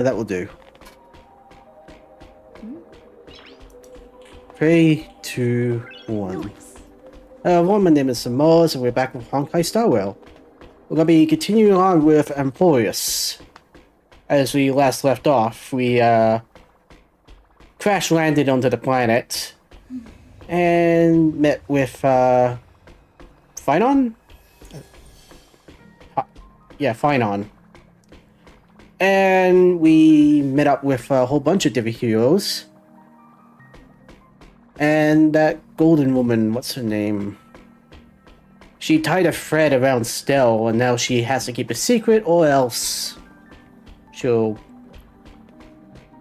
That will do. 3, 2, 1. Nice. Everyone, my name is Samoas, and we're back with Honkaistarrail. We're gonna be continuing on with Amphibious. As we last left off, we crash landed onto the planet and met with Phynon? Yeah, Phynon. And we met up with a whole bunch of different heroes. And that golden woman, what's her name? She tied a thread around Stell, and now she has to keep a secret, or else she'll...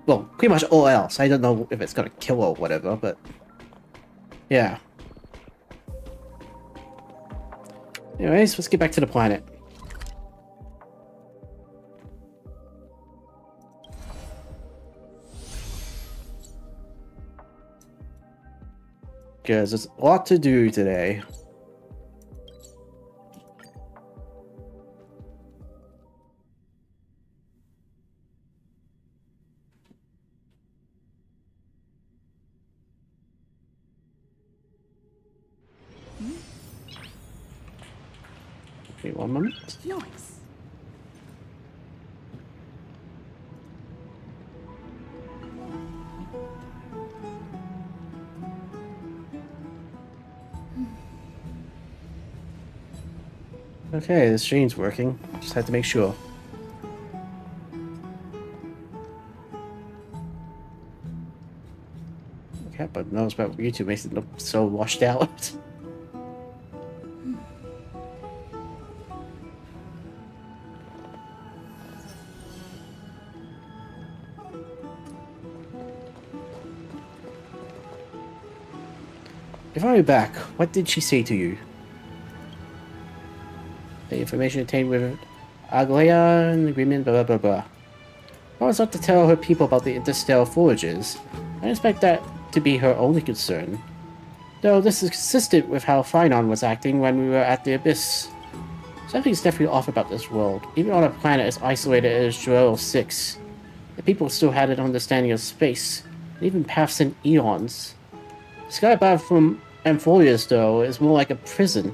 Well, pretty much or else. I don't know if it's gonna kill her or whatever, but... Yeah. Anyways, let's get back to the planet. Because there's a lot to do today. Wait one moment. Nice. Okay, the stream's working. Just had to make sure. Okay, but knows about YouTube makes it look so washed out. If I were back, what did she say to you? The information obtained with Aglaea and agreement, blah blah blah blah. I was not to tell her people about the interstellar forages. I expect that to be her only concern. Though this is consistent with how Phynon was acting when we were at the Abyss. Something's definitely off about this world. Even on a planet as isolated as Joel 6, the people still had an understanding of space, and even paths and eons. The sky above from Amphibious, though, is more like a prison.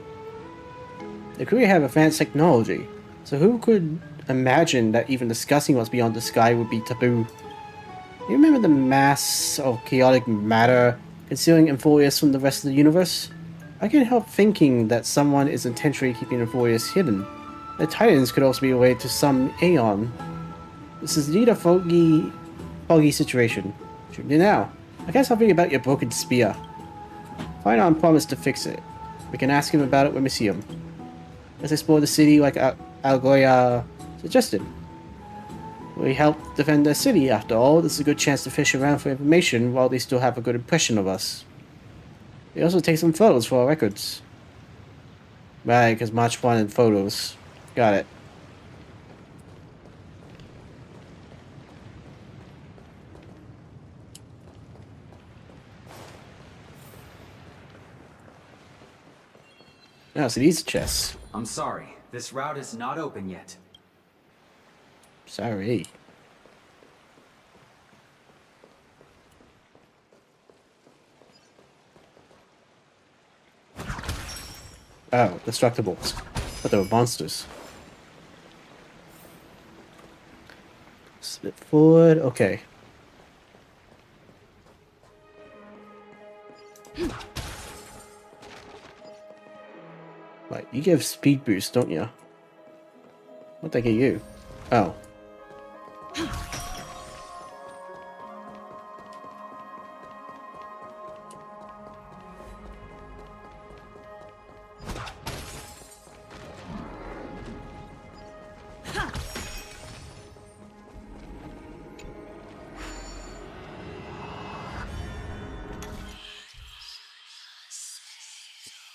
The crew have advanced technology, so who could imagine that even discussing what's beyond the sky would be taboo? You remember the mass of chaotic matter concealing Amphibious from the rest of the universe? I can't help thinking that someone is intentionally keeping Amphibious hidden. The Titans could also be related to some Aeon. This is indeed a foggy situation. Now, I guess I'll think about your broken spear. Phynon promised to fix it. We can ask him about it when we see him. Let's explore the city like Aglaea suggested. We help defend the city, after all. This is a good chance to fish around for information while they still have a good impression of us. We also take some photos for our records. Right, because March wanted photos. Got it. Now, so these chests. I'm sorry, this route is not open yet. Sorry. Oh, destructibles. But they were monsters. Split forward, okay. Right, you give speed boost, don't you? What'd they get you? Oh.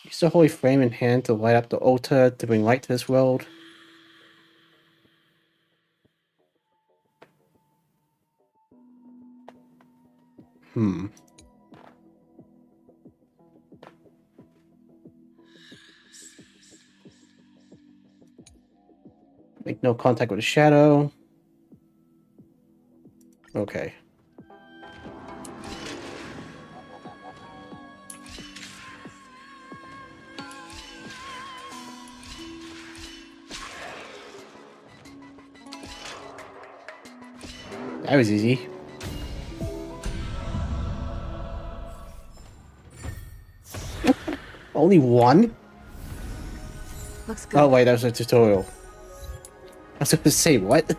Use the holy flame in hand to light up the altar to bring light to this world. Make no contact with a shadow. Okay. That was easy. Only one? Looks good. Oh wait, that was a tutorial. I was going to say, what?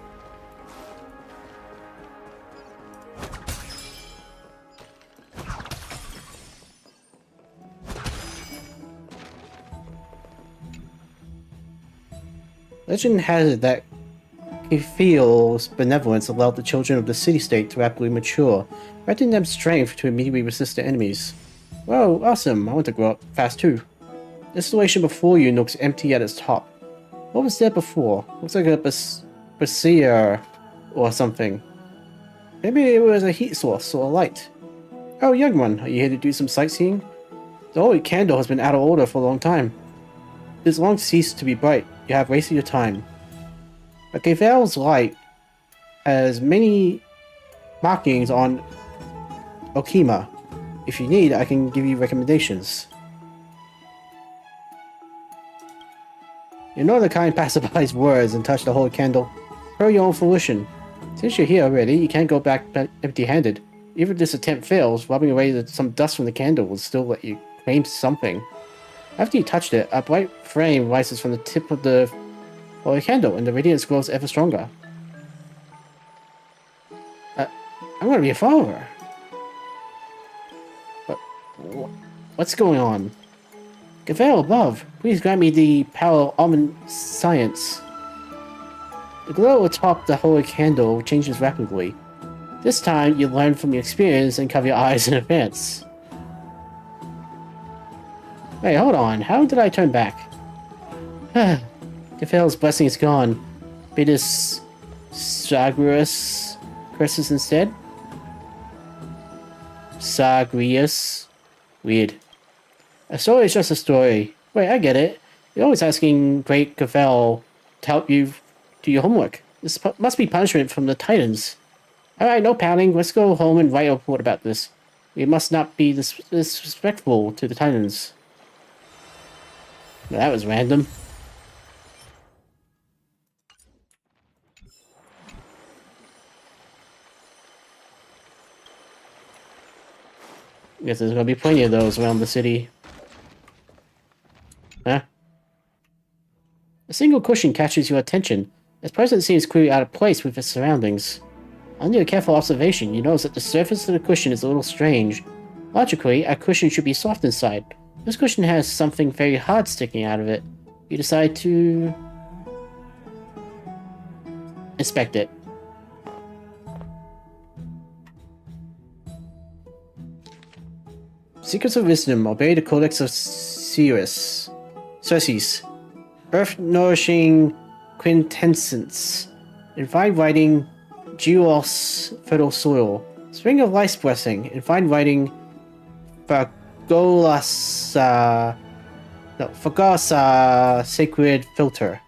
Legend has it that he feels benevolence allowed the children of the city-state to rapidly mature, granting them strength to immediately resist their enemies. Whoa, awesome, I want to grow up fast too. The installation before you looks empty at its top. What was there before? Looks like a brazier or something. Maybe it was a heat source or a light. Oh, young one, are you here to do some sightseeing? The holy candle has been out of order for a long time. It has long ceased to be bright. You have wasted your time. But Gavel's light has many markings on Okima. If you need, I can give you recommendations. You know the kind passerby's words and touch the holy candle. Per your own fruition. Since you're here already, you can't go back empty-handed. Even if this attempt fails, rubbing away some dust from the candle will still let you claim something. After you touched it, a bright flame rises from the tip of the holy candle, and the radiance grows ever stronger. I'm gonna be a follower. But what's going on? Gavel above, please grant me the power of almond science. The glow atop the holy candle changes rapidly. This time, you learn from your experience and cover your eyes in advance. Wait, hold on. How did I turn back? Gavel's blessing is gone. Bitus Sagrius curses instead. Sagrius. Weird. A story is just a story. Wait, I get it. You're always asking Great Gavel to help you do your homework. This must be punishment from the Titans. Alright, no pouting. Let's go home and write a report about this. We must not be disrespectful to the Titans. That was random. Guess there's gonna be plenty of those around the city. Huh? A single cushion catches your attention. Its presence seems clearly out of place with its surroundings. Under a careful observation, you notice that the surface of the cushion is a little strange. Logically, a cushion should be soft inside. This cushion has something very hard sticking out of it. You decide to inspect it. Secrets of Wisdom. Obey the Codex of Circes. Earth-nourishing quintessence. In fine writing, Geos fertile soil. Spring of Life's blessing. In fine writing, Fagolasa sacred filter.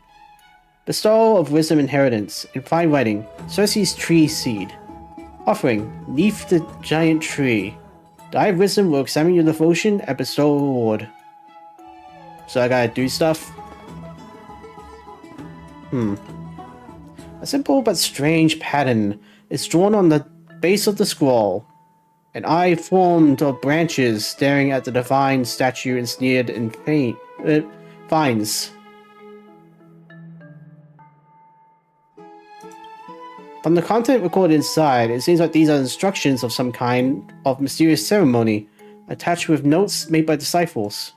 Bestowal of wisdom inheritance. In fine writing, Circe's tree seed. Offering, leaf the giant tree. The Eye of Wisdom will examine your devotion and bestow a reward. So I gotta do stuff? A simple but strange pattern is drawn on the base of the scroll. An eye formed of branches staring at the divine statue ensnared in vines. From the content recorded inside, it seems like these are instructions of some kind of mysterious ceremony, attached with notes made by disciples.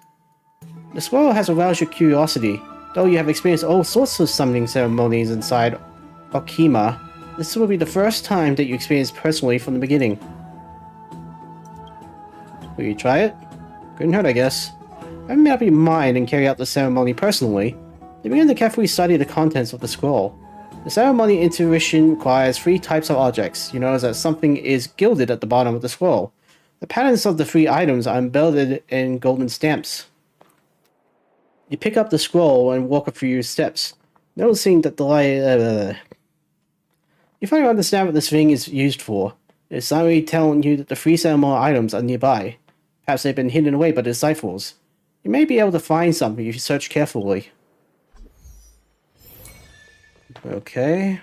The scroll has aroused your curiosity, though you have experienced all sorts of summoning ceremonies inside Okima. This will be the first time that you experience personally from the beginning. Will you try it? Couldn't hurt, I guess. Having made up your mind and carry out the ceremony personally, you begin to carefully study the contents of the scroll. The ceremony intuition requires 3 types of objects. You notice that something is gilded at the bottom of the scroll. The patterns of the 3 items are embedded in golden stamps. You pick up the scroll and walk a few steps, noticing that the light... You You finally understand what this thing is used for. It's suddenly telling you that the 3 more items are nearby. Perhaps they've been hidden away by the disciples. You may be able to find something if you search carefully. Okay.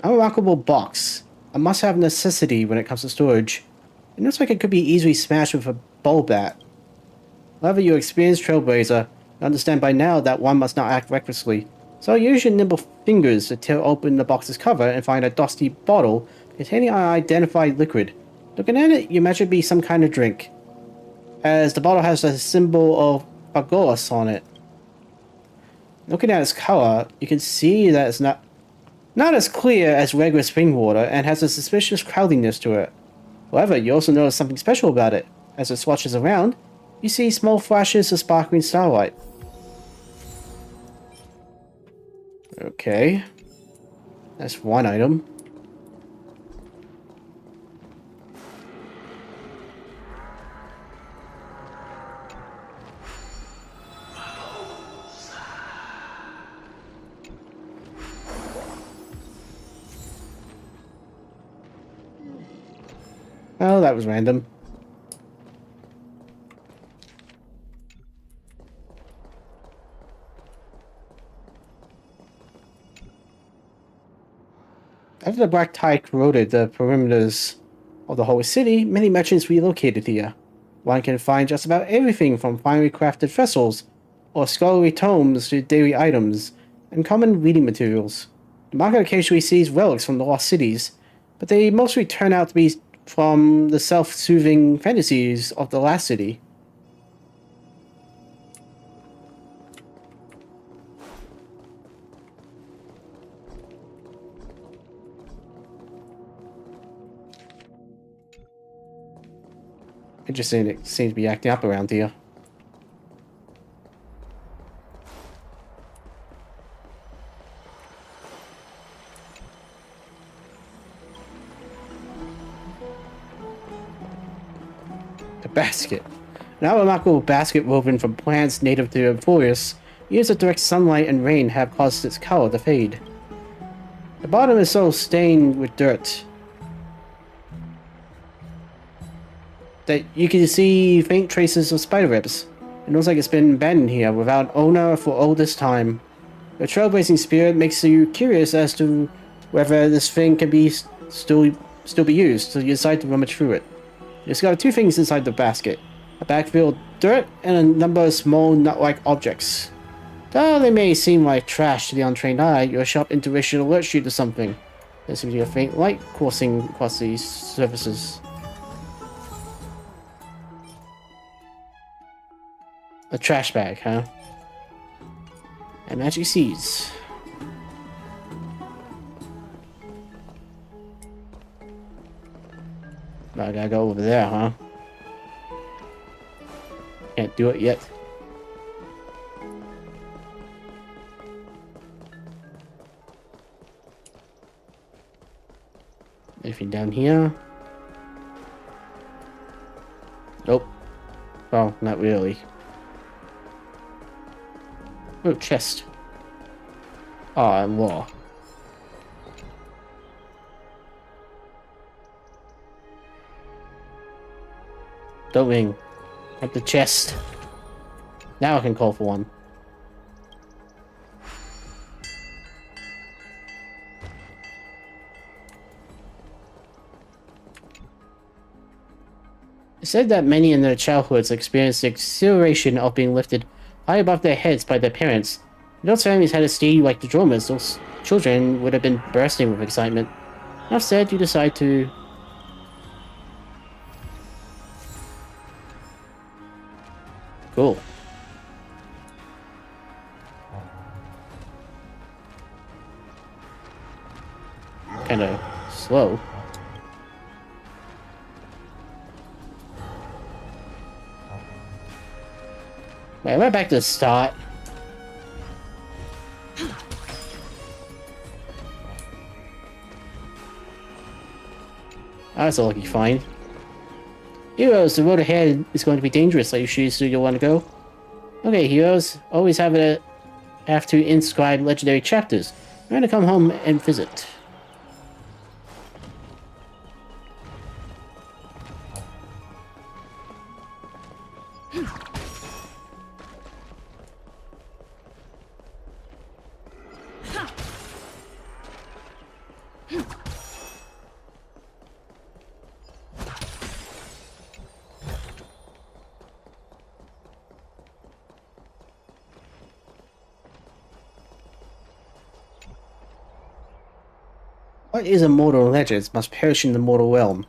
Unlockable box. A must-have necessity when it comes to storage. It looks like it could be easily smashed with a bowl bat. However, you experienced Trailblazer, you understand by now that one must not act recklessly. So use your nimble fingers to tear open the box's cover and find a dusty bottle containing an unidentified liquid. Looking at it, you imagine it to be some kind of drink, as the bottle has a symbol of Aglaea on it. Looking at its color, you can see that it's not as clear as regular spring water and has a suspicious cloudiness to it. However, you also notice something special about it. As it swatches around, you see small flashes of sparkling starlight. Okay. That's one item. Oh, that was random. After the black tide corroded the perimeters of the holy city, many merchants relocated here. One can find just about everything from finely crafted vessels or scholarly tomes to daily items and common reading materials. The market occasionally sees relics from the lost cities, but they mostly turn out to be from the self-soothing fantasies of the last city. Interesting, it seems to be acting up around here. The basket. An remarkable basket woven from plants native to the forest, years of direct sunlight and rain have caused its color to fade. The bottom is so stained with dirt that you can see faint traces of spider webs. It looks like it's been abandoned here without owner for all this time. The trailblazing spirit makes you curious as to whether this thing can be still be used, so you decide to rummage through it. You discover 2 things inside the basket: a bag filled with dirt and a number of small nut-like objects. Though they may seem like trash to the untrained eye, your sharp intuition alerts you to something. There seems to be a faint light coursing across these surfaces. A trash bag, huh? And magic seeds. I gotta go over there, huh? Can't do it yet. Anything down here? Nope. Well, not really. Oh, chest. Ah, and wall. Don't ring. At the chest. Now I can call for one. It said that many in their childhoods experienced the exhilaration of being lifted high above their heads by their parents. If those families had a steed like the drummers, those children would have been bursting with excitement. Enough said, you decide to... Cool. Kinda slow. Wait, we're back to the start. That's a lucky find. Heroes, the road ahead is going to be dangerous. Are you sure you want to go? Okay, heroes. Always have to inscribe legendary chapters. We're gonna come home and visit. What is a mortal legend must perish in the mortal realm.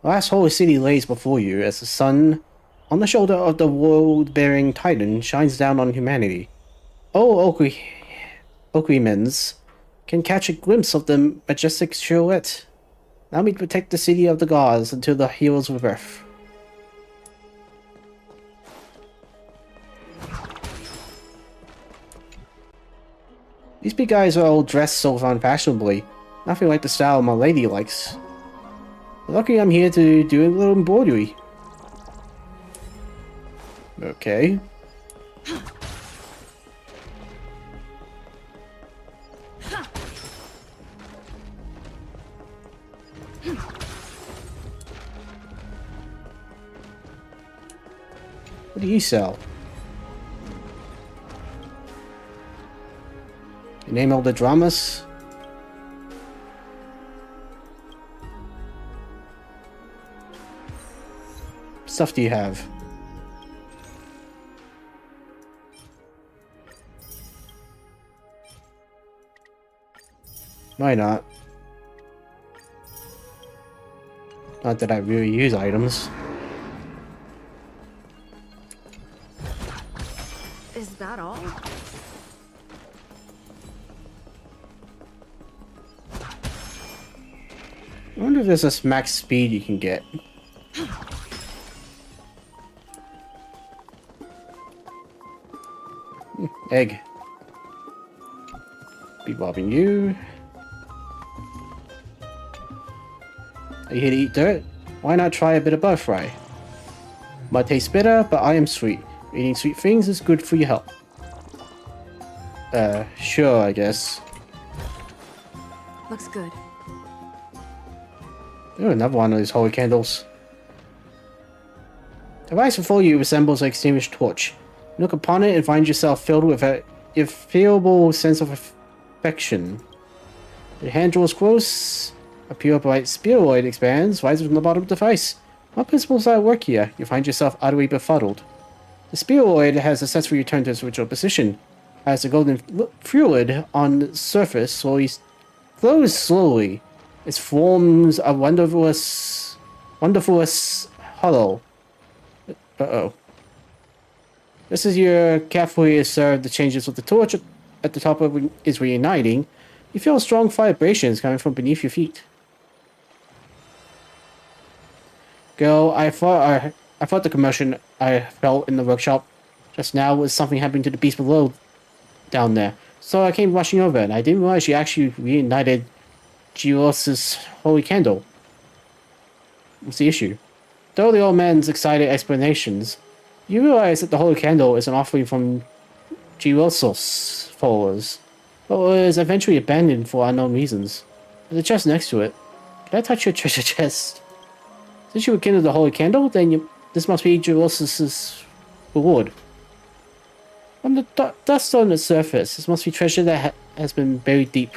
The last holy city lays before you as the sun, on the shoulder of the world-bearing titan, shines down on humanity. All Okremens can catch a glimpse of the majestic silhouette. Now we protect the city of the gods until the heroes rebirth. These big guys are all dressed so unfashionably. Nothing like the style my lady likes. Lucky I'm here to do a little embroidery. Okay. What do you sell? You name all the dramas? Stuff do you have? Why not? Not that I really use items. Is that all? I wonder if there's a max speed you can get. Egg. Be bobbing you. Are you here to eat dirt? Why not try a bit of butterfry? Might taste bitter, but I am sweet. Eating sweet things is good for your health. Sure, I guess. Looks good. Oh, another one of these holy candles. The device before you resembles an extinguished torch. Look upon it and find yourself filled with an irrefutable sense of affection. The hand draws close. A pure bright spheroid expands, rises from the bottom of the device. What principles are at work here? You find yourself utterly befuddled. The spheroid has successfully returned to its original position. As the golden fluid on the surface flows slowly, it forms a wonderful hollow. Uh-oh. Just as your carefully observe the changes with the torch at the top of is reuniting, you feel strong vibrations coming from beneath your feet. Girl, I thought the commotion I felt in the workshop just now was something happening to the beast below down there. So I came rushing over, and I didn't realize she actually reignited Gios's holy candle. What's the issue? Though the old man's excited explanations, you realize that the holy candle is an offering from Gios's followers, but was eventually abandoned for unknown reasons. There's a chest next to it. Can I touch your treasure chest? Since you rekindled the holy candle, then this must be Gios's reward. From the dust on the surface, this must be treasure that has been buried deep.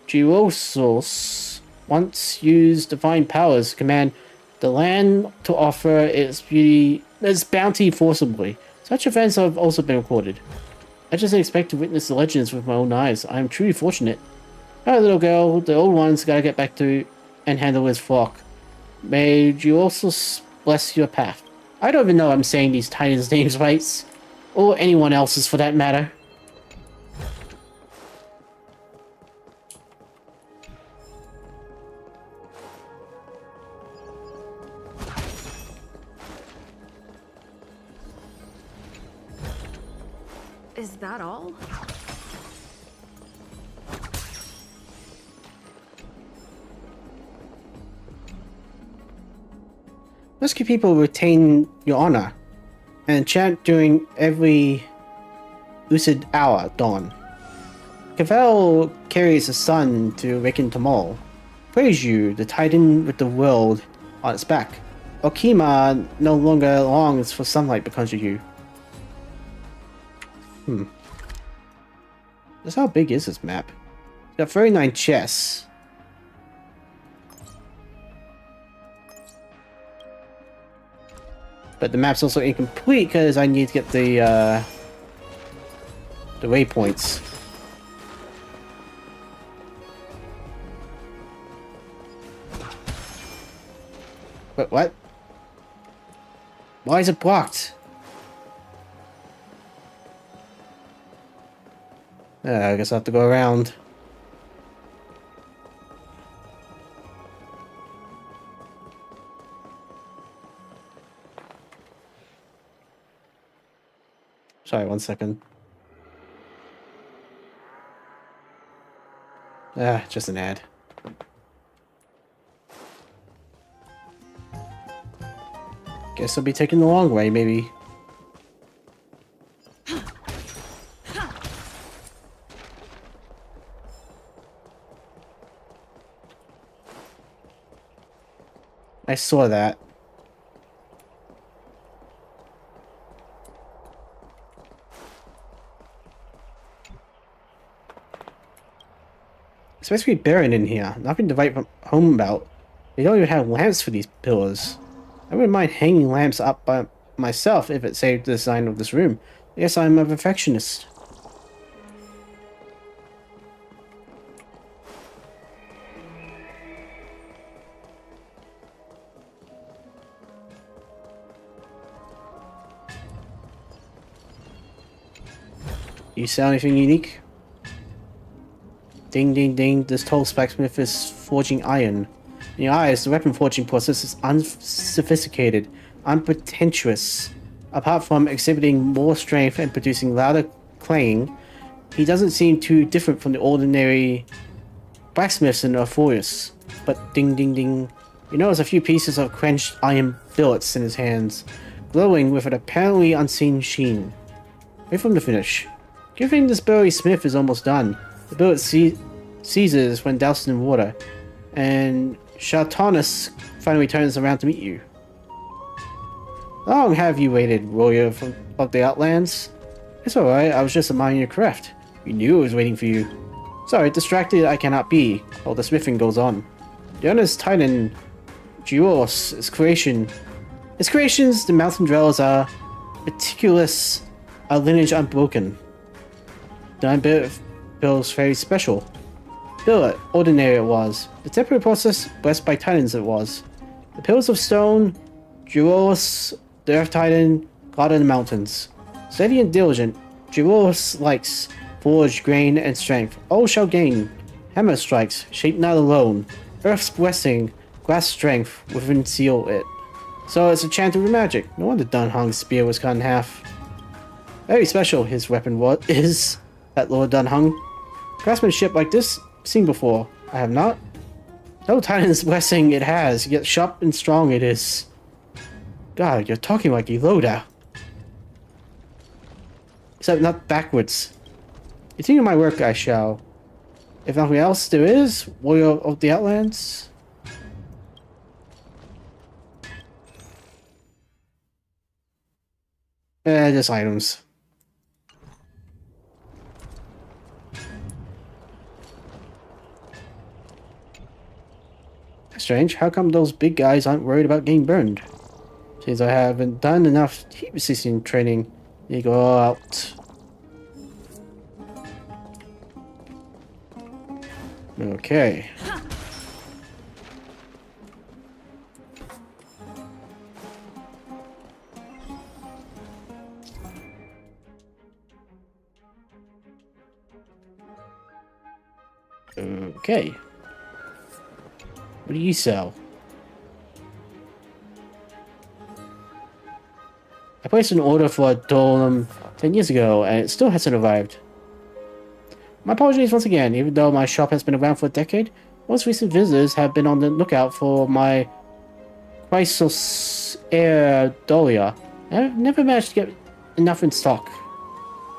Gios once used divine powers to command the land to offer its bounty forcibly. Such events have also been recorded. I just didn't expect to witness the legends with my own eyes. I am truly fortunate. Alright, little girl, the old one's gotta get back to and handle his flock. May you also bless your path. I don't even know I'm saying these titans' names right. Or anyone else's for that matter. Is that all? Bluesky people retain your honor and chant during every lucid hour at dawn. Cavell carries the sun to awaken Tamal. Praise you, the titan with the world on its back. Okima no longer longs for sunlight because of you. Just how big is this map? It's got 39 chests. But the map's also incomplete because I need to get the waypoints. Wait, what? Why is it blocked? I guess I'll have to go around. Sorry, 1 second. Just an ad. Guess I'll be taking the long way, maybe. I saw that. It's supposed to be barren in here. Nothing to write from home about. They don't even have lamps for these pillars. I wouldn't mind hanging lamps up by myself if it saved the design of this room. I guess I'm a perfectionist. You sell anything unique? Ding ding ding, this tall blacksmith is forging iron. In your eyes, the weapon forging process is unsophisticated, unpretentious. Apart from exhibiting more strength and producing louder clanging, he doesn't seem too different from the ordinary blacksmiths in Orpheus. But ding ding ding, you notice a few pieces of quenched iron billets in his hands, glowing with an apparently unseen sheen. Wait for him to finish. Given this burly smith is almost done, the billet seizes when doused in water, and Shartonus finally turns around to meet you. How long have you waited, warrior of the Outlands? It's alright, I was just admiring your craft. You knew I was waiting for you. Sorry, distracted I cannot be, while the smithing goes on. The honest titan, Gios, his creations, the mountain dwellers are meticulous, our lineage unbroken. The iron billet feels very special. Billet, ordinary it was. The temporary process, blessed by titans it was. The pillars of stone, Gios, the earth titan, god of the mountains. Steady and diligent, Gios likes, forge, grain, and strength. All shall gain. Hammer strikes, shape not alone. Earth's blessing, glass strength, within seal it. So it's enchanted with magic. No wonder Dunhung's spear was cut in half. Very special his weapon is, that Lord Dunhung. Craftsmanship like this, seen before. I have not. No titan's blessing it has, yet sharp and strong it is. God, you're talking like Eloda. Except not backwards. Continue my work I shall. If nothing else there is, warrior of the Outlands. Just items. Strange, how come those big guys aren't worried about getting burned? Since I haven't done enough heat resisting training, you go out. Okay. Okay. What do you sell? I placed an order for a dolem 10 years ago, and it still hasn't arrived. My apologies once again, even though my shop has been around for a decade, most recent visitors have been on the lookout for my priceless heir Dolia. I've never managed to get enough in stock.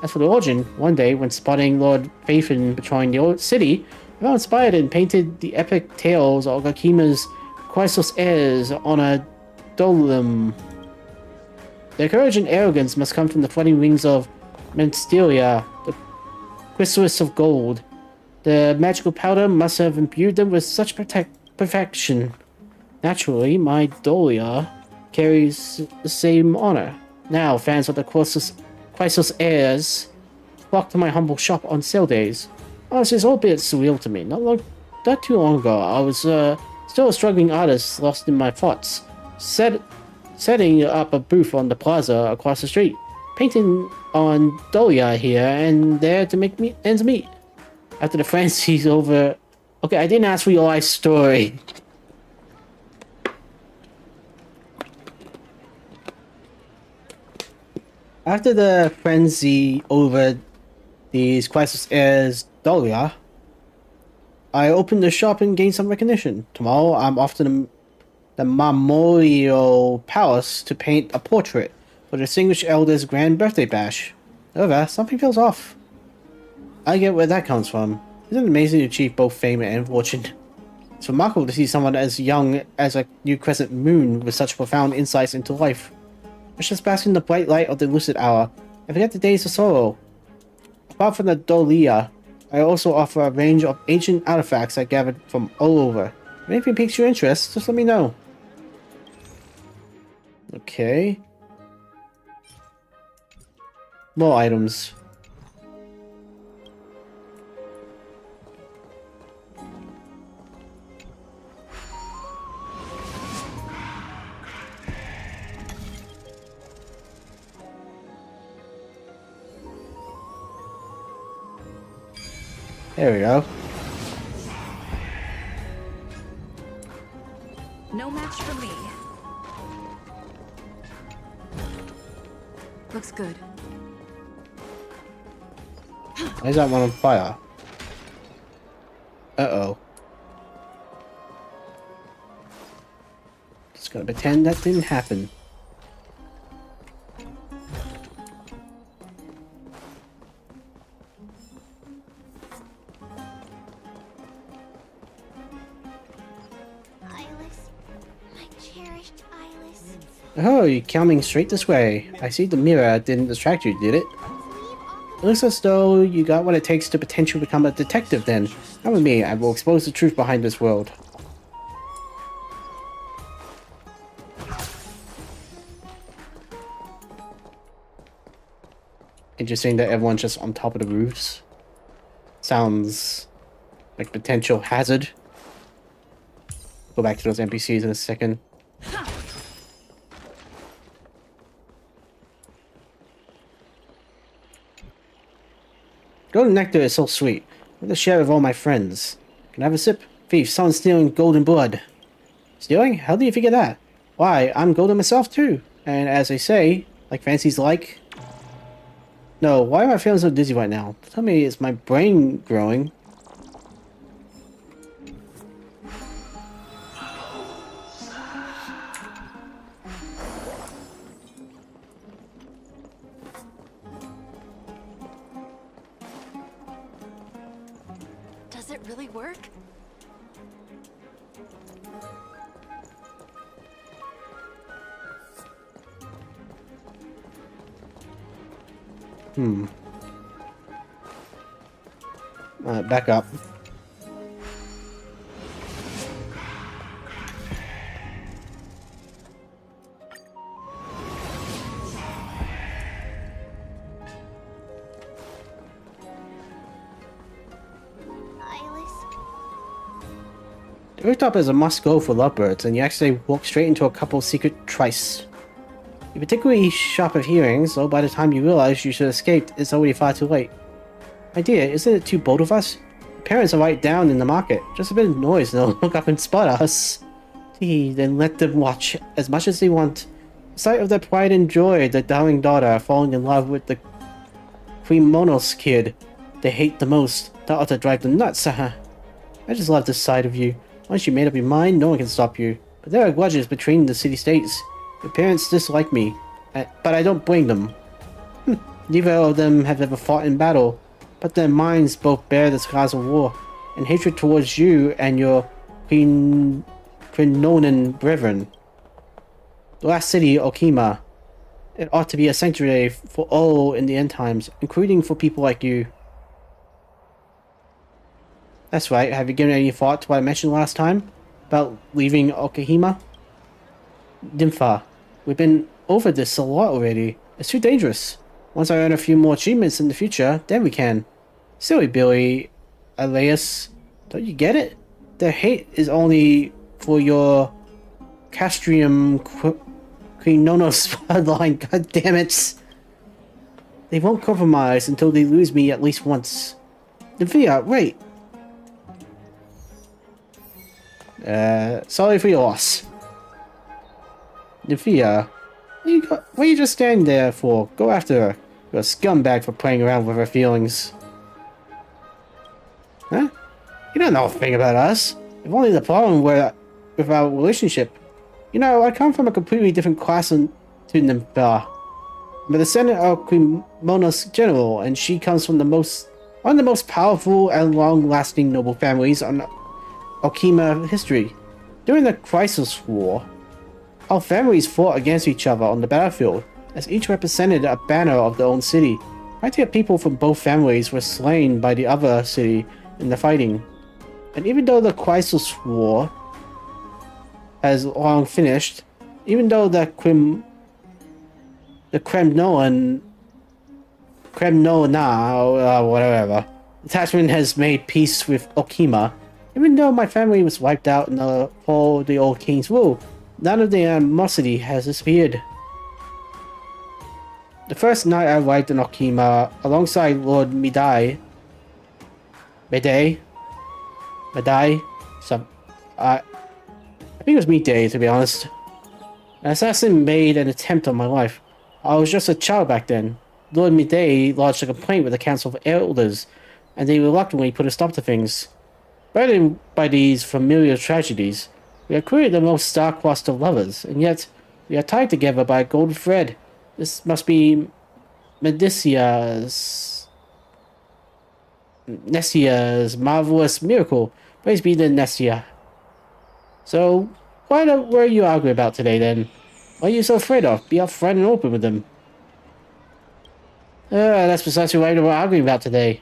As for the origin, one day when spotting Lord Phaethon patrolling the old city, I felt inspired and painted the epic tales of Gakima's Chrysos heirs on a dolum. Their courage and arrogance must come from the floating wings of Menstelia, the chrysalis of gold. The magical powder must have imbued them with such perfection. Naturally, my Dolia carries the same honor. Now, fans of the Chrysos heirs flock to my humble shop on sale days. Honestly, it's all a bit surreal to me. Not too long ago, I was still a struggling artist lost in my thoughts, setting up a booth on the plaza across the street, painting on Dolia here and there to make ends meet. After the frenzy's over... Okay, I didn't ask for your life story. After the frenzy over these Chrysos heirs Dolia, I opened the shop and gained some recognition. Tomorrow, I'm off to the Memorial Palace to paint a portrait for the distinguished elder's grand birthday bash. However, something feels off. I get where that comes from. Isn't it amazing to achieve both fame and fortune? It's remarkable to see someone as young as a new crescent moon with such profound insights into life. I just bask in the bright light of the lucid hour and forget the days of sorrow. Apart from the Dolia, I also offer a range of ancient artifacts I gathered from all over. If anything piques your interest, just let me know. Okay. More items. There we go. No match for me. Looks good. Why is that one on fire? Uh-oh. Just gonna pretend that didn't happen. Oh, you're coming straight this way. I see the mirror didn't distract you, did it? It looks as though you got what it takes to potentially become a detective then. Come with me, I will expose the truth behind this world. Interesting that everyone's just on top of the roofs. Sounds like potential hazard. Go back to those NPCs in a second. Golden nectar is so sweet. I'm gonna share with all my friends. Can I have a sip? Thief, someone's stealing golden blood. Stealing? How do you figure that? Why, I'm golden myself too. And as they say, like fancies like... No, why am I feeling so dizzy right now? Tell me, is my brain growing? Does it really work? Back up. The rooftop is a must-go for lovebirds, and you actually walk straight into a couple's secret tryst. You're particularly sharp of hearing, so by the time you realize you should have escaped, it's already far too late. My dear, isn't it too bold of us? The parents are right down in the market. Just a bit of noise and they'll look up and spot us. Gee, then let them watch as much as they want. The sight of their pride and joy, the darling daughter falling in love with the Cremonos kid they hate the most, that ought to drive them nuts, I just love this side of you. Once you made up your mind, no one can stop you. But there are grudges between the city-states. Your parents dislike me, but I don't blame them. Neither of them have ever fought in battle, but their minds both bear the scars of war, and hatred towards you and your Quinonan brethren. The last city, Okima. It ought to be a sanctuary for all in the end times, including for people like you. That's right, have you given any thought to what I mentioned last time? About leaving Okihima? Nympha, we've been over this a lot already. It's too dangerous. Once I earn a few more achievements in the future, then we can. Silly Billy, Aglaea, don't you get it? Their hate is only for your Castrium Quinonos bloodline, god damn it. They won't compromise until they lose me at least once. Nympha, wait. Sorry for your loss. Nympha, what are you just standing there for? Go after her. You're a scumbag for playing around with her feelings. Huh? You don't know a thing about us. If only the problem with our relationship. You know, I come from a completely different class to Nympha. I'm a descendant of Quimonos General, and she comes from one of the most powerful and long-lasting noble families on Okima history. During the Crisis War, our families fought against each other on the battlefield, as each represented a banner of their own city. Plenty of people from both families were slain by the other city in the fighting. And even though the Crisis War has long finished, even though the Kremnona, whatever, attachment has made peace with Okima, even though my family was wiped out in the old king's rule, none of the animosity has disappeared. The first night I arrived in Okima, alongside Lord Midai, I think it was Midday, to be honest. An assassin made an attempt on my life. I was just a child back then. Lord Midday lodged a complaint with the Council of Elders, and they reluctantly put a stop to things. Burdened by these familiar tragedies, we are clearly the most star-crossed of lovers, and yet we are tied together by a golden thread. This must be Nessia's marvelous miracle. Praise be to Nessia. So, what were you arguing about today, then? What are you so afraid of? Be upfront and open with them. That's precisely what we're arguing about today.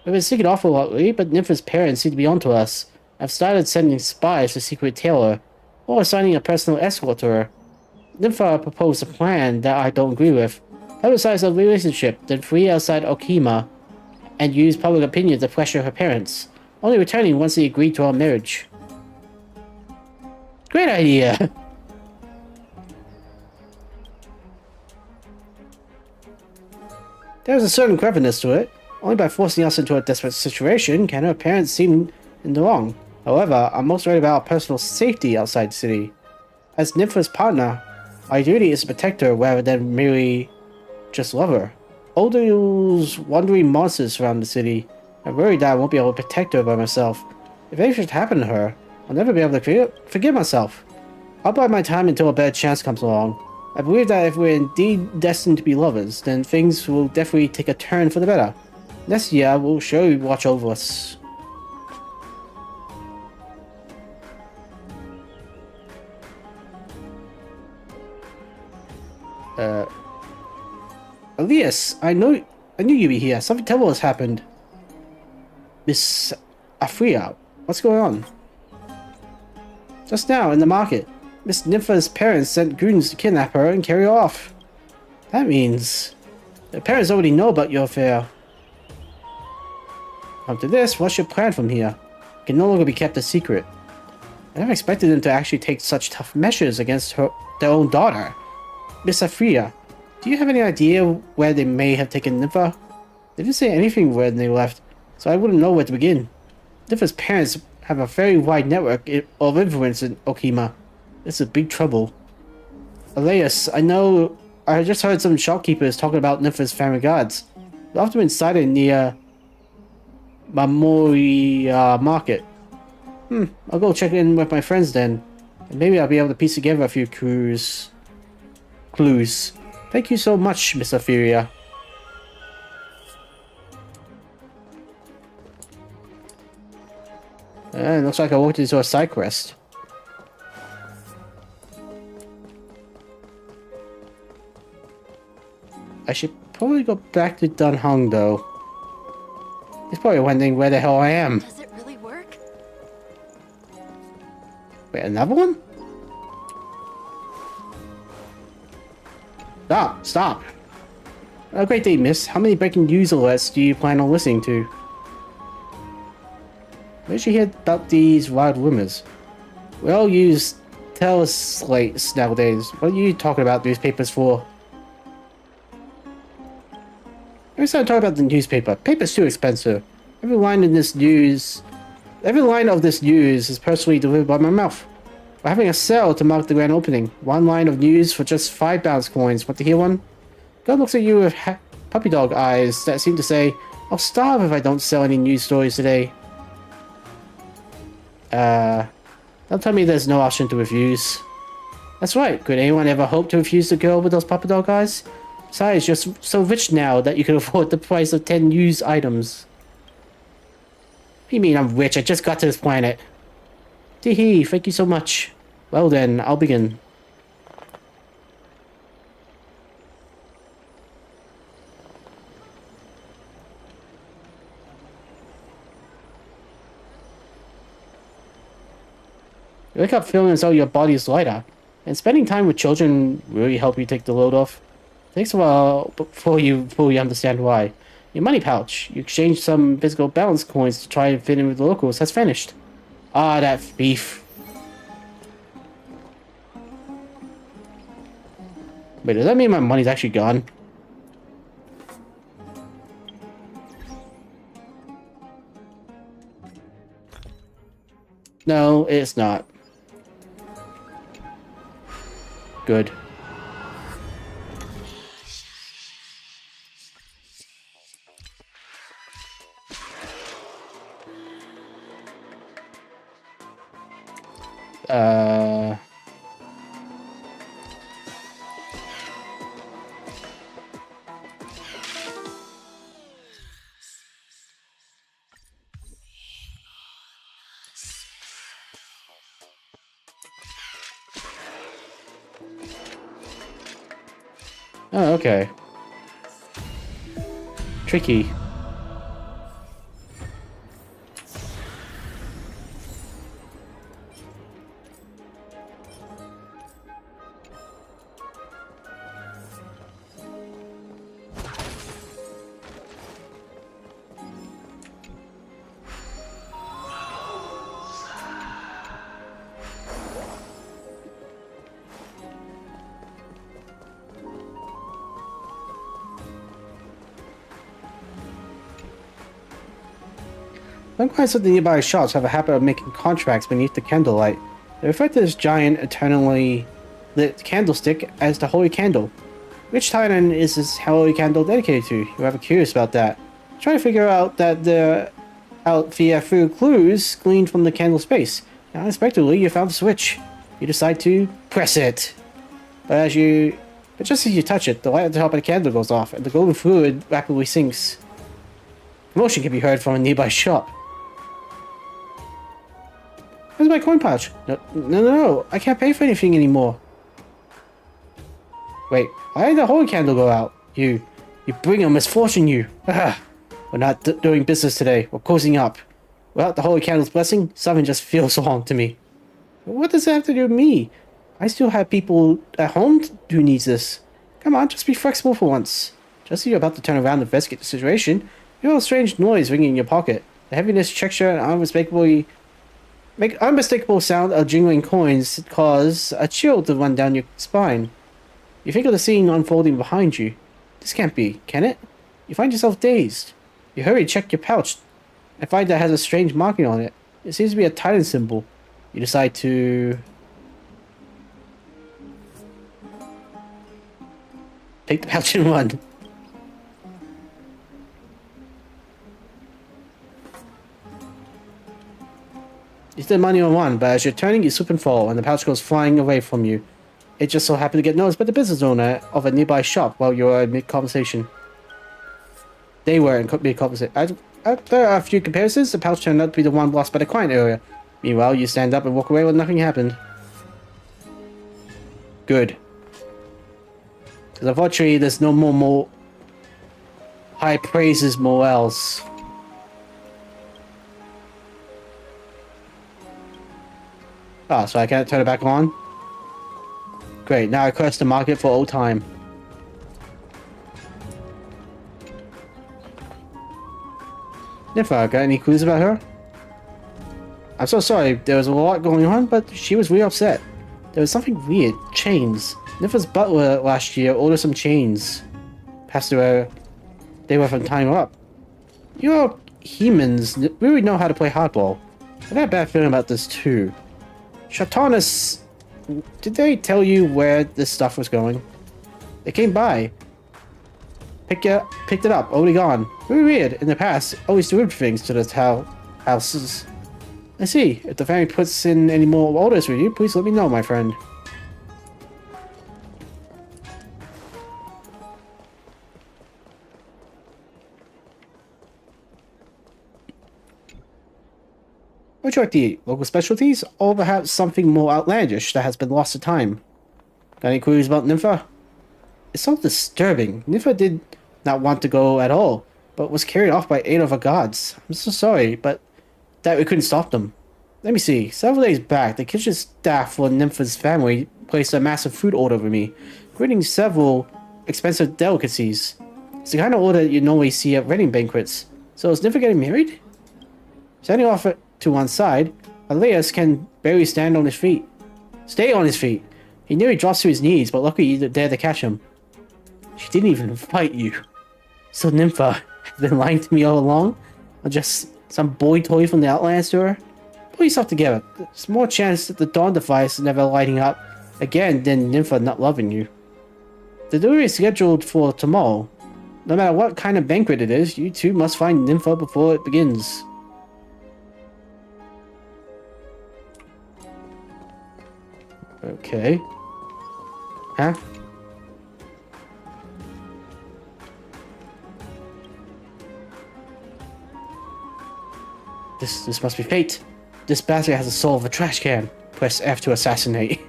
We've been seeking awful lately, but Nympha's parents seem to be onto us. I've started sending spies to Secret Tailor, or assigning a personal escort to her. Nympha proposed a plan that I don't agree with. Publicize a relationship, then flee outside Okima, and use public opinion to pressure her parents, only returning once they agree to our marriage. Great idea! There's a certain cleverness to it. Only by forcing us into a desperate situation can her parents seem in the wrong. However, I'm most worried about our personal safety outside the city. As Nympha's partner, my duty is to protect her rather than merely just love her. All those wandering monsters surround the city. I'm worried that I won't be able to protect her by myself. If anything should happen to her, I'll never be able to forgive myself. I'll bide my time until a better chance comes along. I believe that if we're indeed destined to be lovers, then things will definitely take a turn for the better. Next year, will surely watch over us. Elias, I knew you'd be here. Something terrible has happened. Miss Afria, what's going on? Just now, in the market, Miss Nympha's parents sent goons to kidnap her and carry her off. That means the parents already know about your affair. After this, what's your plan from here? It can no longer be kept a secret. I never expected them to actually take such tough measures against their own daughter. Miss Afria, do you have any idea where they may have taken Nympha? They didn't say anything when they left, so I wouldn't know where to begin. Nympha's parents have a very wide network of influence in Okima. This is big trouble. Aglaea, I just heard some shopkeepers talking about Nympha's family gods. They're often been sighted near Mamori Market. I'll go check in with my friends then. And maybe I'll be able to piece together a few clues. Thank you so much, Miss Ophelia. It looks like I walked into a side quest. I should probably go back to Dunhung, though. He's probably wondering where the hell I am. Does it really work? Wait, another one? Stop! A great day, miss. How many breaking news alerts do you plan on listening to? Where'd you hear about these wild rumors? We all use teleslates nowadays. What are you talking about newspapers for? Every time I talk about the newspaper, paper's too expensive. Every line of this news is personally delivered by my mouth. We're having a sale to mark the grand opening. One line of news for just 5 bounce coins. Want to hear one? God looks at you with puppy dog eyes that seem to say, I'll starve if I don't sell any news stories today. Don't tell me there's no option to refuse. That's right. Could anyone ever hope to refuse the girl with those puppy dog eyes? Besides, you're so rich now that you can afford the price of 10 used items. What do you mean I'm rich? I just got to this planet. Tee-hee, thank you so much. Well then, I'll begin. You wake up feeling as though your body is lighter, and spending time with children really help you take the load off. It takes a while before you fully understand why. Your money pouch, you exchanged some physical balance coins to try and fit in with the locals, has vanished. Ah, that thief. Wait, does that mean my money's actually gone? No, it's not. Good. Oh, okay. Tricky. Some clients of the nearby shops have a habit of making contracts beneath the candlelight. They refer to this giant, eternally lit candlestick as the Holy Candle. Which titan is this Holy Candle dedicated to? You're ever curious about that? Try to figure out through clues gleaned from the candle space. And unexpectedly, you found the switch. You decide to press it. But just as you touch it, the light at the top of the candle goes off, and the golden fluid rapidly sinks. Commotion can be heard from a nearby shop. Where's my coin pouch? No, I can't pay for anything anymore. Wait, why did the holy candle go out? You bring a misfortune, you. We're not doing business today. We're closing up. Without the holy candle's blessing, something just feels wrong to me. What does that have to do with me? I still have people at home who needs this. Come on, just be flexible for once. Just as you're about to turn around and investigate the situation, you hear a strange noise ringing in your pocket. The heaviness, texture, and unmistakable sound of jingling coins cause a chill to run down your spine. You think of the scene unfolding behind you. This can't be, can it? You find yourself dazed. You hurry to check your pouch and find that it has a strange marking on it. It seems to be a titan symbol. You decide to take the pouch and run. You spend money on one, but as you're turning, you slip and fall, and the pouch goes flying away from you. It just so happened to get noticed by the business owner of a nearby shop while you were in mid-conversation. They were in mid-conversation. After a few comparisons, the pouch turned out to be the one lost by the client area. Meanwhile, you stand up and walk away when nothing happened. Good. Because unfortunately, there's no more high praises, more else. Ah, so I can't turn it back on? Great, now I curse the market for old time. Nympha, got any clues about her? I'm so sorry, there was a lot going on, but she was really upset. There was something weird. Chains. Nympha's butler last year ordered some chains. Passed to her. They were from tying her up. You know, humans really know how to play hardball. I got a bad feeling about this too. Shatanis, did they tell you where this stuff was going? They came by. Picked it up, already gone. Really weird. In the past, always delivered things to the houses. I see. If the family puts in any more orders with you, please let me know, my friend. What would you like to eat? Local specialties? Or perhaps something more outlandish that has been lost to time? Got any clues about Nympha? It's so disturbing. Nympha did not want to go at all, but was carried off by 8 of her gods. I'm so sorry, but that we couldn't stop them. Let me see. Several days back, the kitchen staff for Nympha's family placed a massive food order for me, including several expensive delicacies. It's the kind of order you normally see at wedding banquets. So is Nympha getting married? Standing off to one side, Aglaea can barely stand on his feet. Stay on his feet. He nearly drops to his knees, but luckily you dared to catch him. She didn't even fight you. So Nympha has been lying to me all along? Or just some boy toy from the Outlands to her? Pull yourself together. There's more chance that the Dawn device is never lighting up again than Nympha not loving you. The delivery is scheduled for tomorrow. No matter what kind of banquet it is, you two must find Nympha before it begins. Okay. Huh? This must be fate. This basket has the soul of a trash can. Press F to assassinate.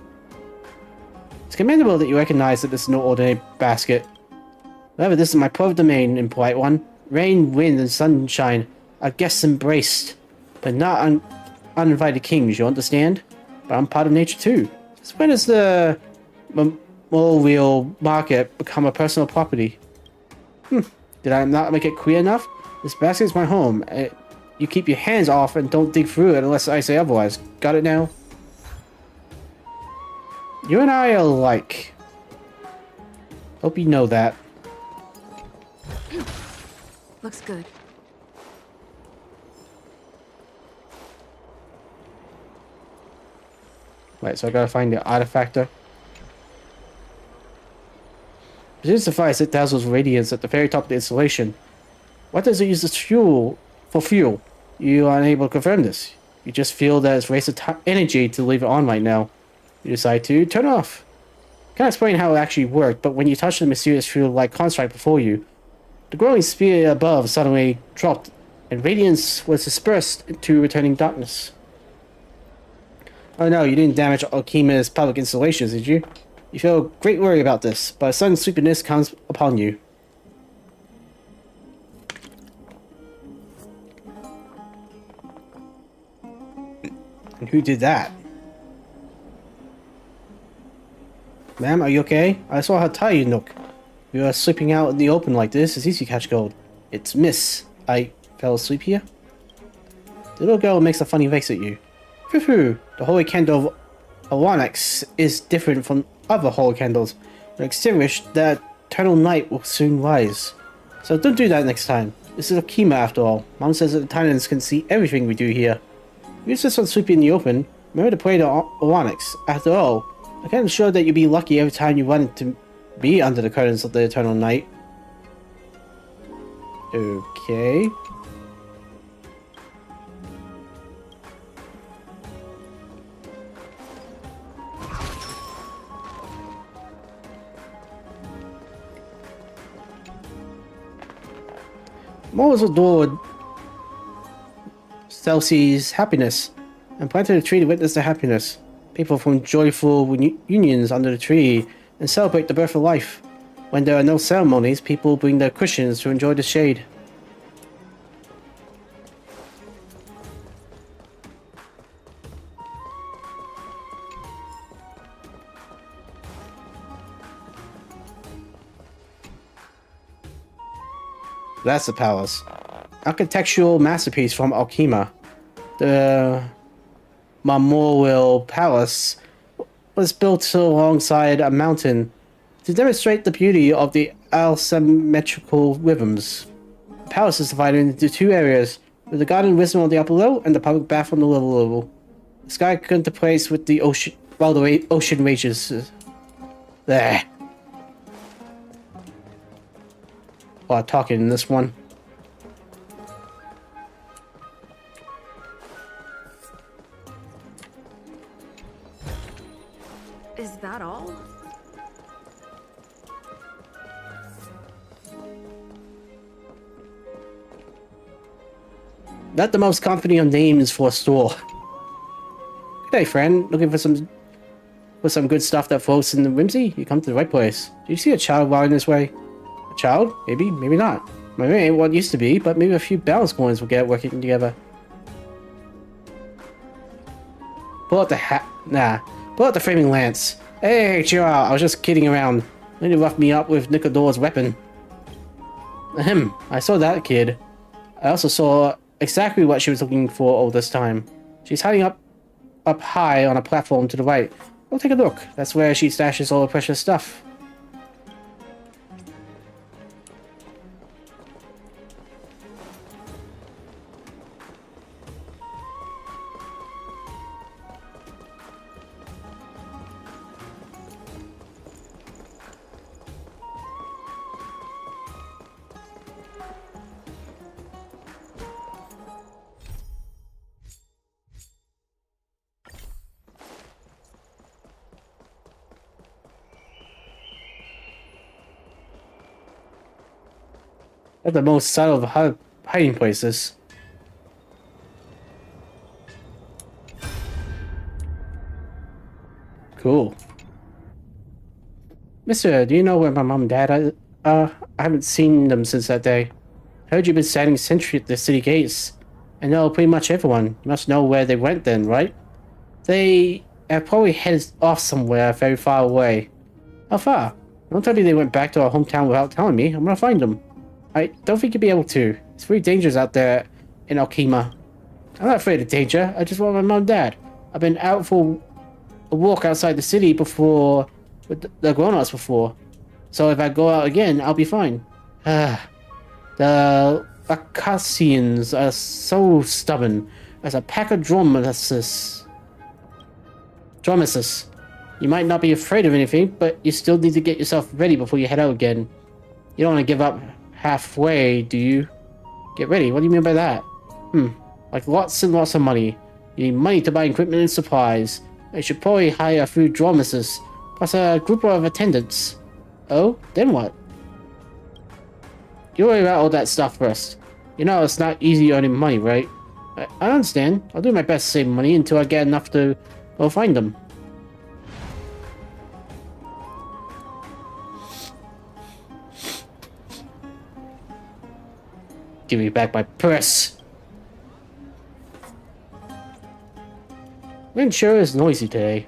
It's commendable that you recognize that this is no ordinary basket. However, this is my private domain, impolite one. Rain, wind, and sunshine are guests embraced, but not uninvited kings, you understand? But I'm part of nature too. So when does the memorial market become a personal property? Did I not make it clear enough? This basket is my home. You keep your hands off and don't dig through it unless I say otherwise. Got it now? You and I are alike. Hope you know that. Looks good. Right, so I gotta find the artifactor. It didn't suffice, it dazzles radiance at the very top of the installation. What does it use as fuel? For fuel? You are unable to confirm this. You just feel that it's wasted energy to leave it on right now. You decide to turn it off. Can't explain how it actually worked, but when you touch the mysterious fuel-like construct before you, the glowing sphere above suddenly dropped, and radiance was dispersed into returning darkness. Oh no, you didn't damage Alchema's public installations, did you? You feel great worry about this, but a sudden sleepiness comes upon you. And who did that? Ma'am, are you okay? I saw how tired you look. You are sleeping out in the open like this. It's easy to catch cold. It's Miss. I fell asleep here? The little girl makes a funny face at you. Phew, the holy candle of Onyx is different from other holy candles. When extinguished, the eternal night will soon rise. So don't do that next time. This is Akima after all. Mom says that the Titans can see everything we do here. You insist on sleeping in the open. Remember to play the Onyx. After all, I can't ensure that you'll be lucky every time you run to be under the curtains of the eternal night. Okay. Moles adored Celsie's happiness and planted a tree to witness the happiness. People form joyful unions under the tree and celebrate the birth of life. When there are no ceremonies, people bring their cushions to enjoy the shade. That's the palace. Architectural masterpiece from Alkema. The Memorial Palace was built alongside a mountain to demonstrate the beauty of the asymmetrical rhythms. The palace is divided into two areas, with the garden wisdom on the upper level and the public bath on the lower level. The sky contemplates with the ocean while the ocean rages. There. A lot of talking in this one. Is that all? Not the most confident of names for a store. Good day, friend. Looking for some good stuff that floats in the whimsy? You come to the right place. Do you see a child walking this way? A child? Maybe, maybe not. Maybe ain't what it used to be, but maybe a few balance coins will get it working together. Pull out the pull out the framing lance. Hey, chill out. I was just kidding around. Need to rough me up with Nicodor's weapon. Ahem. I saw that kid. I also saw exactly what she was looking for all this time. She's hiding up high on a platform to the right. Go take a look. That's where she stashes all the precious stuff. They're the most subtle of hiding places. Cool. Mister, do you know where my mom and dad are? I haven't seen them since that day. Heard you've been standing sentry at the city gates. I know pretty much everyone. You must know where they went then, right? They have probably headed off somewhere very far away. How far? Don't tell me they went back to our hometown without telling me. I'm gonna find them. I don't think you'll be able to. It's pretty dangerous out there in Alkema. I'm not afraid of danger. I just want my mom and dad. I've been out for a walk outside the city before with the grown-ups before. So if I go out again, I'll be fine. The Acacians are so stubborn. As a pack of dromedaries. You might not be afraid of anything, but you still need to get yourself ready before you head out again. You don't want to give up halfway, do you? Get ready? What do you mean by that? Like lots and lots of money. You need money to buy equipment and supplies. You should probably hire a few dromedaries, plus a group of attendants. Oh, then what? You worry about all that stuff first. You know it's not easy earning money, right? I understand. I'll do my best to save money until I get enough to go find them. Give me back my purse. Wind sure is noisy today.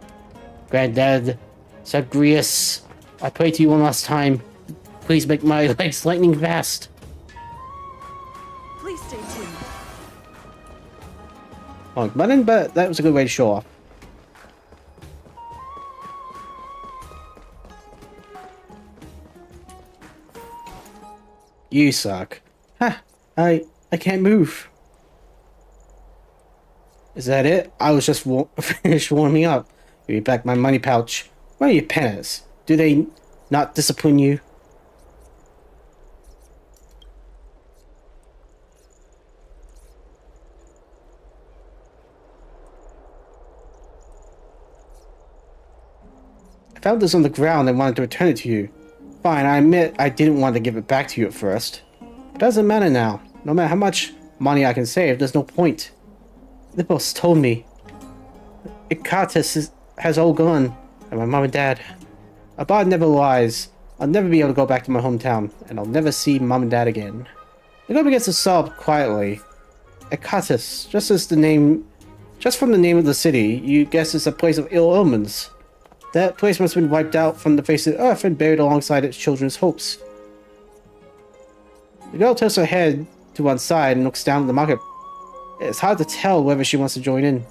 Granddad, Zagreus, I pray to you one last time. Please make my legs lightning fast. Please stay tuned. Oh, button, but that was a good way to show off. You suck. Ha! I can't move. Is that it? I was just finished warming up. Give me back my money pouch. Where are your pennies? Do they not discipline you? I found this on the ground and wanted to return it to you. Fine, I admit I didn't want to give it back to you at first. It doesn't matter now. No matter how much money I can save, there's no point. The boss told me. Heartless has all gone, and my mom and dad. Abad never lies. I'll never be able to go back to my hometown, and I'll never see mom and dad again. The girl begins to sob quietly. Heartless, just from the name of the city, you guess it's a place of ill omens. That place must have been wiped out from the face of the earth and buried alongside its children's hopes. The girl tilts her head to one side and looks down at the market. It's hard to tell whether she wants to join in.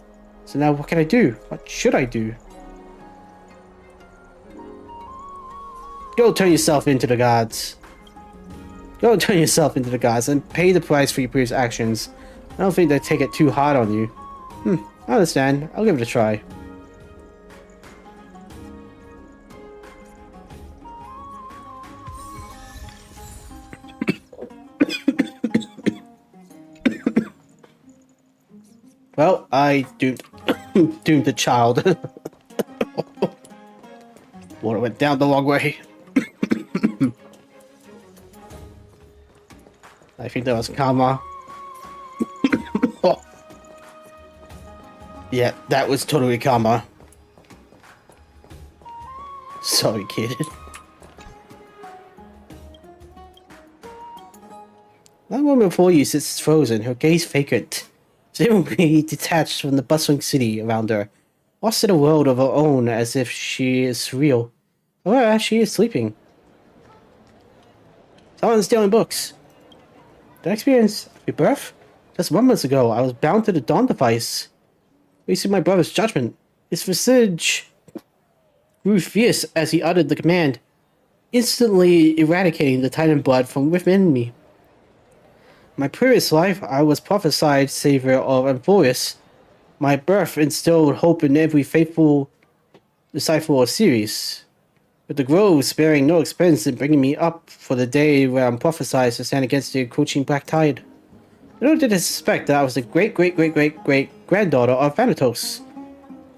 So now what can I do? What should I do? Go turn yourself into the gods. Go turn yourself into the gods and pay the price for your previous actions. I don't think they take it too hard on you. I understand. I'll give it a try. Well, I doomed the child. Water went down the long way. I think that was karma. Oh. Yeah, that was totally karma. Sorry, kid. That woman before you sits frozen, her gaze vacant, seemingly detached from the bustling city around her, lost in a world of her own as if she is real. Or she is sleeping. Someone's stealing books. Did I experience rebirth? Just 1 month ago, I was bound to the Dawn device, facing my brother's judgment. His visage grew fierce as he uttered the command, instantly eradicating the Titan blood from within me. In my previous life, I was prophesied savior of Amphorius. My birth instilled hope in every faithful disciple of Ceres, with the grove sparing no expense in bringing me up for the day where I'm prophesied to stand against the encroaching black tide. Little did I suspect that I was the great-great-great-great-great-granddaughter of Thanatos,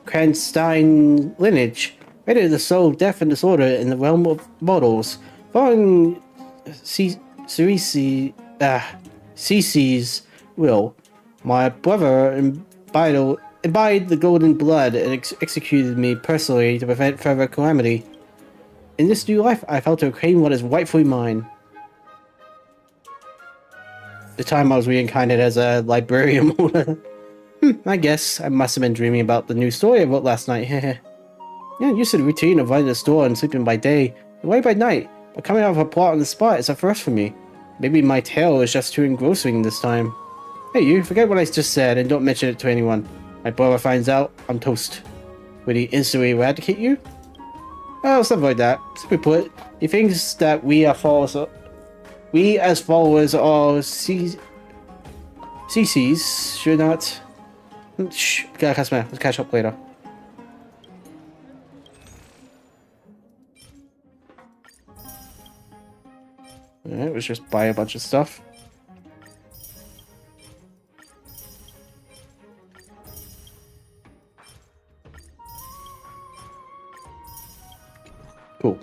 Cranstein lineage, ready to sow death and disorder in the realm of mortals, following Cece's will. My brother imbibed the golden blood and executed me personally to prevent further calamity. In this new life, I felt to claim what is rightfully mine. The time I was reincarnated as a librarian. I guess I must have been dreaming about the new story I wrote last night. Yeah, used to the routine of running the store and sleeping by day, and away by night, but coming out of a plot on the spot is a first for me. Maybe my tale is just too engrossing this time. Hey, you, forget what I just said and don't mention it to anyone. My brother finds out, I'm toast. Would he instantly eradicate you? Oh, something like that. Simply put, he thinks that we as followers of CCs should not... Shh, gotta customer. Let's catch up later. Alright, let's just buy a bunch of stuff. Cool.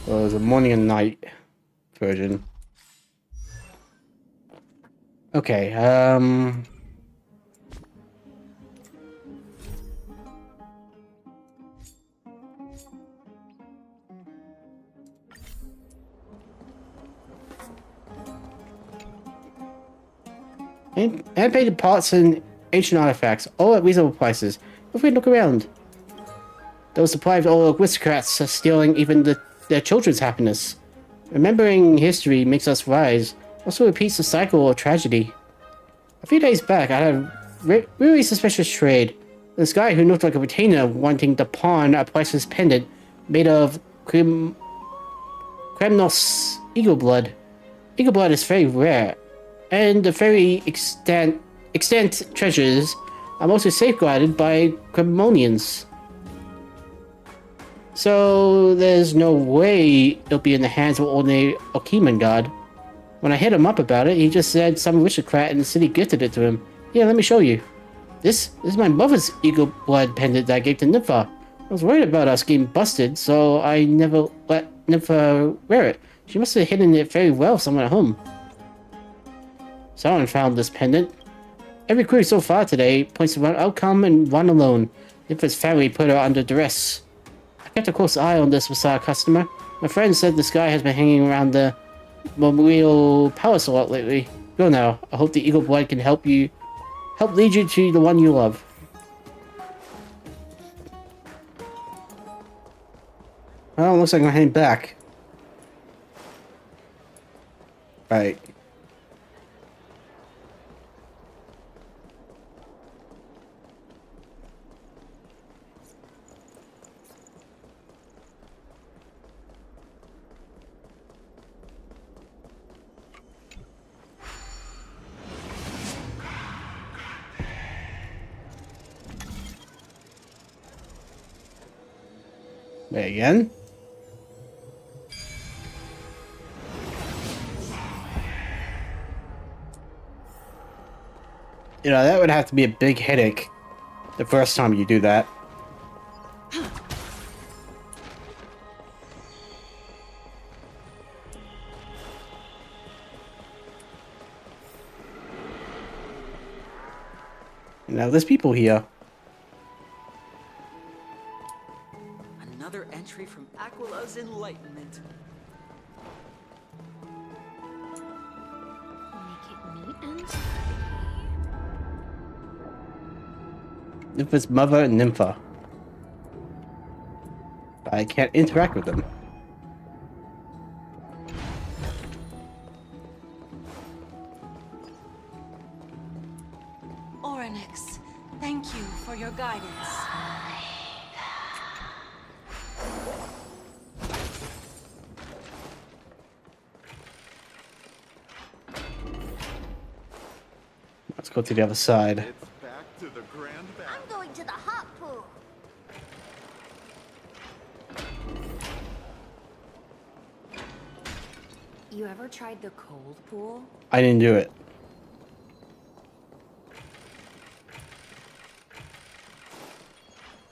Well, there's a morning and night version. Okay, Animated parts and ancient artifacts, all at reasonable prices. If we look around, those deprived old aristocrats are stealing even their children's happiness. Remembering history makes us rise, also repeats the cycle of tragedy. A few days back, I had a really suspicious trade. This guy who looked like a retainer wanting to pawn a priceless pendant made of Kremnos eagle blood. Eagle blood is very rare, and the very extant treasures are mostly safeguarded by Cremonians. So there's no way it'll be in the hands of an ordinary Okiman god. When I hit him up about it, he just said some aristocrat in the city gifted it to him. Yeah, let me show you. This is my mother's eagle blood pendant that I gave to Nympha. I was worried about us getting busted, so I never let Nympha wear it. She must have hidden it very well somewhere at home. Someone found this pendant. Every query so far today points to one outcome and one alone. Nympha's family put her under duress. I kept a close eye on this Masada customer. My friend said this guy has been hanging around the Memorial Palace a lot lately. Go now. I hope the eagle blood can help lead you to the one you love. Well, looks like I'm heading back. Right. There again. You know, that would have to be a big headache the first time you do that. Now there's people here. Another entry from Aglaea's Enlightenment. Make it neat and Nympha's mother and Nympha. But I can't interact with them. Orynyx, thank you for your guidance. Let's go to the other side. It's back to the grand battle. I'm going to the hot pool. You ever tried the cold pool? I didn't do it.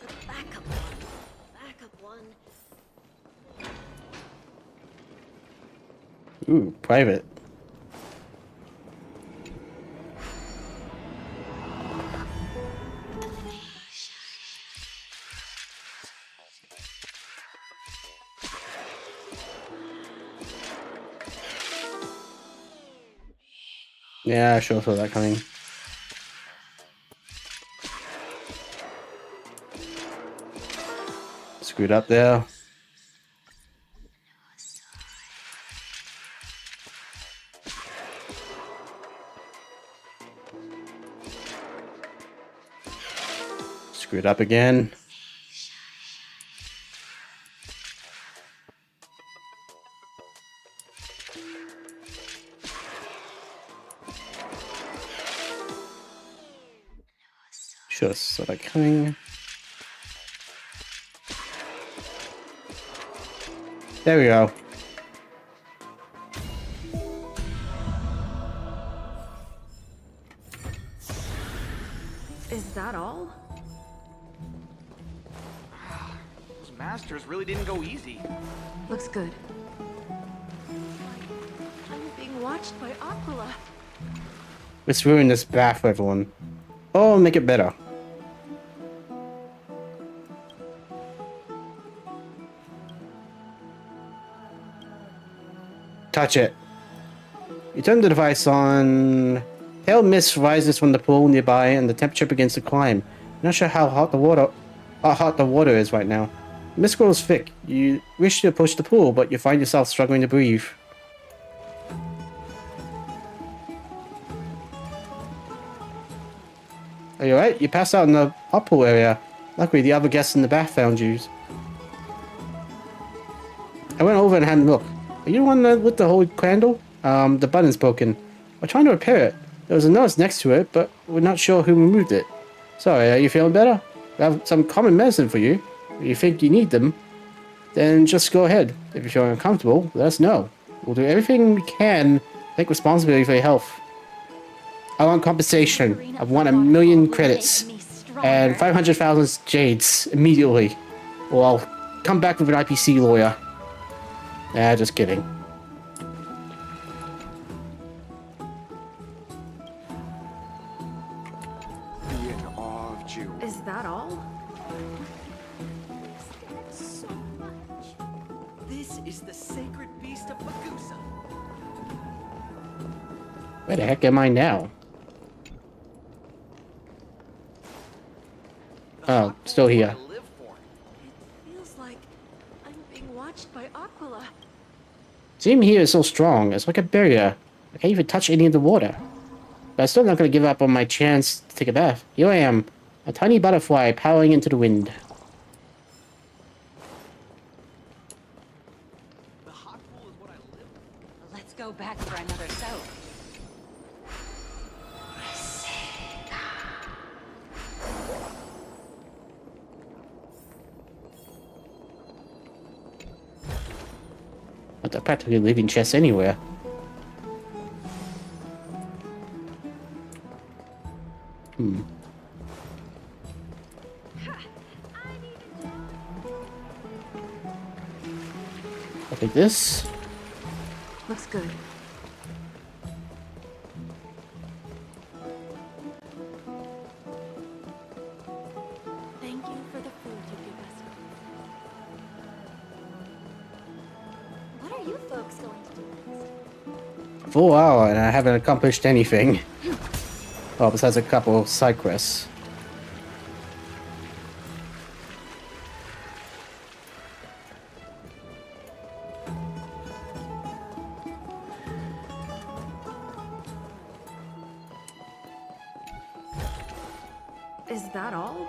The backup one. Backup one. Ooh, private. Yeah, I sure saw that coming. Screwed up there. Screwed up again. Just saw that coming. There we go. Is that all? Those masters really didn't go easy. Looks good. I'm being watched by Aglaea. Let's ruin this bath for everyone. Oh, make it better. Touch it. You turn the device on. Pale mist rises from the pool nearby, and the temperature begins to climb. You're not sure how hot the water is right now. The mist grows thick. You wish to approach the pool, but you find yourself struggling to breathe. Are you alright? You passed out in the hot pool area. Luckily, the other guests in the bath found you. I went over and had a look. Are you the one with the whole candle? The button's broken. We're trying to repair it. There was a notice next to it, but we're not sure who removed it. Sorry, are you feeling better? We have some common medicine for you. If you think you need them, then just go ahead. If you feel uncomfortable, let us know. We'll do everything we can to take responsibility for your health. I want compensation. I want 1,000,000 credits. And 500,000 jades immediately. Or I'll come back with an IPC lawyer. Nah, just kidding. Be in awe of Jew. Is that all? So much. This is the sacred beast of Magusa. Where the heck am I now? Oh, still here. I live for. Feels like I'm being watched by Aquila. Team here is so strong. It's like a barrier. I can't even touch any of the water. But I'm still not going to give up on my chance to take a bath. Here I am, a tiny butterfly powering into the wind. The hot pool is what I live for. Let's go back for another soak. But they're practically leaving chests anywhere. I think this. Looks good. Thank you for the food you give us. What are you folks going to do next? Full hour and I haven't accomplished anything. Well, besides a couple side quests. Is that all?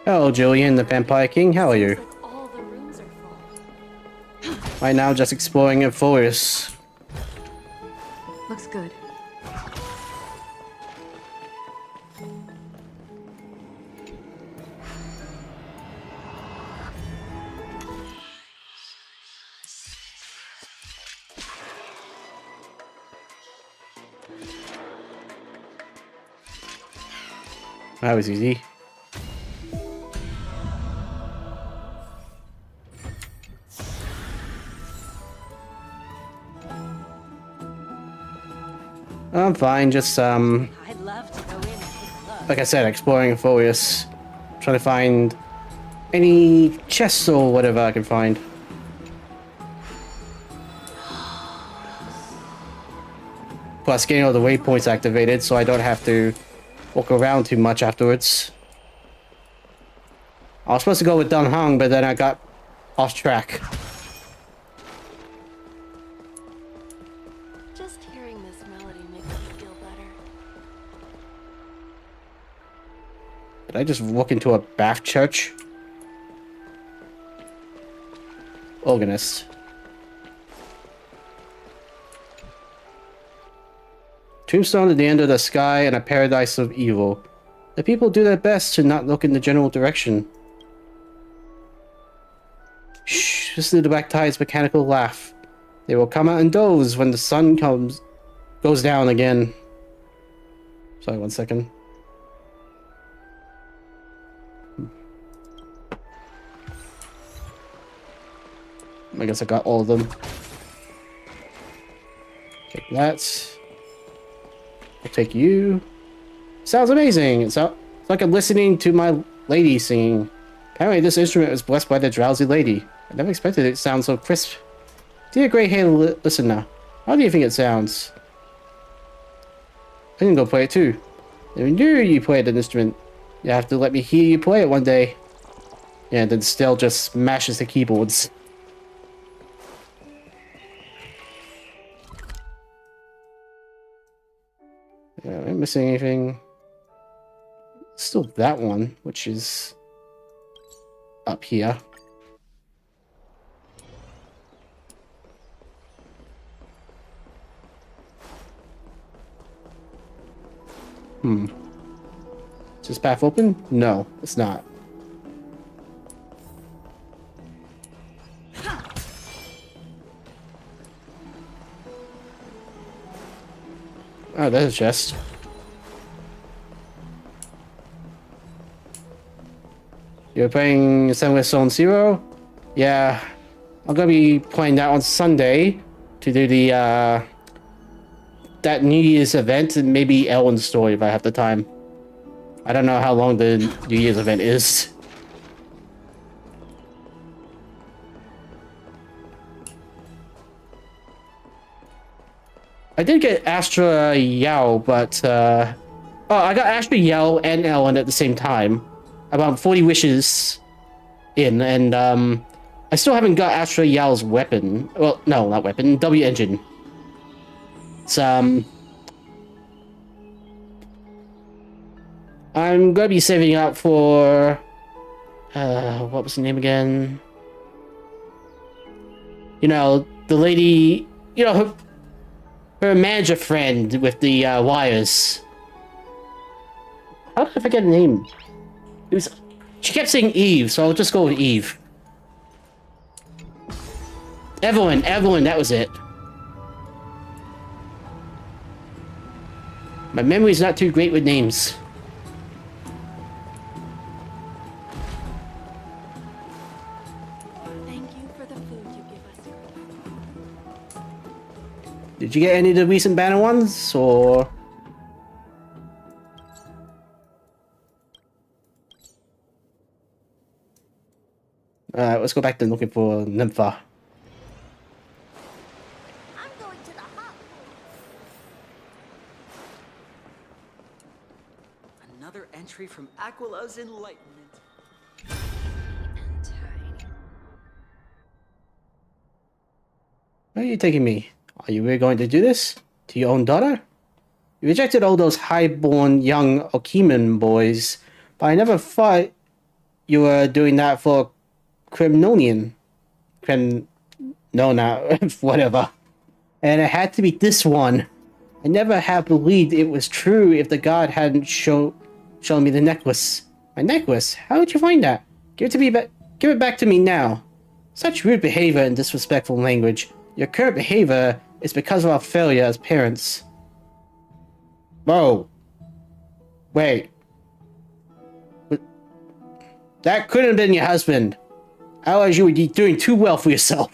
Hello, Julian, the Vampire King. How are you? Seems like all the rooms are full. Right now, just exploring a forest. Looks good. That was easy. I'm fine, just I'd love to go in and take a look. like I said, exploring Folius. Trying to find any chests or whatever I can find. Plus getting all the waypoints activated so I don't have to walk around too much afterwards. I was supposed to go with Dun Hong, but then I got off track. Just hearing this melody makes me feel better. Did I just walk into a bath church? Organist. Tombstone at the end of the sky and a paradise of evil. The people do their best to not look in the general direction. Shh, listen to the black tide's mechanical laugh. They will come out and doze when the sun goes down again. Sorry, 1 second. I guess I got all of them. Take that. I'll take you. Sounds amazing. It's like I'm listening to my lady singing. Apparently this instrument was blessed by the drowsy lady. I never expected it to sound so crisp. Dear grey-haired listener, how do you think it sounds? I can go play it too. I knew you played an instrument. You have to let me hear you play it one day. Yeah, and then Stell just smashes the keyboards. Yeah, am I missing anything? Still that one, which is up here. Is this path open? No, it's not. Oh, there's a chest. You're playing Senless Zone Zero? Yeah. I'm gonna be playing that on Sunday to do the that New Year's event and maybe Ellen's story if I have the time. I don't know how long the New Year's event is. I did get Astra Yao, but oh, I got Astra Yao and Ellen at the same time. About 40 wishes in, and I still haven't got Astra Yao's weapon. Well, no, not weapon. W engine. It's I'm gonna be saving up for what was the name again? You know, the lady. You know, her manager friend with the wires. How did I forget the name? It was. She kept saying Eve, so I'll just go with Eve. Evelyn, that was it. My memory's not too great with names. Thank you for the food you give us. Did you get any of the recent banner ones, or? Let's go back to looking for Nympha. I'm going to the hub. Another entry from Aglaea's Enlightenment. Where are you taking me? Are you really going to do this? To your own daughter? You rejected all those high-born young Okiman boys, but I never thought you were doing that for Kremnonian. No, not whatever. And it had to be this one. I never have believed it was true if the god hadn't shown me the necklace. My necklace? How did you find that? Give it back to me now. Such rude behavior and disrespectful language. Your current behavior is because of our failure as parents. Whoa. Wait. That couldn't have been your husband. Otherwise you would be doing too well for yourself.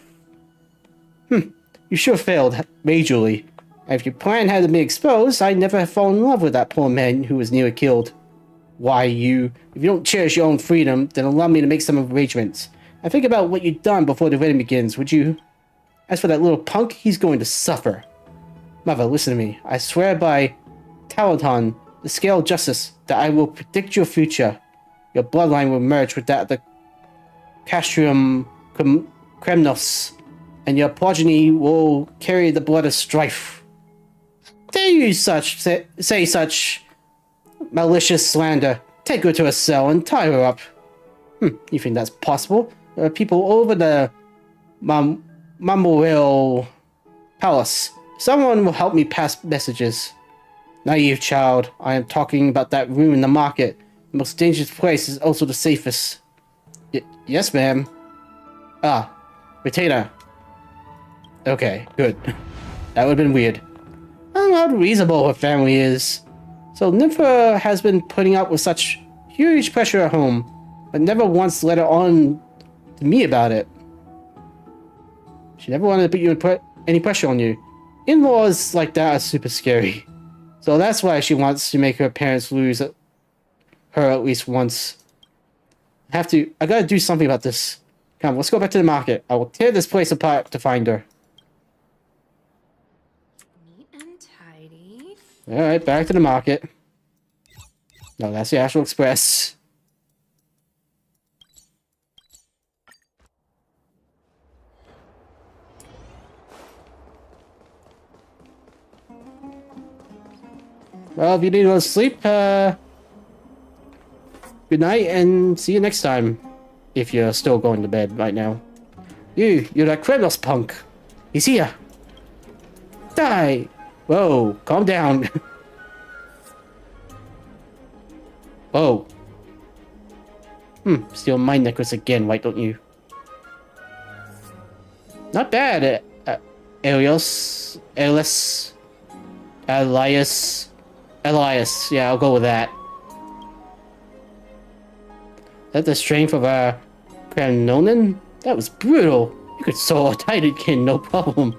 You sure failed majorly. If your plan hadn't been exposed, I'd never have fallen in love with that poor man who was nearly killed. Why, if you don't cherish your own freedom, then allow me to make some arrangements. And think about what you've done before the wedding begins, would you? As for that little punk, he's going to suffer. Mother, listen to me. I swear by Talaton, the scale of justice, that I will predict your future. Your bloodline will merge with that of the Castrium Kremnos, and your progeny will carry the blood of strife. Dare you say such malicious slander? Take her to a cell and tie her up. You think that's possible? There are people all over the Mamorel Palace. Someone will help me pass messages. Naive child, I am talking about that room in the market. The most dangerous place is also the safest. Yes, ma'am. Ah, retainer. Okay, good. That would have been weird. I don't know how reasonable her family is. So Nympha has been putting up with such huge pressure at home, but never once let it on to me about it. She never wanted to put any pressure on you. In-laws like that are super scary. So that's why she wants to make her parents lose her at least once. I gotta do something about this. Come, let's go back to the market. I will tear this place apart to find her. Neat and tidy. Alright, back to the market. No, that's the Astral Express. Well, if you need to go to sleep, good night and see you next time. If you're still going to bed right now. You're that Kremnos punk. He's here. Die! Whoa, calm down. Oh. Steal my necklace again, why don't you? Not bad, Elias. Elias. Yeah, I'll go with that. That the strength of our Kranonin? That was brutal. You could saw a Titankin, no problem.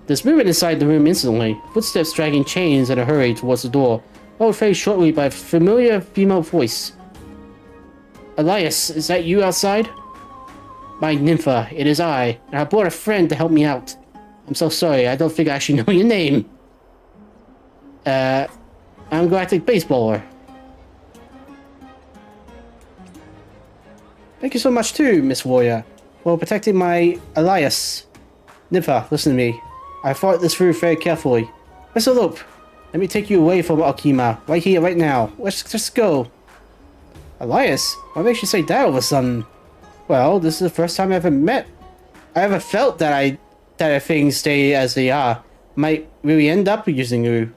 There's movement inside the room instantly. Footsteps dragging chains in a hurry towards the door. Followed very shortly by a familiar female voice. Elias, is that you outside? My Nympha, it is I, and I brought a friend to help me out. I'm so sorry, I don't think I actually know your name. I'm Galactic Baseballer. Thank you so much too, Miss Warrior, for protecting my Elias. Nympha, listen to me. I thought this through very carefully. Let's elope. Let me take you away from Alkema, right here, right now. Let's just go. Elias? What makes you say that all of a sudden? Well, this is the first time I ever felt that if things stay as they are, might really end up using you.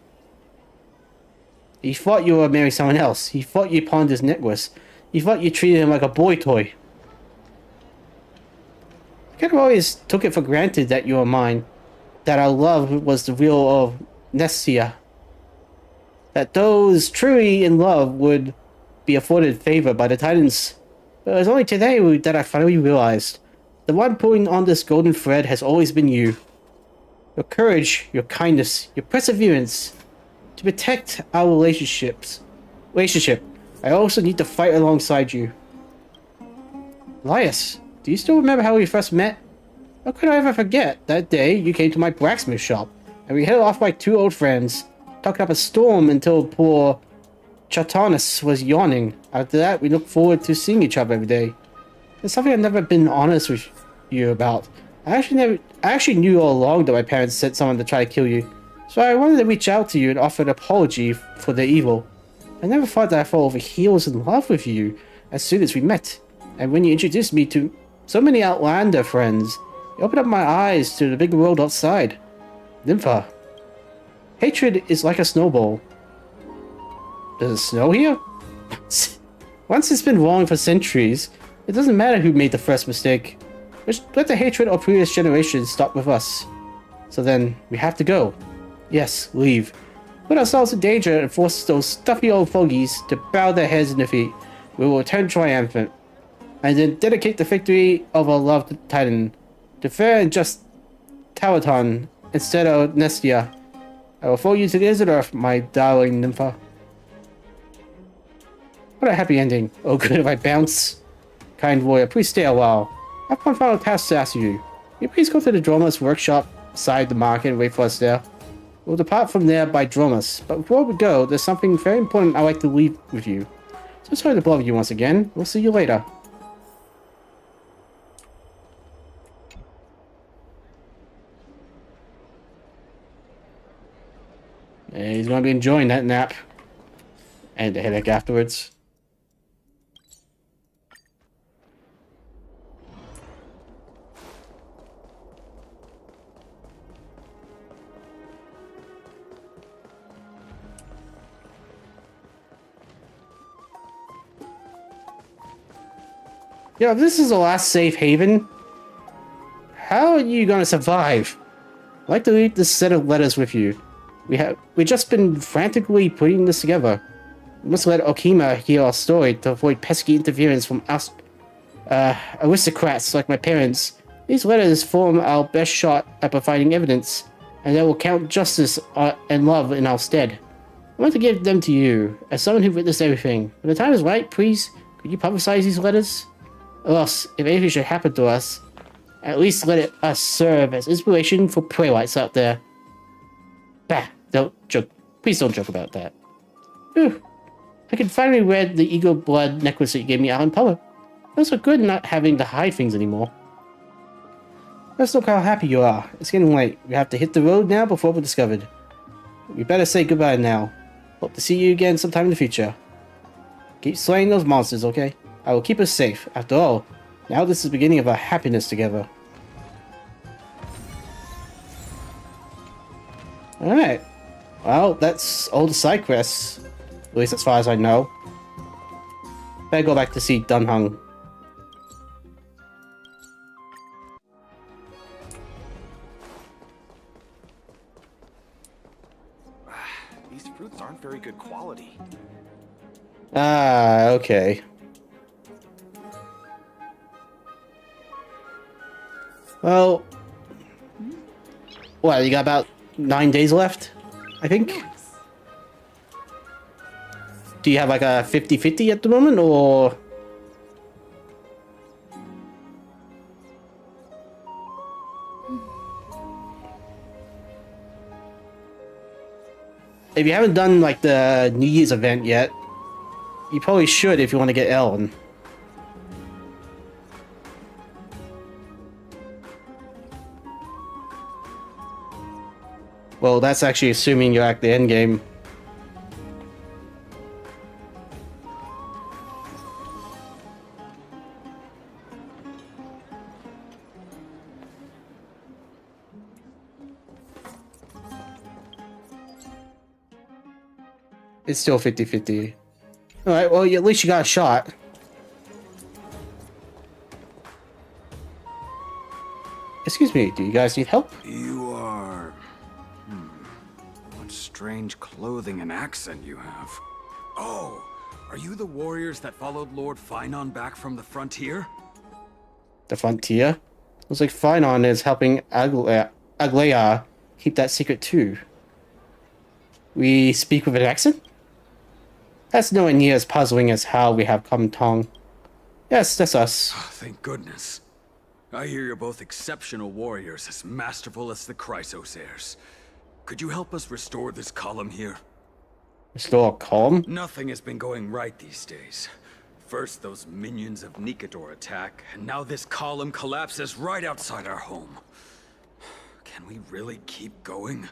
He thought you were marrying someone else. He thought you pawned his necklace. He thought you treated him like a boy toy. I kind of always took it for granted that you were mine. That our love was the real of Nestia. That those truly in love would be afforded favor by the Titans. But it was only today that I finally realized. The one pulling on this golden thread has always been you. Your courage, your kindness, your perseverance. To protect our relationship, I also need to fight alongside you. Elias, do you still remember how we first met? How could I ever forget that day you came to my blacksmith shop, and we hit off like two old friends, talking up a storm until poor Chatanus was yawning. After that, we looked forward to seeing each other every day. It's something I've never been honest with you about. I actually knew all along that my parents sent someone to try to kill you, so I wanted to reach out to you and offer an apology for their evil. I never thought that I fell over heels in love with you as soon as we met, and when you introduced me to so many Outlander friends, it opened up my eyes to the big world outside. Nympha. Hatred is like a snowball. Does it snow here? Once it's been wrong for centuries, it doesn't matter who made the first mistake. Let the hatred of previous generations stop with us. So then, we have to go. Yes, leave. Put ourselves in danger and force those stuffy old fogies to bow their heads in defeat. We will return triumphant. And then dedicate the victory of our loved Titan to fair and just Tawaton instead of Nestia. I will follow you to the desert earth, my darling Nympha. What a happy ending. Oh good if I bounce. Kind warrior, please stay a while. I have one final task to ask you. Will you please go to the Droma's workshop beside the market and wait for us there? We'll depart from there by Dromas, but before we go, there's something very important I'd like to leave with you. So sorry to bother you once again. We'll see you later. And he's going to be enjoying that nap. And the headache afterwards. Yeah, if this is the last safe haven, how are you gonna survive? I'd like to leave this set of letters with you. We've just been frantically putting this together. We must let Okima hear our story to avoid pesky interference from us aristocrats like my parents. These letters form our best shot at providing evidence, and they will count justice and love in our stead. I want to give them to you, as someone who witnessed everything. When the time is right, please, could you publicize these letters? Or else, if anything should happen to us, at least let us serve as inspiration for prey-whites out there. Bah, don't joke. Please don't joke about that. Whew. I can finally wear the eagle blood necklace that you gave me out in public. It feels so good not having to hide things anymore. Let's look how happy you are. It's getting late. We have to hit the road now before we're discovered. We better say goodbye now. Hope to see you again sometime in the future. Keep slaying those monsters, okay? I will keep us safe. After all, now this is the beginning of our happiness together. Alright. Well, that's all the side quests. At least as far as I know. Better go back to see Dunhung. These fruits aren't very good quality. Ah, okay. Well, what, you got about 9 days left, I think? Nice. Do you have like a 50-50 at the moment, or...? If you haven't done like the New Year's event yet, you probably should if you want to get Ellen. Well, that's actually assuming you're at the end game. It's still 50-50. Alright, well, at least you got a shot. Excuse me, do you guys need help? You are... What strange clothing and accent you have. Oh, are you the warriors that followed Lord Finon back from the frontier? The frontier? Looks like Finon is helping Aglaea keep that secret too. We speak with an accent? That's nowhere near as puzzling as how we have come tongue. Yes, that's us. Oh, thank goodness. I hear you're both exceptional warriors, as masterful as the Chrysosairs. Could you help us restore this column here? Restore a column? Nothing has been going right these days. First those minions of Nikador attack, and now this column collapses right outside our home. Can we really keep going?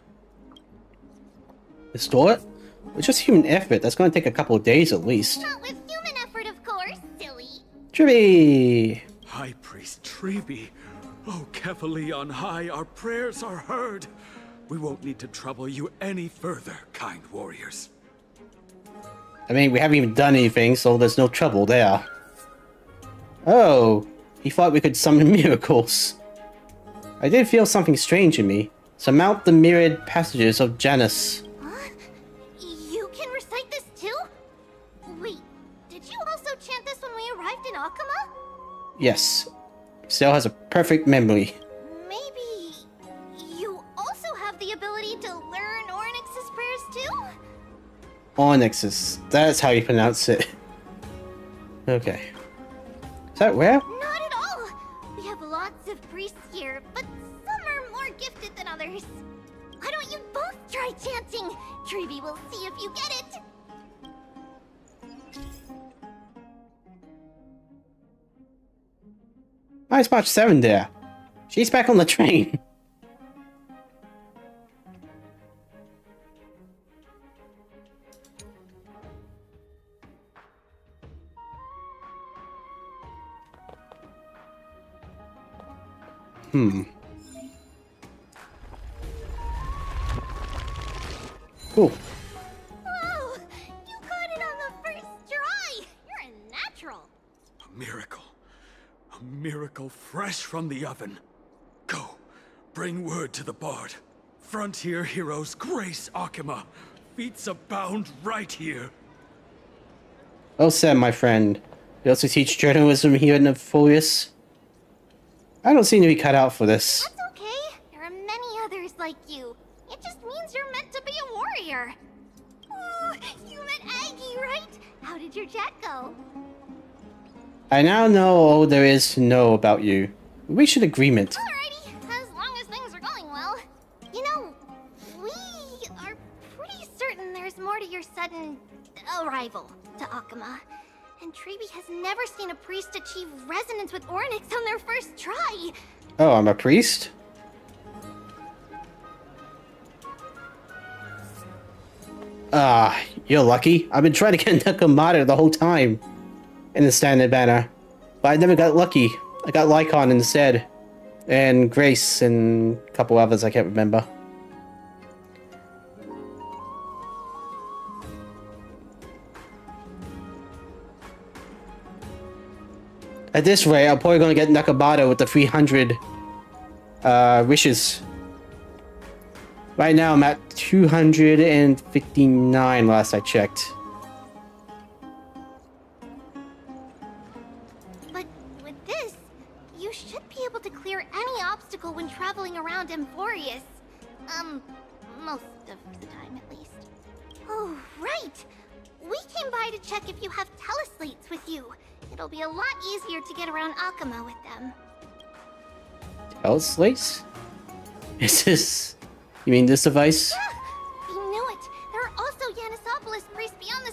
Restore it? It's just human effort. That's going to take a couple of days at least. Not with human effort, of course, silly. Tribby! High Priest Treby, oh, carefully on high, our prayers are heard. We won't need to trouble you any further, kind warriors. I mean, we haven't even done anything, so there's no trouble there. Oh, he thought we could summon miracles. I did feel something strange in me. Surmount the myriad passages of Janus. Huh? You can recite this too? Wait, did you also chant this when we arrived in Akama? Yes. Cell has a perfect memory. Maybe you also have the ability to learn Ornyx's prayers too? Onyx's. That's how you pronounce it. Okay. Is that rare? Not at all. We have lots of priests here, but some are more gifted than others. Why don't you both try chanting? Treby will see if you get it. Nice March 7 there. She's back on the train. Cool. Whoa! You caught it on the first try! You're a natural. A miracle. A miracle fresh from the oven. Go, bring word to the bard. Frontier heroes grace Akama. Feats abound right here. Well said, my friend. You also teach journalism here in the Folius. I don't seem to be cut out for this. That's okay. There are many others like you. It just means you're meant to be a warrior. Oh, you met Aggie, right? How did your chat go? I now know all there is to know about you. We reached an agreement. Alrighty, as long as things are going well. You know, we are pretty certain there's more to your sudden arrival to Akama. And Treby has never seen a priest achieve resonance with Ornyx on their first try. Oh, I'm a priest? Ah, you're lucky. I've been trying to get Nakamata the whole time in the standard banner. But I never got lucky. I got Lycon instead. And Grace and a couple others I can't remember. At this rate, I'm probably gonna get Nakabata with the 300 wishes. Right now, I'm at 259 last I checked. But with this, you should be able to clear any obstacle when traveling around Emphorius. Most of the time at least. Oh, right! We came by to check if you have teleslates with you. It'll be a lot easier to get around Akama with them. Teleslates? Is this... You mean this device? We knew it! There are also Yanisopolis priests beyond the...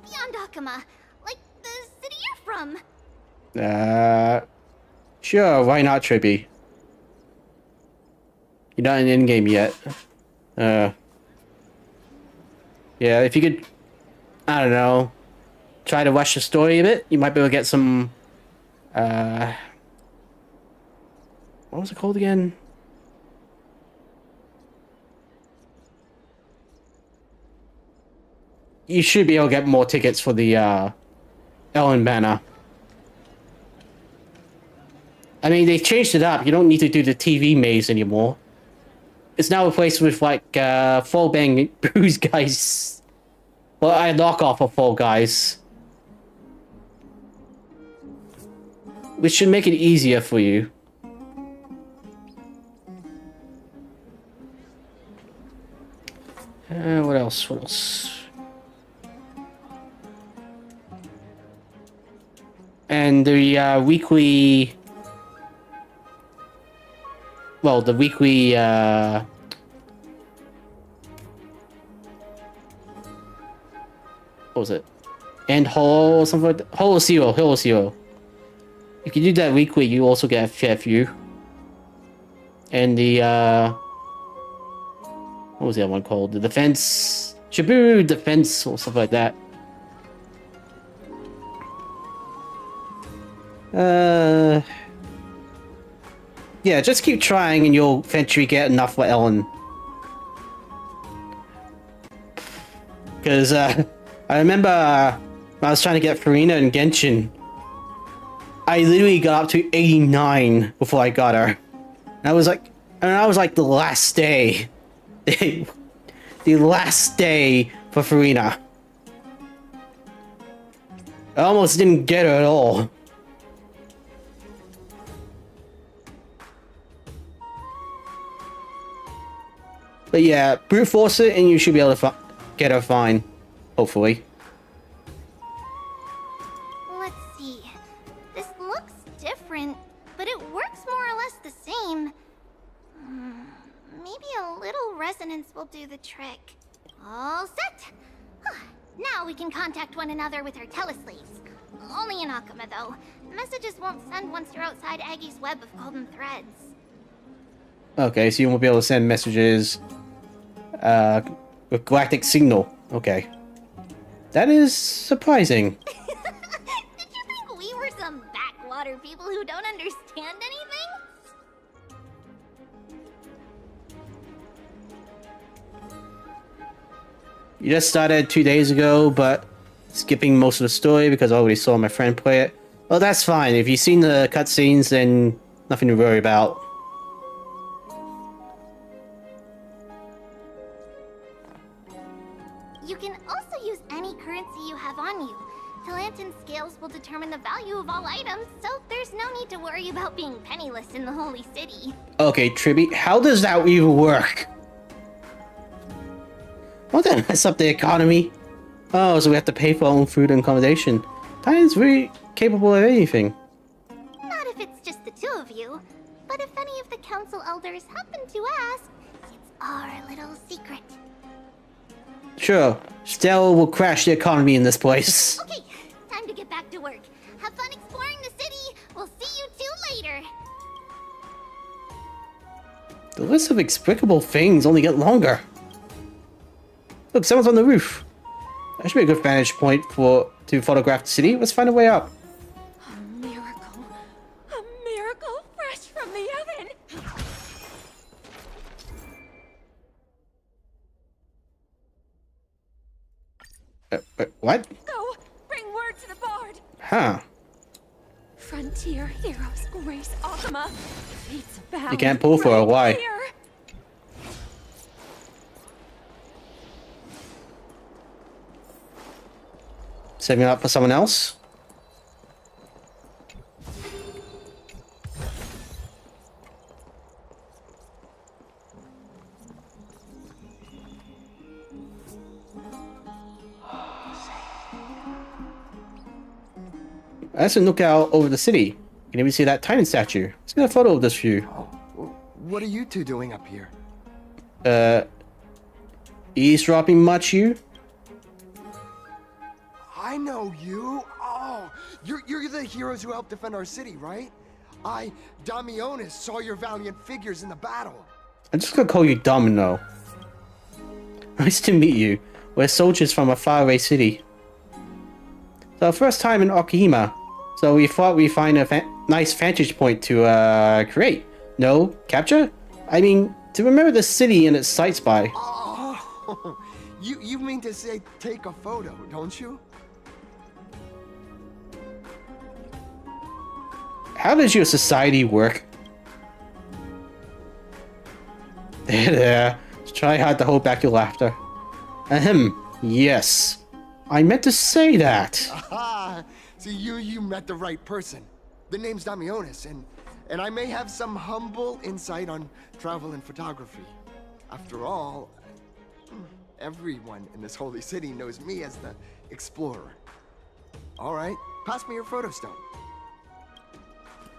beyond Akama. Like the city you're from. Sure, why not, Trippy? You're not in in-game yet. Yeah, if you could... I don't know... Try to rush the story a bit, you might be able to get some... What was it called again? You should be able to get more tickets for the, Ellen banner. I mean, they changed it up. You don't need to do the TV maze anymore. It's now replaced with, like, Fall Bang Bruise Guys. Well, I knock off of Fall Guys. Which should make it easier for you. What else? What else? And the weekly... Well, the weekly... What was it? And Holo or something like that? Holo Zero. Holo Zero. If you do that weekly, you also get a fair few. And the, what was the other one called? The Defense... Shibu Defense or something like that. Yeah, just keep trying and you'll eventually get enough for Ellen. Because, I remember when I was trying to get Farina and Genshin, I literally got up to 89 before I got her. And I was like the last day. The last day for Farina. I almost didn't get her at all. But yeah, brute force it and you should be able to get her fine. Hopefully. Let's see. This looks different, but it works more or less the same. Maybe a little resonance will do the trick. All set! Now we can contact one another with our teleslates. Only in Akama, though. Messages won't send once you're outside Aggie's web of golden threads. Okay, so you won't be able to send messages with galactic signal. Okay. That is surprising. Did you think we were some backwater people who don't understand anything? You just started 2 days ago, but skipping most of the story because I already saw my friend play it. Well, that's fine. If you've seen the cutscenes, then nothing to worry about. You can also use any currency you have on you. Talantan scales will determine the value of all items, so there's no need to worry about being penniless in the Holy City. Okay, Tribby, how does that even work? Won't that mess up the economy? Oh, so we have to pay for our own food and accommodation. Titan's really capable of anything. Not if it's just the two of you, but if any of the council elders happen to ask, it's our little secret. Sure, Stella will crash the economy in this place. Okay, time to get back to work. Have fun exploring the city. We'll see you two later. The list of explicable things only get longer. Look, someone's on the roof. That should be a good vantage point to photograph the city. Let's find a way up. A miracle fresh from the oven. What? Go, bring word to the bard. Huh. Heroes grace Akuma. Fate's You can't pull for her, why? here. Saving up for someone else? Let's look out over the city. You can even see that Titan statue. Let's get a photo of this view. What are you two doing up here? Eavesdropping much, you? I know you. Oh, you're the heroes who helped defend our city, right? Damionis, saw your valiant figures in the battle. I'm just gonna call you Domino. Nice to meet you. We're soldiers from a faraway city. It's our first time in Okihima, so we thought we'd find a nice vantage point to create. No, capture? I mean, to remember the city and its sights by. Oh, you mean to say take a photo, don't you? How does your society work? There. Try hard to hold back your laughter. Ahem. Yes. I meant to say that. Aha! See, you met the right person. The name's Damionis, and I may have some humble insight on travel and photography. After all, everyone in this holy city knows me as the explorer. All right, pass me your photo stone.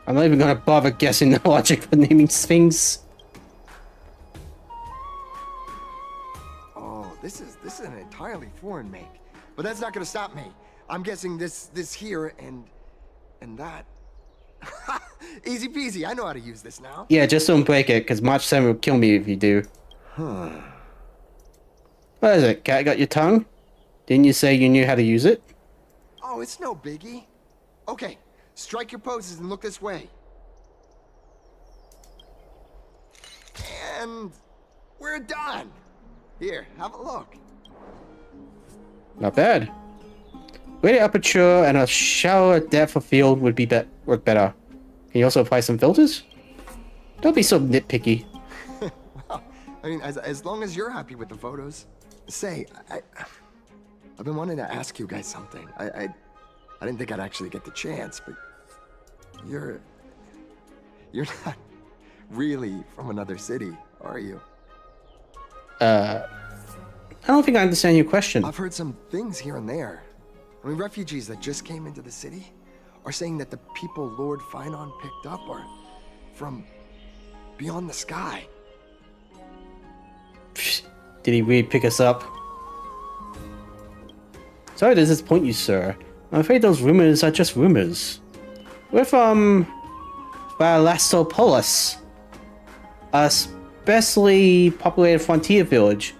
I'm not even gonna bother guessing the logic for naming things. Oh, this is an entirely foreign make, but that's not gonna stop me. I'm guessing this here and that. Easy peasy. I know how to use this now. Yeah, just don't break it, because March 7 will kill me if you do. What is it? Cat got your tongue? Didn't you say you knew how to use it? Oh, it's no biggie. Okay, strike your poses and look this way. And we're done. Here, have a look. Not bad. Greater aperture and a shallower depth of field would be work better. Can you also apply some filters? Don't be so nitpicky. Well, I mean, as long as you're happy with the photos. Say, I've been wanting to ask you guys something. I didn't think I'd actually get the chance, but you're not really from another city, are you? I don't think I understand your question. I've heard some things here and there. I mean, refugees that just came into the city are saying that the people Lord Finon picked up are from beyond the sky. Did he really pick us up? Sorry to disappoint you, sir. I'm afraid those rumors are just rumors. We're from Valastopolis, a sparsely populated frontier village.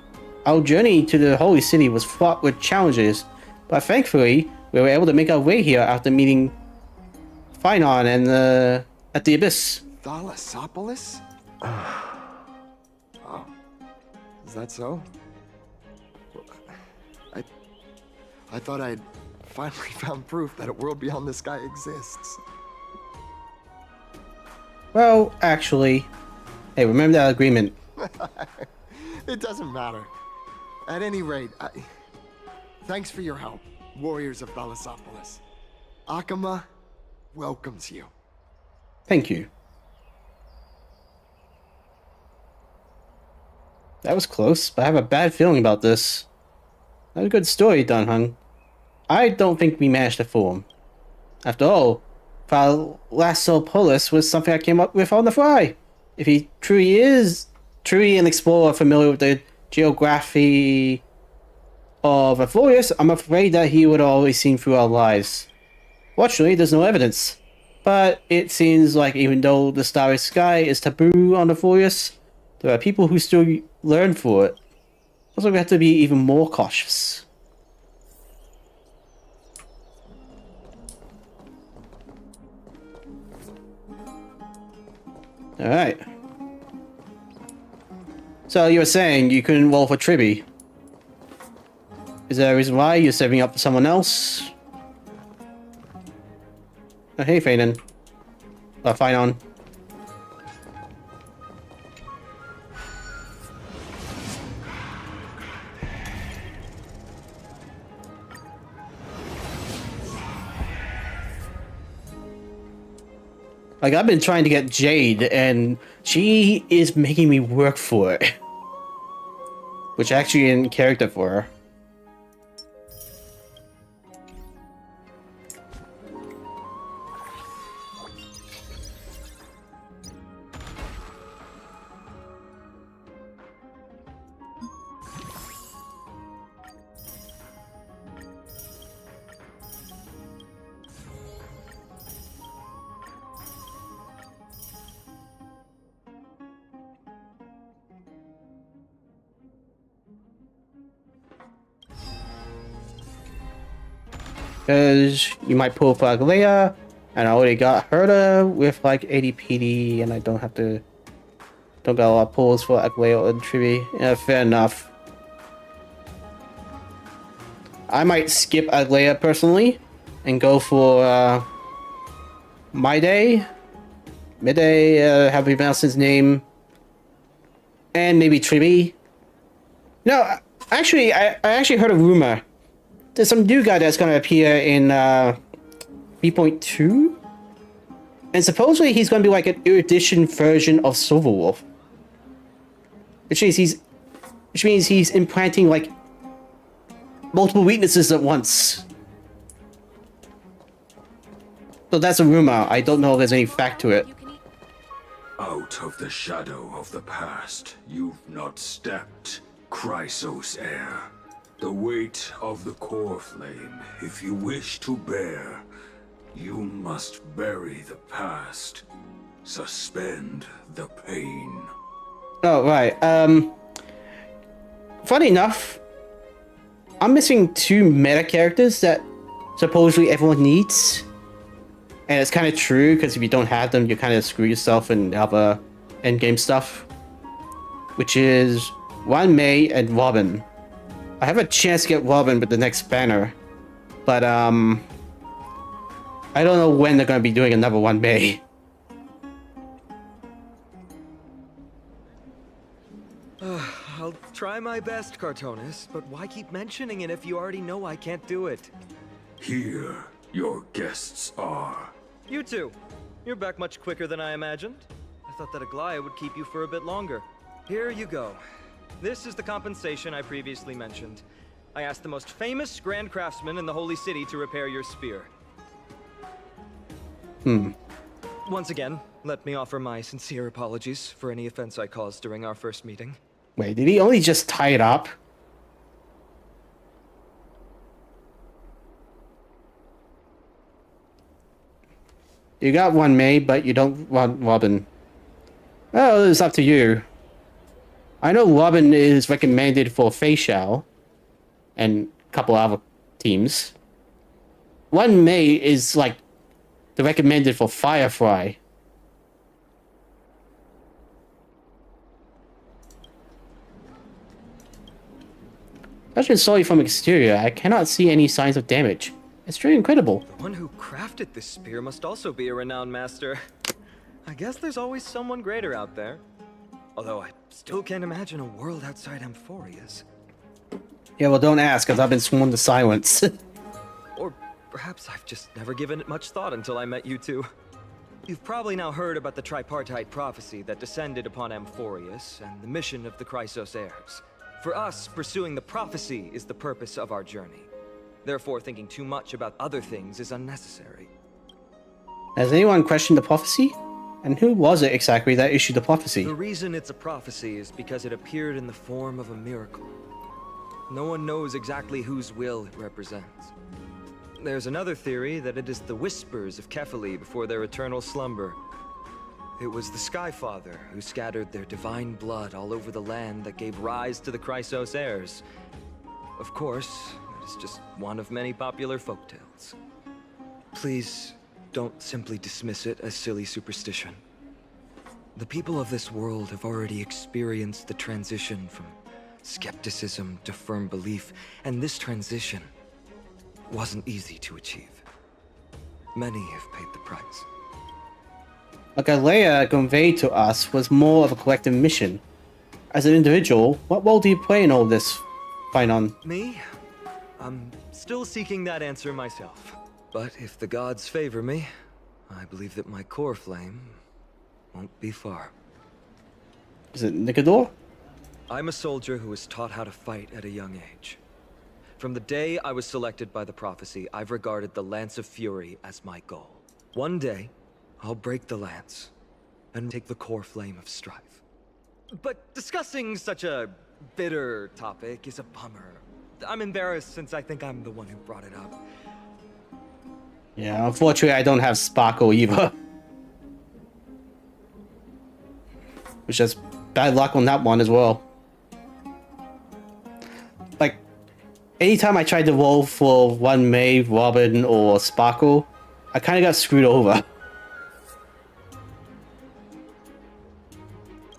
Our journey to the holy city was fraught with challenges, but thankfully we were able to make our way here after meeting Finon and at the Abyss. Thalassopolis? Oh, is that so? I thought I'd finally found proof that a world beyond the sky exists. Well, actually, hey, remember that agreement. It doesn't matter. At any rate, thanks for your help, warriors of Thalassopolis. Akuma welcomes you. Thank you. That was close, but I have a bad feeling about this. Not a good story, Dunhung. I don't think we managed to fool him. After all, Thalassopolis was something I came up with on the fly. If he truly an explorer familiar with the geography of a forest, I'm afraid that he would have always seen through our lies. Fortunately, there's no evidence. But it seems like even though the starry sky is taboo on the forest, there are people who still learn for it. Also, we have to be even more cautious. Alright. So you were saying you couldn't roll for Tribby. Is there a reason why you're saving up for someone else? Oh, hey, Faden. fight on. Like, I've been trying to get Jade, and she is making me work for it. Which actually in character for her. Because you might pull for Aglaea, and I already got Herta with like 80 PD, and I don't got a lot of pulls for Aglaea or Trivi. Yeah, fair enough. I might skip Aglaea personally and go for Midday, how we pronounce his name, and maybe Trivi. No, actually, I actually heard a rumor. There's some new guy that's gonna appear in 3.2, and supposedly he's gonna be like an erudition version of Silverwolf, which means he's implanting like multiple weaknesses at once. So that's a rumor. I don't know if there's any fact to it. Out of the shadow of the past, you've not stepped, Chrysos heir. The weight of the core flame, if you wish to bear, you must bury the past. Suspend the pain. Oh, right. Funny enough, I'm missing 2 meta characters that supposedly everyone needs. And it's kind of true, because if you don't have them, you kind of screw yourself and other endgame stuff. Which is Wan Mei and Robin. I have a chance to get Robin with the next banner, but I don't know when they're going to be doing another Wan Mei. I'll try my best, Cartonis, but why keep mentioning it if you already know I can't do it? Here, your guests are. You two, you're back much quicker than I imagined. I thought that Aglaea would keep you for a bit longer. Here you go. This is the compensation I previously mentioned. I asked the most famous Grand Craftsman in the Holy City to repair your spear. Once again, let me offer my sincere apologies for any offense I caused during our first meeting. Wait, did he only just tie it up? You got Wan Mei, but you don't want Robin. Well, it's up to you. I know Robin is recommended for Facial and a couple other teams. Wan Mei is like the recommended for Firefly. Judging solely from exterior, I cannot see any signs of damage. It's truly incredible. The one who crafted this spear must also be a renowned master. I guess there's always someone greater out there. Although I still can't imagine a world outside Amphoria's. Yeah, well, don't ask, because I've been sworn to silence. Or perhaps I've just never given it much thought until I met you two. You've probably now heard about the tripartite prophecy that descended upon Amphorius and the mission of the Chrysos heirs. For us, pursuing the prophecy is the purpose of our journey. Therefore, thinking too much about other things is unnecessary. Has anyone questioned the prophecy? And who was it exactly that issued the prophecy? The reason it's a prophecy is because it appeared in the form of a miracle. No one knows exactly whose will it represents. There's another theory that it is the whispers of Kefali before their eternal slumber. It was the Skyfather who scattered their divine blood all over the land that gave rise to the Chrysos heirs. Of course, that is just one of many popular folktales. Please, don't simply dismiss it as silly superstition. The people of this world have already experienced the transition from skepticism to firm belief, and this transition wasn't easy to achieve. Many have paid the price. What Aglaea conveyed to us was more of a collective mission. As an individual, what role do you play in all this, Finon? Me? I'm still seeking that answer myself. But if the gods favor me, I believe that my core flame won't be far. Is it Nicodor? I'm a soldier who was taught how to fight at a young age. From the day I was selected by the prophecy, I've regarded the Lance of Fury as my goal. One day, I'll break the lance and take the core flame of strife. But discussing such a bitter topic is a bummer. I'm embarrassed since I think I'm the one who brought it up. Yeah, unfortunately I don't have Sparkle either. Which is bad luck on that one as well. Like, anytime I tried to roll for one May, Robin, or Sparkle, I kind of got screwed over.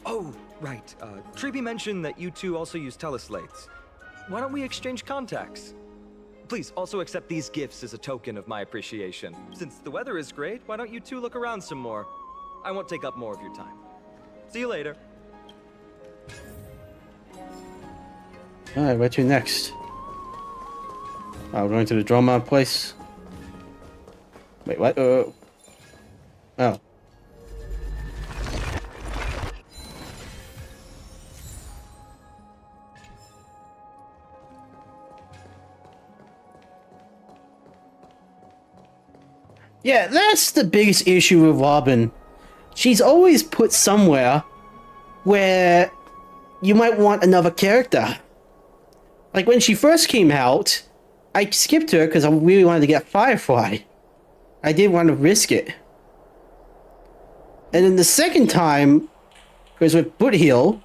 Oh, right. Treeby mentioned that you two also use teleslates. Why don't we exchange contacts? Please also accept these gifts as a token of my appreciation. Since the weather is great, why don't you two look around some more? I won't take up more of your time. See you later. Alright, where to next? Oh, we're going to the drama place. Wait, what? Oh. Yeah, that's the biggest issue with Robin. She's always put somewhere where you might want another character. Like when she first came out, I skipped her because I really wanted to get Firefly. I didn't want to risk it. And then the second time was with Boothill,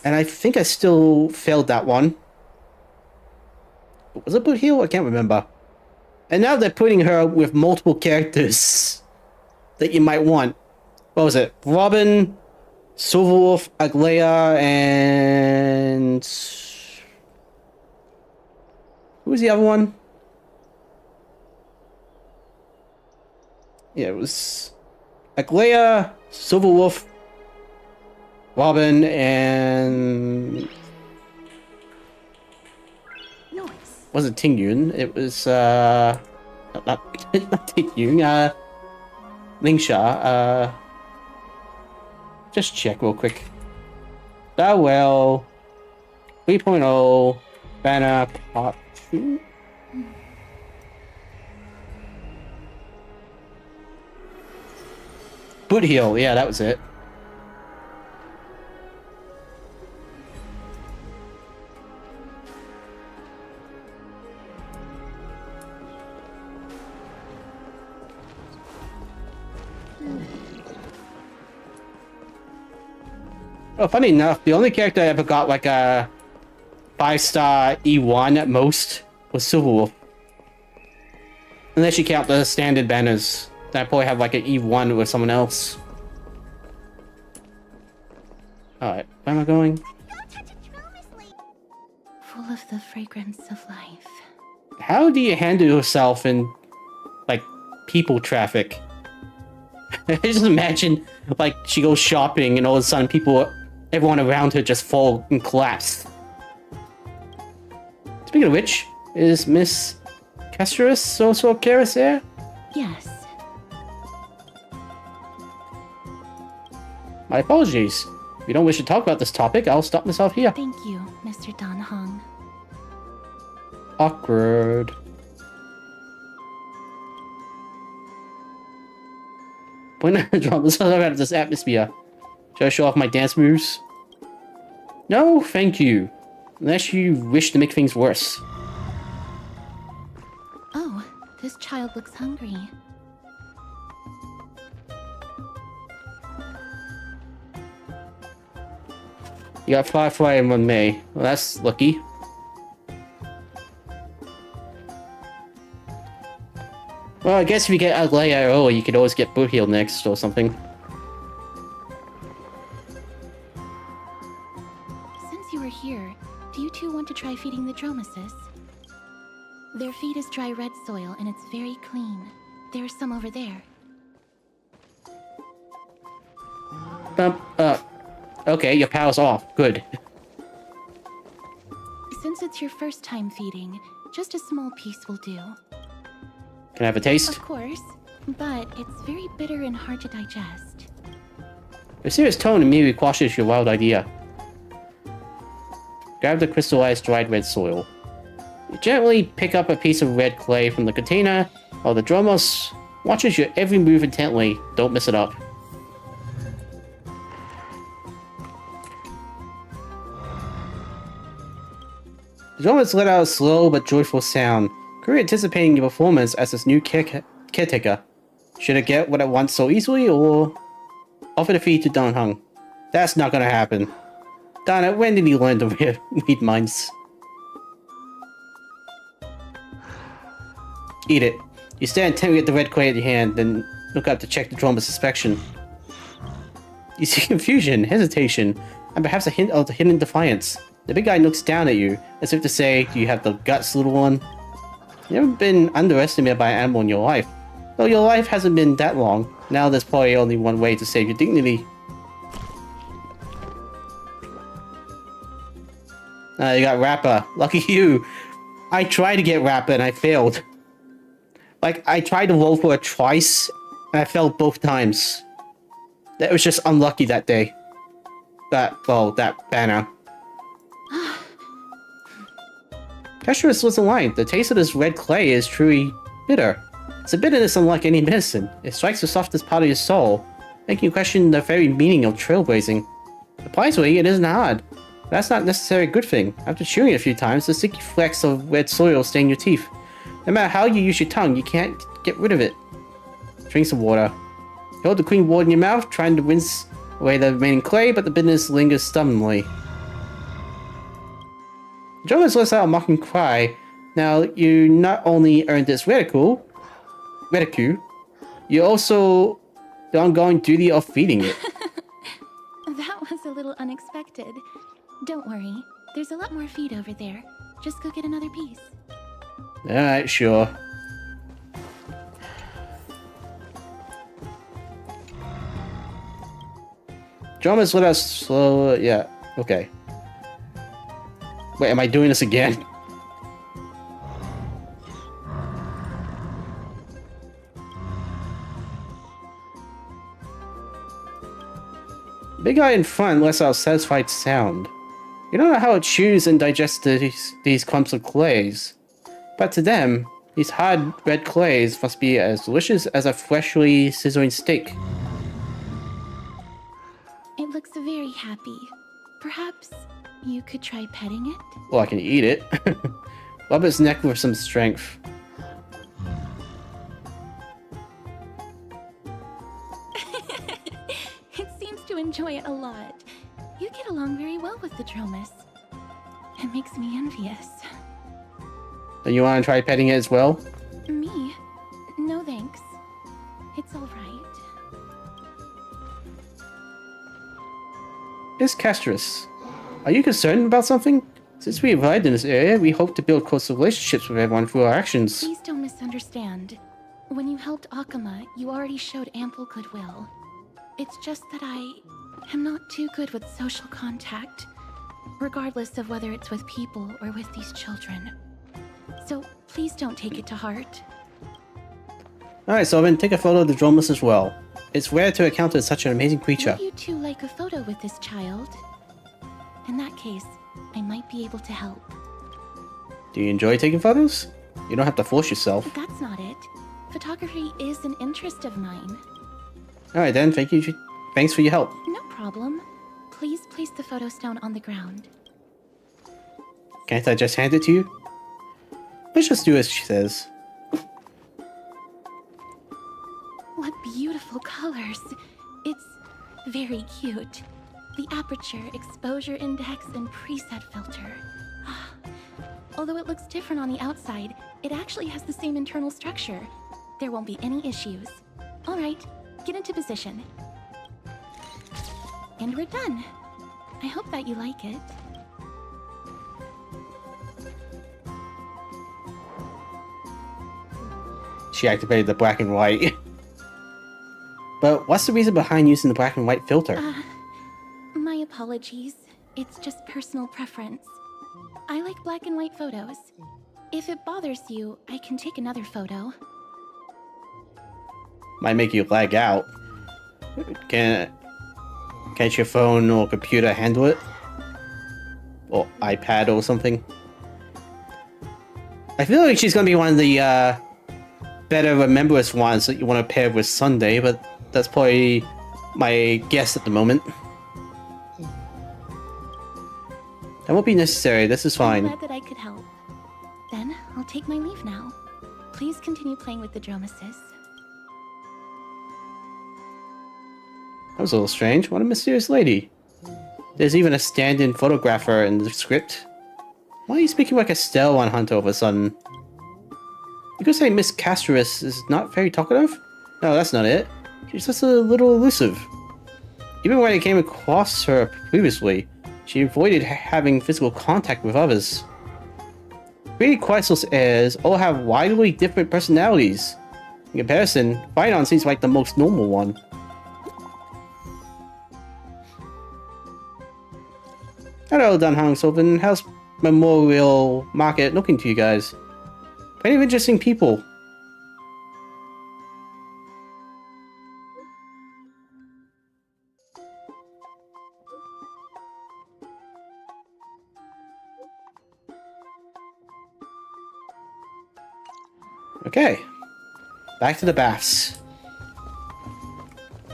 and I think I still failed that one. Was it Boothill? I can't remember. And now they're putting her with multiple characters that you might want. What was it? Robin, Silverwolf, Aglaea, and... who was the other one? Yeah, it was Aglaea, Silverwolf, Robin, and... wasn't Ting Yun, it was, not Ting Yun, Lingsha, just check real quick. Well, 3.0, Banner, Part 2? Boothill, yeah, that was it. Oh, funny enough, the only character I ever got like a 5-star E1 at most was Silverwolf. Unless you count the standard banners. Then I probably have like an E1 with someone else. Alright, where am I going? Full of the fragrance of life. How do you handle yourself in, like, people traffic? I just imagine, like, she goes shopping and all of a sudden everyone around her just fall and collapse. Speaking of which, is Miss Casterus also Karis there? Yes. My apologies. If you don't wish to talk about this topic, I'll stop myself here. Thank you, Mr. Dan Hong. Awkward. When I drop this out of this atmosphere, should I show off my dance moves? No, thank you. Unless you wish to make things worse. Oh, this child looks hungry. You got Firefly and 1 May. Well, that's lucky. Well, I guess if you get Aglaea early, you could always get Boothill next or something. Since you were here, do you two want to try feeding the Dromesis? Their feed is dry red soil and it's very clean. There's some over there. Okay, your power's off. Good. Since it's your first time feeding, just a small piece will do. Can I have a taste? Of course, but it's very bitter and hard to digest. The serious tone immediately quashes your wild idea. Grab the crystallized dried red soil. You gently pick up a piece of red clay from the container, while the Dromos watches your every move intently. Don't mess it up. The Dromos let out a slow but joyful sound, clearly anticipating your performance as its new caretaker. Should it get what it wants so easily, or offer the feed to Dan Heng? That's not gonna happen. Darn it, when did he learn to read minds? Eat it. You stand intently at the red clay in your hand, then look up to check the Droma's inspection. You see confusion, hesitation, and perhaps a hint of the hidden defiance. The big guy looks down at you, as if to say, "Do you have the guts, little one?" You've never been underestimated by an animal in your life. Though your life hasn't been that long, now there's probably only one way to save your dignity. You got Rapper. Lucky you. I tried to get Rapper and I failed. Like, I tried to roll for it twice, and I failed both times. That was just unlucky that day. That banner. Kestrus wasn't lying. The taste of this red clay is truly bitter. It's a bitterness unlike any medicine. It strikes the softest part of your soul, making you question the very meaning of trailblazing. Surprisingly, it isn't hard. That's not necessarily a good thing. After chewing it a few times, the sticky flecks of red soil stain your teeth. No matter how you use your tongue, you can't get rid of it. Drink some water. You hold the clean water in your mouth, trying to rinse away the remaining clay, but the bitterness lingers stubbornly. Jonas lets out a mocking cry. Now, you not only earned this reticule, you also the ongoing duty of feeding it. That was a little unexpected. Don't worry, there's a lot more feed over there. Just go get another piece. Alright, sure. Jonas let us slow. Yeah, okay. Wait, am I doing this again? Big guy in front lets out a satisfied sound. You don't know how it chews and digests these clumps of clays. But to them, these hard red clays must be as delicious as a freshly sizzling steak. It looks very happy. Perhaps you could try petting it? Well, I can eat it. Rub its neck with some strength. It seems to enjoy it a lot. You get along very well with the Dromus. It makes me envious. And you want to try petting it as well? Me? No thanks. It's alright. Miss Kestrus, are you concerned about something? Since we arrived in this area, we hope to build closer relationships with everyone through our actions. Please don't misunderstand. When you helped Akuma, you already showed ample goodwill. It's just that I am not too good with social contact, regardless of whether it's with people or with these children. So please don't take it to heart. Alright, Sylvan, take a photo of the Dromus as well. It's rare to encounter such an amazing creature. Would you two like a photo with this child? In that case, I might be able to help. Do you enjoy taking photos? You don't have to force yourself. But that's not it. Photography is an interest of mine. Alright then, thanks for your help. No problem. Please place the photo stone on the ground. Can't I just hand it to you? Let's just do as she says. What beautiful colors. It's very cute. The aperture, exposure index, and preset filter. Although it looks different on the outside, it actually has the same internal structure. There won't be any issues. Alright, get into position. And we're done. I hope that you like it. She activated the black and white. But what's the reason behind using the black and white filter? My apologies. It's just personal preference. I like black and white photos. If it bothers you, I can take another photo. Might make you lag out. Can't your phone or computer handle it? Or iPad or something? I feel like she's gonna be one of the better remembrance ones that you want to pair with Sunday, but that's probably my guess at the moment. That won't be necessary, this is fine. I'm glad that I could help. Then, I'll take my leave now. Please continue playing with the Dromesis. That was a little strange. What a mysterious lady. There's even a stand-in photographer in the script. Why are you speaking like Estelle on Hunter all of a sudden? You could say Miss Casterus is not very talkative? No, that's not it. She's just a little elusive. Even when I came across her previously, she avoided having physical contact with others. Really Quetzal's heirs all have widely different personalities. In comparison, Phynon seems like the most normal one. Hello, Dunhong Sylvan. How's Memorial Market looking to you guys? Plenty of interesting people. Okay. Back to the baths.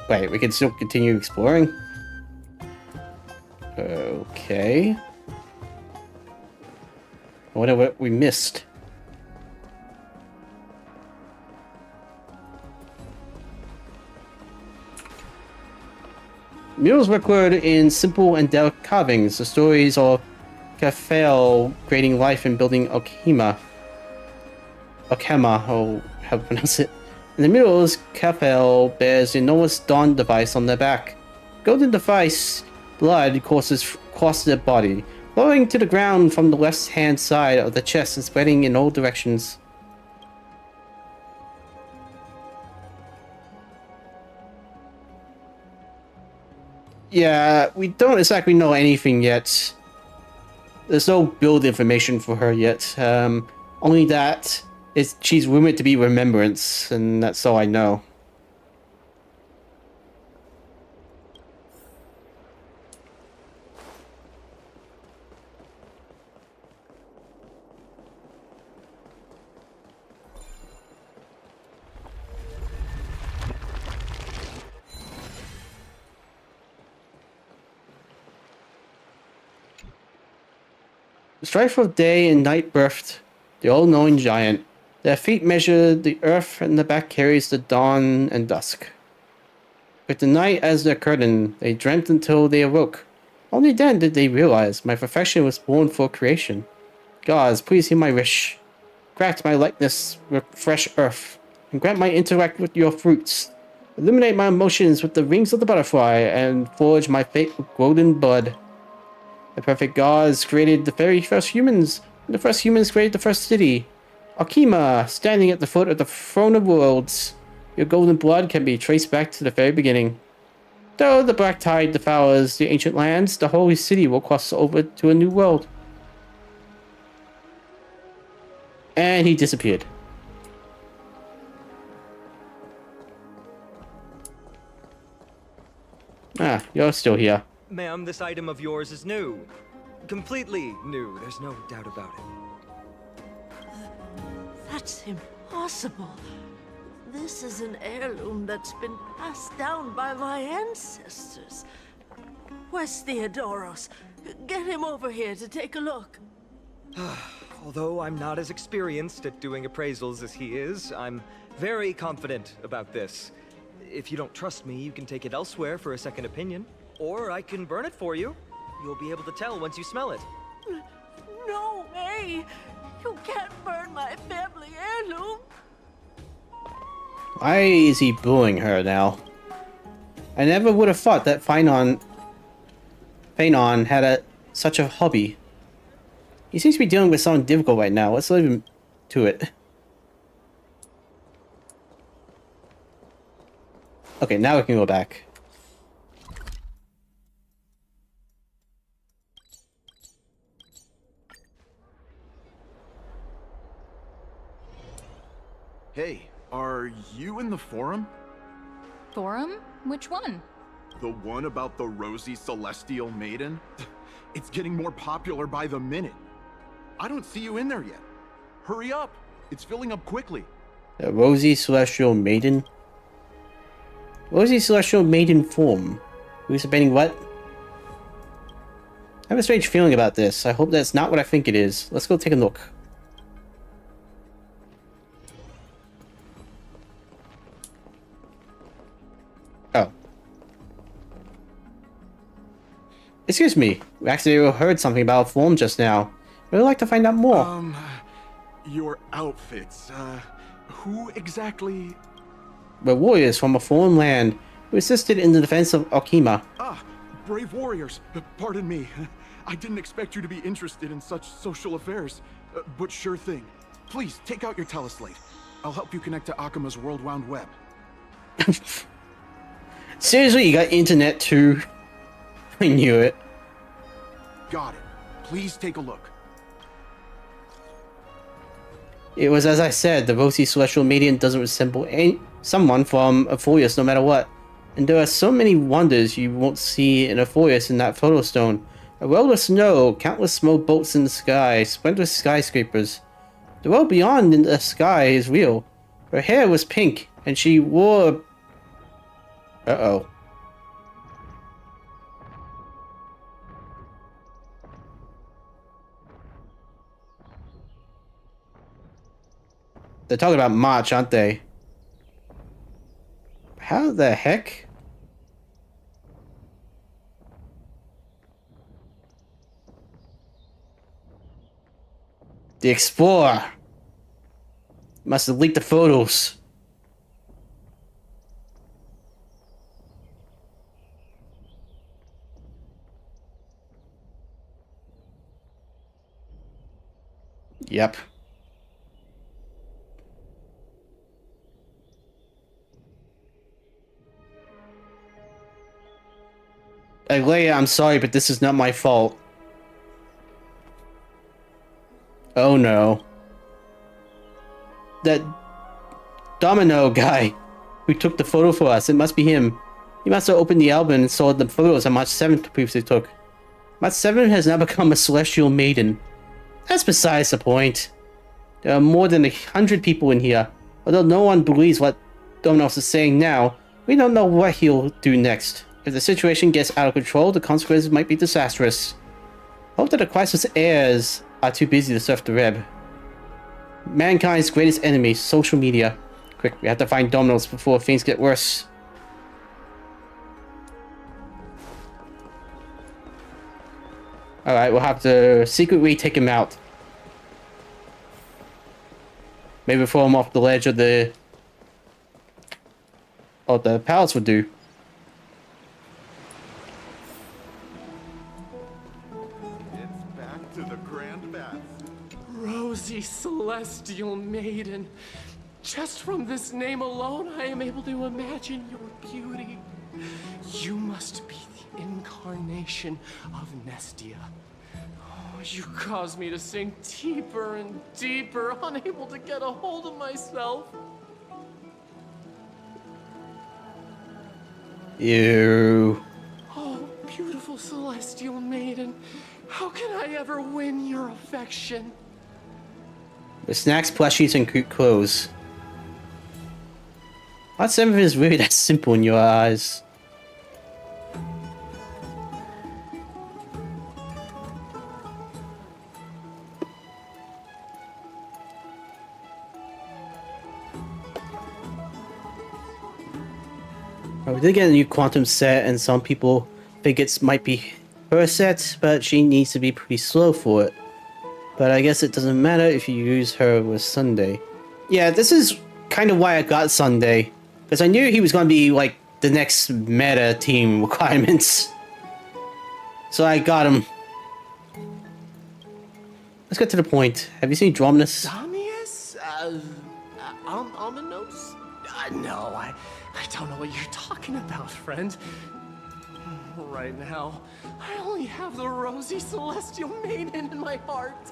Wait, we can still continue exploring? Okay. I wonder what we missed. Murals record in simple and delicate carvings. The stories of Cafael creating life and building Okema, or how to pronounce it. In the murals, Cafael bears an enormous dawn device on their back. Golden device blood courses across their body, flowing to the ground from the left-hand side of the chest and spreading in all directions. Yeah, we don't exactly know anything yet. There's no build information for her yet. Only that she's rumored to be Remembrance, and that's all I know. The strife of day and night birthed the all-knowing giant. Their feet measure the earth, and the back carries the dawn and dusk. With the night as their curtain, they dreamt until they awoke. Only then did they realize my perfection was born for creation. Gods, please hear my wish. Graft my likeness with fresh earth, and grant my intellect with your fruits. Illuminate my emotions with the wings of the butterfly, and forge my fate with golden blood. The perfect gods created the very first humans, and the first humans created the first city. Okema, standing at the foot of the throne of worlds. Your golden blood can be traced back to the very beginning. Though the black tide devours the ancient lands, the holy city will cross over to a new world. And he disappeared. Ah, you're still here. Ma'am, this item of yours is new. Completely new, there's no doubt about it. That's impossible. This is an heirloom that's been passed down by my ancestors. Where's Theodoros? Get him over here to take a look. Although I'm not as experienced at doing appraisals as he is, I'm very confident about this. If you don't trust me, you can take it elsewhere for a second opinion. Or I can burn it for you. You'll be able to tell once you smell it. No way! You can't burn my family heirloom! Why is he booing her now? I never would have thought that Phynon had such a hobby. He seems to be dealing with something difficult right now. Let's leave him to it. Okay, now we can go back. Hey, are you in the forum? Forum? Which one? The one about the rosy celestial maiden? It's getting more popular by the minute. I don't see you in there yet. Hurry up! It's filling up quickly. The Rosy Celestial Maiden? Rosy Celestial Maiden form. Who's debating what? I have a strange feeling about this. I hope that's not what I think it is. Let's go take a look. Oh. Excuse me. We actually heard something about a form just now. We'd like to find out more. Your outfits, who exactly? We're warriors from a foreign land who assisted in the defense of Okima. Ah, brave warriors. Pardon me. I didn't expect you to be interested in such social affairs. But sure thing. Please, take out your teleslate. I'll help you connect to Akima's World Wound Web. Seriously, you got internet too? I knew it. Got it. Please take a look. It was as I said, the Rosy Celestial Maiden doesn't resemble someone from Ephorius no matter what. And there are so many wonders you won't see in Ephorius in that photo stone. A world of snow, countless small boats in the sky, splendid skyscrapers. The world beyond in the sky is real. Her hair was pink, and she wore... Uh-oh. They're talking about March, aren't they? How the heck? The Explorer! Must have leaked the photos. Yep. Aglaea, I'm sorry, but this is not my fault. Oh no. That Domino guy who took the photo for us, it must be him. He must have opened the album and saw the photos that March 7th previously took. March 7th has now become a celestial maiden. That's besides the point. There are more than 100 people in here. Although no one believes what Dominos is saying now, we don't know what he'll do next. If the situation gets out of control, the consequences might be disastrous. Hope that the crisis heirs are too busy to surf the web. Mankind's greatest enemy, social media. Quick, we have to find Dominos before things get worse. Alright, we'll have to secretly take him out. Maybe throw him off the ledge of the palace would do. Rosy Celestial Maiden. Just from this name alone, I am able to imagine your beauty. You must be the incarnation of Nestia. Oh, you cause me to sink deeper and deeper, unable to get a hold of myself. Ew. Oh, beautiful Celestial Maiden. How can I ever win your affection? With snacks, plushies, and cute clothes. Not some of it is really that simple in your eyes. We did get a new quantum set, and some people think it might be her set, but she needs to be pretty slow for it. But I guess it doesn't matter if you use her with Sunday. Yeah, this is kind of why I got Sunday. Because I knew he was going to be like the next meta team requirements. So I got him. Let's get to the point. Have you seen Drominus? Damius? Ominos? No, I don't know what you're talking about, friend. Right now, I only have the rosy celestial maiden in my heart.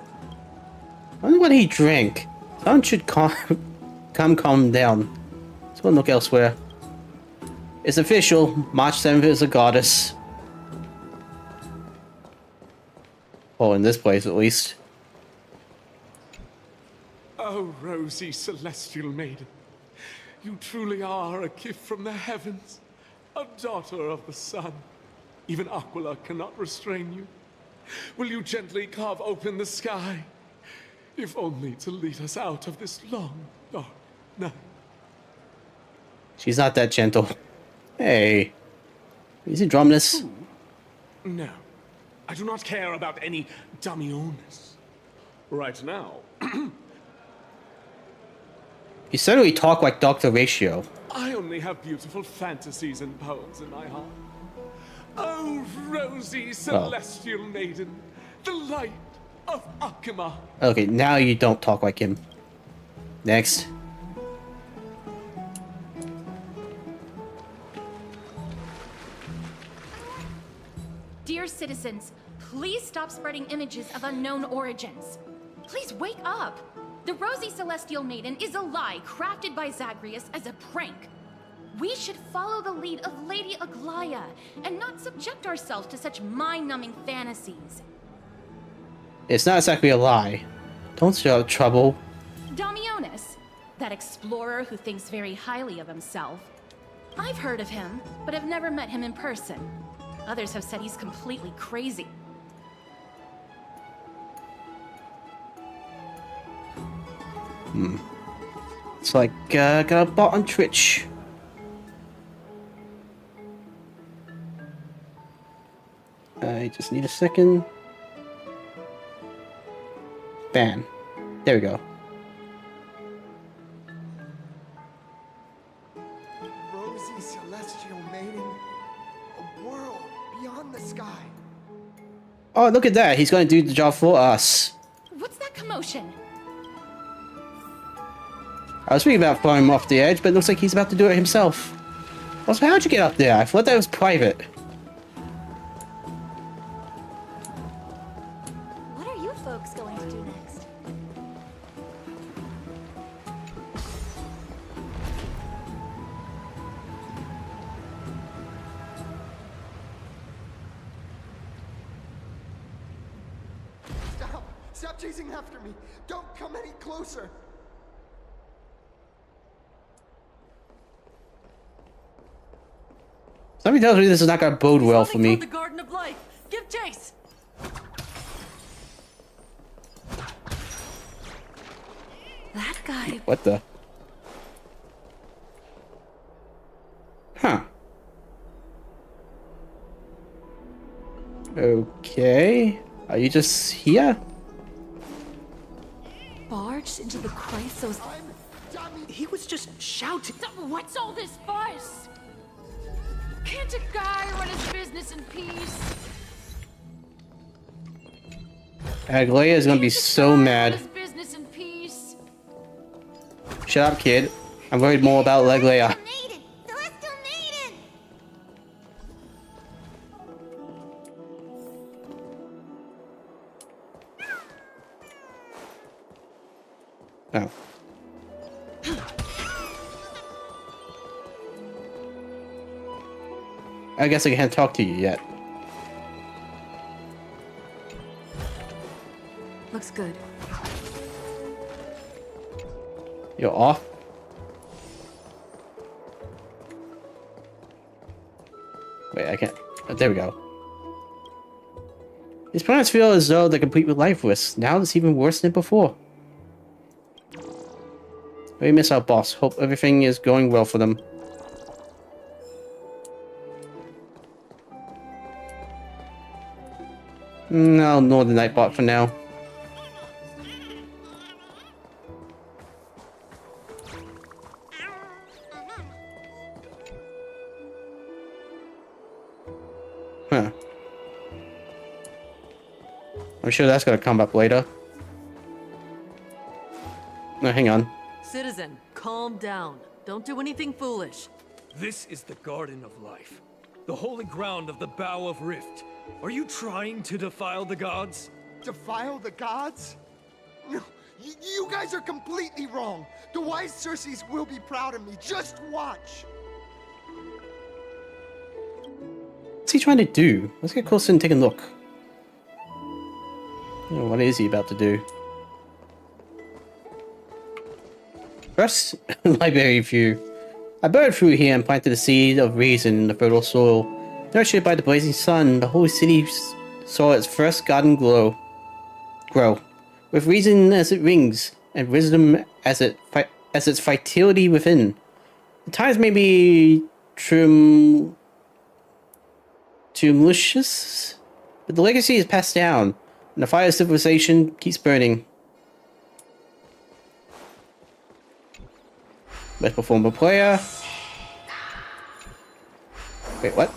I wonder what he drank. Someone should calm down. Someone look elsewhere. It's official. March 7th is a goddess. Oh, in this place at least. Oh, rosy celestial maiden. You truly are a gift from the heavens. A daughter of the sun. Even Aquila cannot restrain you. Will you gently carve open the sky? If only to lead us out of this long, dark night. She's not that gentle. Hey. Is he drumless? No. I do not care about any Damiones. Right now. You suddenly talk like Dr. Ratio. I only have beautiful fantasies and poems in my heart. Oh, rosy celestial maiden, the light of Akima. Okay, now you don't talk like him. Next. Dear citizens, please stop spreading images of unknown origins. Please wake up. The Rosy Celestial Maiden is a lie crafted by Zagreus as a prank. We should follow the lead of Lady Aglaea and not subject ourselves to such mind-numbing fantasies. It's not exactly a lie. Don't stir up trouble. Damiones, that explorer who thinks very highly of himself. I've heard of him, but have never met him in person. Others have said he's completely crazy. It's like, got a bot on Twitch. I just need a second. Ban. There we go. Rosy celestial maiden, a world beyond the sky. Oh, look at that. He's going to do the job for us. What's that commotion? I was thinking about throwing him off the edge, but it looks like he's about to do it himself. Also, how'd you get up there? I thought that was private. What are you folks going to do next? Stop! Stop chasing after me! Don't come any closer! Somebody tells me this is not going to bode well for me. The Garden of Life. Give chase. That guy. What the? Huh. Okay. Are you just here? Barged into the Chrysos. He was just shouting. What's all this fuss? Can't a guy run his business in peace? Aglaea is gonna be so mad. His business in peace. Shut up, kid. I'm worried more about Aglaea. Maiden! Celestial Maiden! Oh. I guess I can't talk to you yet. Looks good. You're off? Wait, I can't. Oh, there we go. These planets feel as though they're completely lifeless. Now it's even worse than before. We miss our boss. Hope everything is going well for them. I'll ignore the Nightbot for now. Huh. I'm sure that's gonna come up later. No, hang on. Citizen, calm down. Don't do anything foolish. This is the Garden of Life, the holy ground of the Bow of Rift. Are you trying to defile the gods? Defile the gods? No, you guys are completely wrong. The wise Circes will be proud of me. Just watch. What's he trying to do? Let's get closer and take a look. Oh, what is he about to do? First, library view. I burrowed through here and planted the seed of reason in the fertile soil. Nurtured by the blazing sun, the whole city saw its first garden grow. With reason as it rings, and wisdom as its vitality within. The times may be tumultuous, but the legacy is passed down, and the fire of civilization keeps burning. Let's perform a player. Wait, what?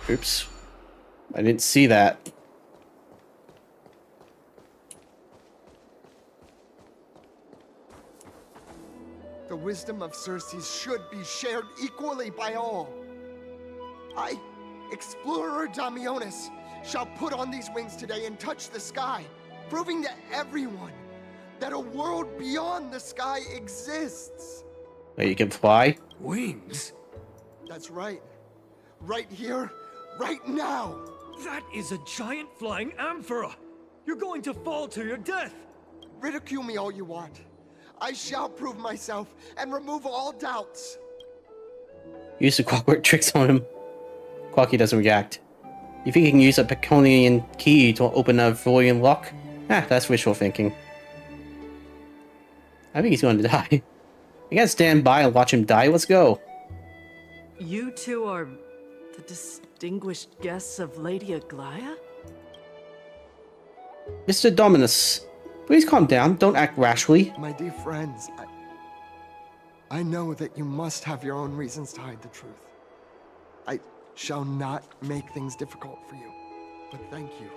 Oops. I didn't see that. The wisdom of Circes should be shared equally by all. I, Explorer Damionis, shall put on these wings today and touch the sky, proving to everyone that a world beyond the sky exists. Wait, you can fly? Wings? That's right. Right here, right now. That is a giant flying amphora. You're going to fall to your death. Ridicule me all you want. I shall prove myself and remove all doubts. Use the clockwork tricks on him. Quacky doesn't react. You think you can use a Peconian key to open a Freudian lock? Ah, that's wishful thinking. I think he's going to die. I gotta stand by and watch him die. Let's go. You two are the distinguished guests of Lady Aglaea? Mr. Dominus, please calm down. Don't act rashly. My dear friends, I know that you must have your own reasons to hide the truth. I shall not make things difficult for you, but thank you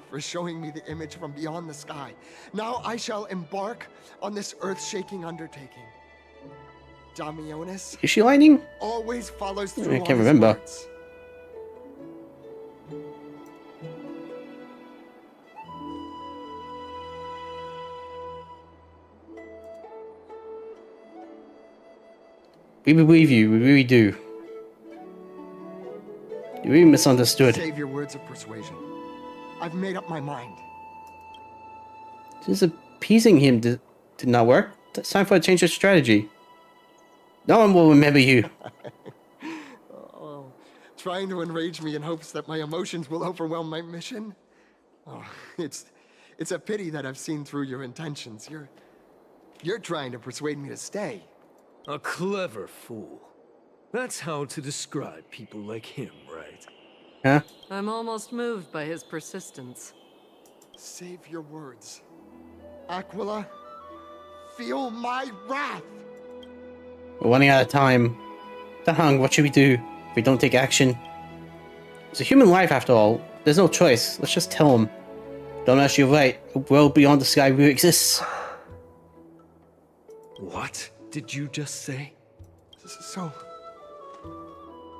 for showing me the image from beyond the sky. Now I shall embark on this earth-shaking undertaking. Damionis is she lightning? Always follows through. I can't remember. Words. We believe you, we really do. You really misunderstood. Save your words of persuasion. I've made up my mind. Just appeasing him did not work. It's time for a change of strategy. No one will remember you. Oh, trying to enrage me in hopes that my emotions will overwhelm my mission? Oh, it's a pity that I've seen through your intentions. You're trying to persuade me to stay. A clever fool. That's how to describe people like him, right? Huh? I'm almost moved by his persistence. Save your words. Aquila, feel my wrath! We're running out of time. Dahang, what should we do if we don't take action? It's a human life after all. There's no choice. Let's just tell him. Dominus, you're right. A world beyond the sky really exists. What did you just say? So,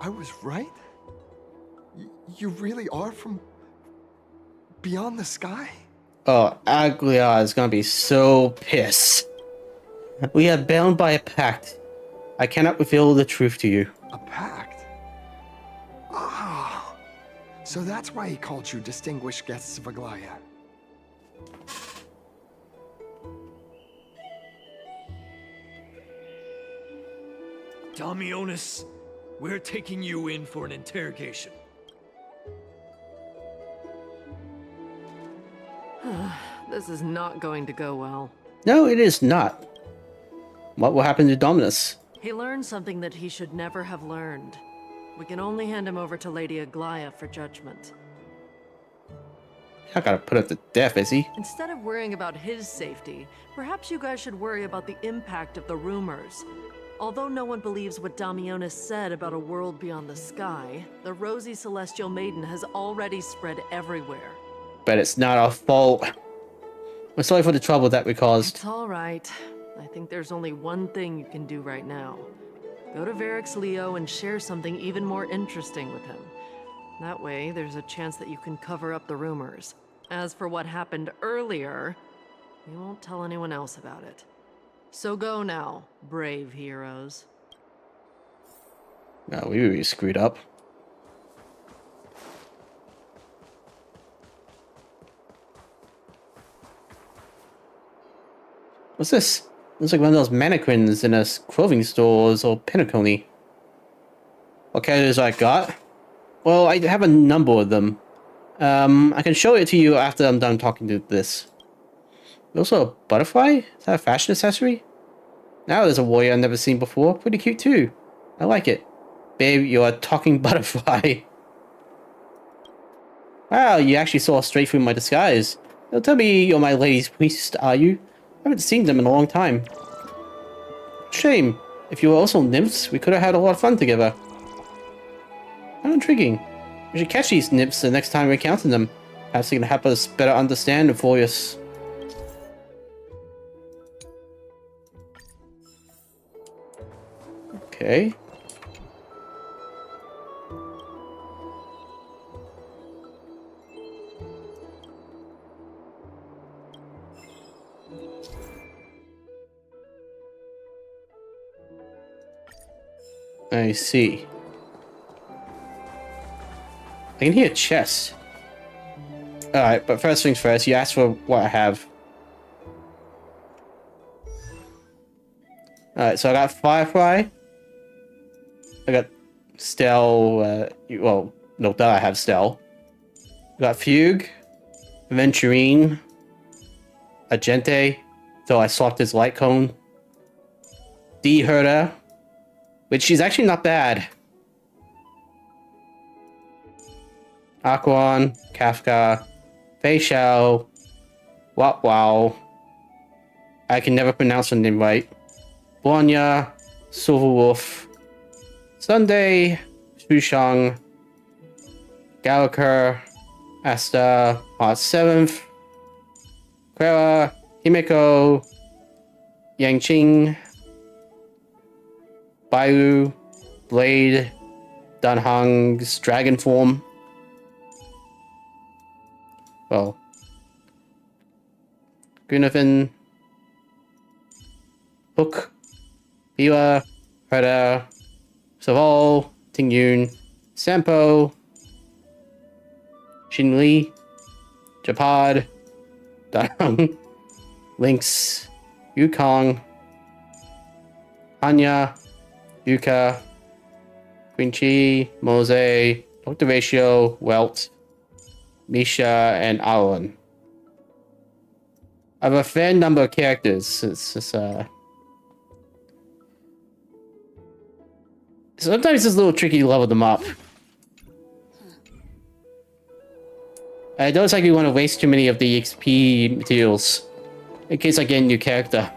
I was right? You really are from beyond the sky? Oh, Aglaea is gonna be so pissed. We are bound by a pact. I cannot reveal the truth to you. A pact? Ah, so that's why he called you distinguished guests of Aglaea. Damionis, we're taking you in for an interrogation. This is not going to go well. No, it is not. What will happen to Dominus? He learned something that he should never have learned. We can only hand him over to Lady Aglaea for judgment. I gotta put him to death, is he? Instead of worrying about his safety, perhaps you guys should worry about the impact of the rumors. Although no one believes what Damionis said about a world beyond the sky, the rosy celestial maiden has already spread everywhere. But it's not our fault. We're sorry for the trouble that we caused. It's all right. I think there's only one thing you can do right now. Go to Varric's Leo and share something even more interesting with him. That way, there's a chance that you can cover up the rumors. As for what happened earlier, you won't tell anyone else about it. So go now, brave heroes. No, we really screwed up. What's this? Looks like one of those mannequins in a clothing stores or Pinnacle. What characters I got? Well, I have a number of them. I can show it to you after I'm done talking to this. Also a butterfly? Is that a fashion accessory? Now there's a warrior I've never seen before. Pretty cute too. I like it. Babe, you're a talking butterfly. Wow, you actually saw straight through my disguise. Don't tell me you're my lady's priest, are you? I haven't seen them in a long time. Shame. If you were also nymphs, we could have had a lot of fun together. How intriguing. We should catch these nymphs the next time we encounter them. Perhaps they can help us better understand Euphorius. Okay. I see. I can hear a chest. Alright, but first things first, you asked for what I have. Alright, so I got Firefly. I got Stell, well, no, that I have Stell. I got Fugue, Venturine, Agente, though I swapped his light cone. D-Herder, which she's actually not bad. Aquan, Kafka, Fei Xiao, Wow Wow. I can never pronounce her name right. Blanya, Silverwolf, Sunday, Shushang, Gallagher, Asta, March 7th, Clara, Himeko, Yangqing, Bailu, Blade, Danhang's Dragon Form. Well, Grunevin, Hook, Bila, Herda, Saval, Tingyun, Sampo, Shinli, Japad, Danhang, Lynx, Yukong, Anya, Yuka, Queen Chi, Mose, Dr. Ratio, Welt, Misha, and Alan. I have a fair number of characters. It's just, sometimes it's a little tricky to level them up. I don't exactly want to waste too many of the XP materials in case I get a new character.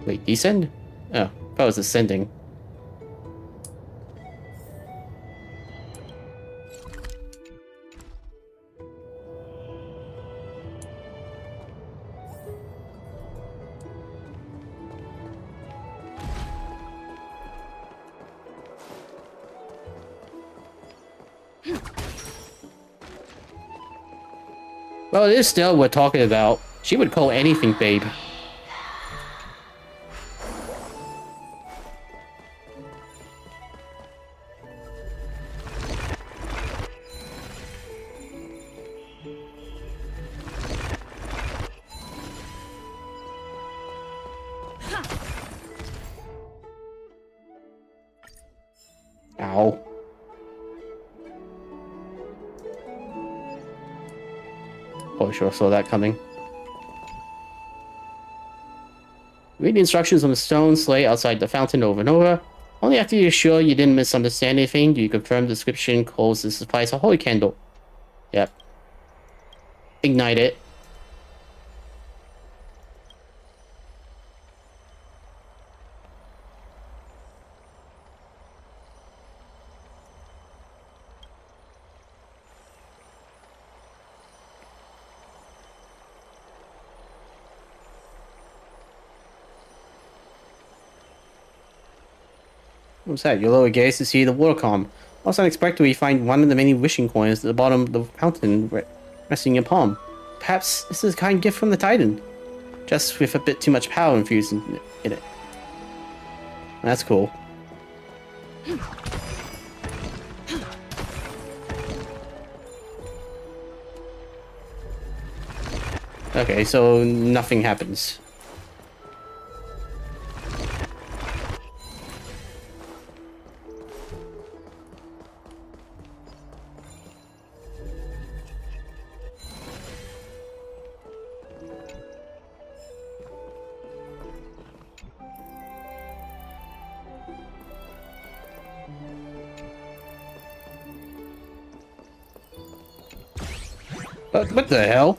Wait, descend? Oh, that was ascending. Well, it is still we're talking about. She would call anything babe. Ow. Oh, sure, saw that coming. Read the instructions on the stone slate outside the fountain over and over. Only after you're sure you didn't misunderstand anything do you confirm the description calls this supplies a holy candle. Yep. Ignite it. What's that? You lower gaze to see the water column. Also unexpectedly, you find one of the many wishing coins at the bottom of the fountain resting in your palm. Perhaps this is a kind gift from the Titan, just with a bit too much power infused in it. That's cool. Okay, so nothing happens. What the hell?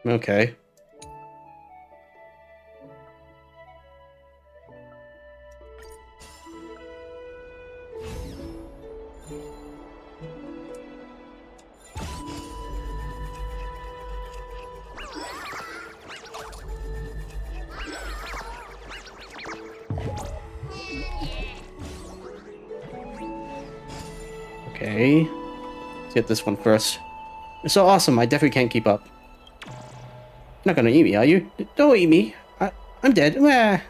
Okay. Okay. Let's get this one first. It's so awesome, I definitely can't keep up. Not gonna eat me, are you? Don't eat me. I'm dead. Ah.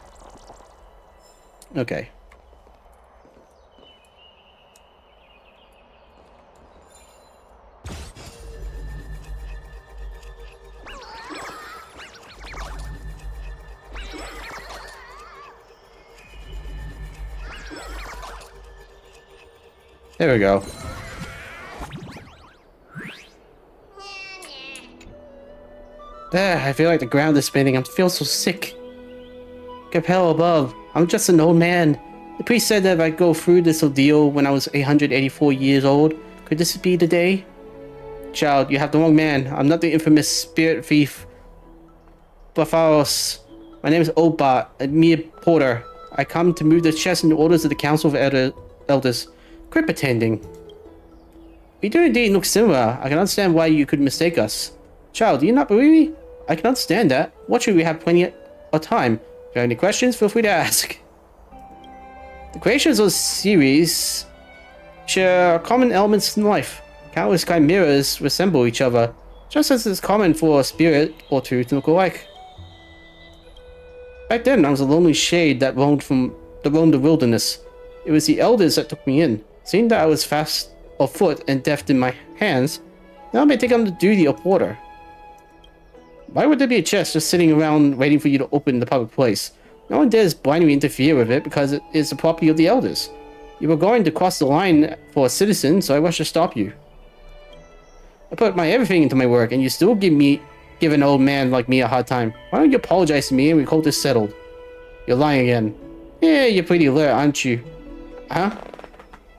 Okay. There we go. I feel like the ground is spinning. I feel so sick. Capel above. I'm just an old man. The priest said that if I go through this ordeal when I was 884 years old, could this be the day? Child, you have the wrong man. I'm not the infamous spirit thief Blapharos. My name is Obot, a mere porter. I come to move the chest in the orders of the Council of Elders. Quit pretending. We do indeed look similar. I can understand why you could mistake us. Child, do you not believe me? I can understand that. Watching, we have plenty of time. If you have any questions, feel free to ask. The creations of the series share common elements in life. Countless chimeras resemble each other, just as it's common for a spirit or two to look alike. Back then, I was a lonely shade that roamed the wilderness. It was the elders that took me in. Seeing that I was fast of foot and deft in my hands, now may take on the duty of porter. Why would there be a chest just sitting around waiting for you to open the public place? No one dares blindly interfere with it because it is the property of the elders. You were going to cross the line for a citizen, so I rushed to stop you. I put my everything into my work, and you still give an old man like me a hard time. Why don't you apologize to me and we call this settled? You're lying again. Yeah, you're pretty alert, aren't you? Huh?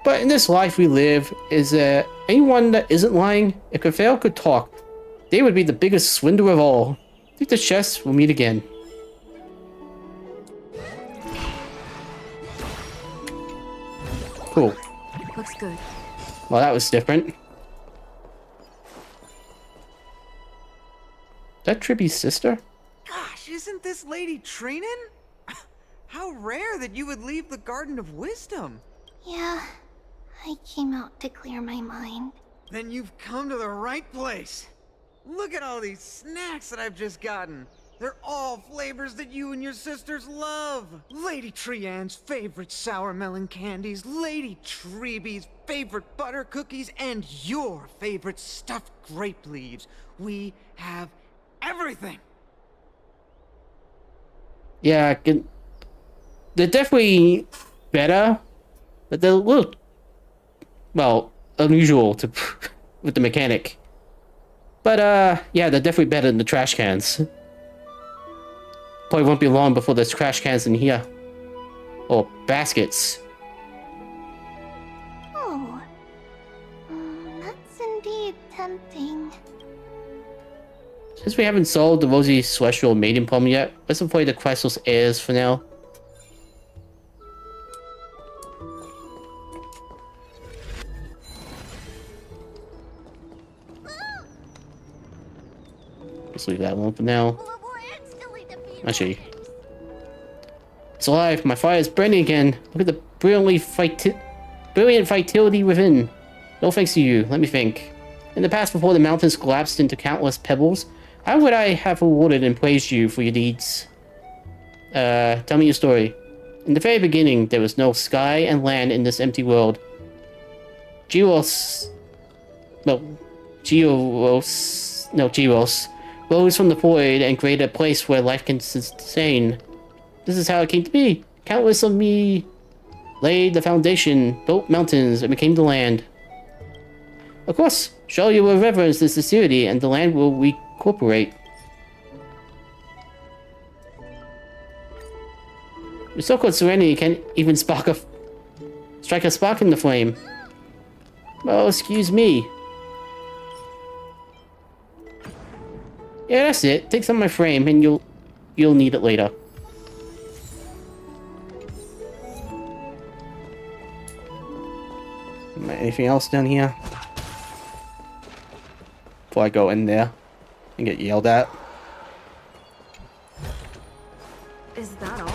But in this life we live, is there anyone that isn't lying? If Raphael could talk, they would be the biggest swindler of all. Take the chest, we'll meet again. Cool. Looks good. Well, that was different. That Tribby's sister? Gosh, isn't this lady Trinin? How rare that you would leave the Garden of Wisdom. Yeah, I came out to clear my mind. Then you've come to the right place. Look at all these snacks that I've just gotten. They're all flavors that you and your sisters love. Lady Trianne's favorite sour melon candies, Lady Treeby's favorite butter cookies, and your favorite stuffed grape leaves. We have everything. Yeah, they're definitely better, but they're a little, well, unusual to with the mechanic. But yeah, they're definitely better than the trash cans. Probably won't be long before there's trash cans in here. Or baskets. Oh. That's indeed, Since we haven't solved the Rosy Celestial Maiden problem yet, let's avoid the questless heirs for now. Let's leave that alone for now. Actually, it's alive. My fire is burning again. Look at the brilliant vitality within. No thanks to you. Let me think. In the past, before the mountains collapsed into countless pebbles, how would I have rewarded and praised you for your deeds? Tell me your story. In the very beginning, there was no sky and land in this empty world. Gyros rose from the void and created a place where life can sustain. This is how it came to be. Countless of me laid the foundation, built mountains, and became the land. Of course, show you will reverence the sincerity, and the land will recuperate. Your so-called serenity can't even strike a spark in the flame. Oh, excuse me. Yeah, that's it. Take some of my frame, and you'll need it later. Anything else down here? Before I go in there and get yelled at. Is that all?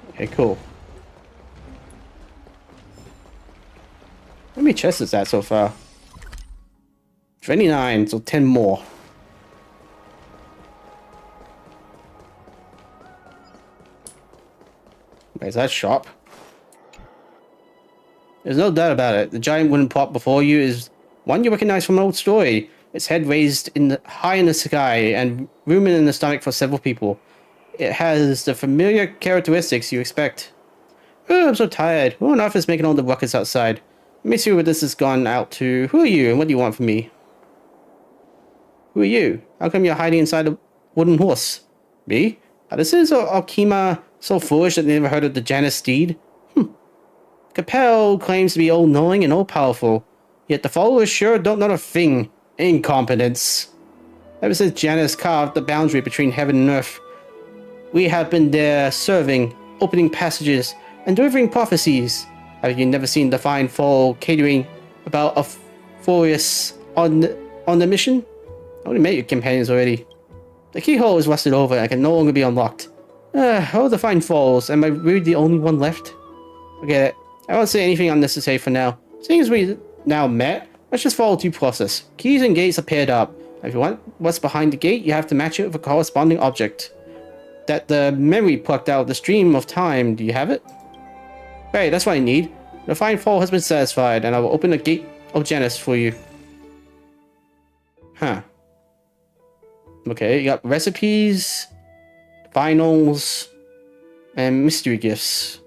Okay, cool. How many chests is that so far? 29, so 10 more. Wait, is that shop? There's no doubt about it. The giant wooden pot before you is one you recognize from an old story. Its head raised high in the sky and room in the stomach for several people. It has the familiar characteristics you expect. Oh, I'm so tired. Who on earth is making all the ruckus outside? Let me see what this has gone out to. Who are you and what do you want from me? Who are you? How come you're hiding inside a wooden horse? Me? This is Alkema so foolish that they never heard of the Janus steed? Capel claims to be all-knowing and all-powerful, yet the followers sure don't know a thing. Incompetence. Ever since Janus carved the boundary between heaven and earth, we have been there serving, opening passages, and delivering prophecies. Have you never seen the fine foal catering about a Furious on the mission? I already met your companions already. The keyhole is rusted over and can no longer be unlocked. Oh, the fine falls. Am I really the only one left? Forget it. I won't say anything unnecessary for now. Seeing as we now met, let's just follow due process. Keys and gates are paired up. If you want what's behind the gate, you have to match it with a corresponding object that the memory plucked out of the stream of time. Do you have it? Right, that's what I need. The fine fall has been satisfied, and I will open the gate of Janus for you. Huh. Okay, you got recipes, finals, and mystery gifts.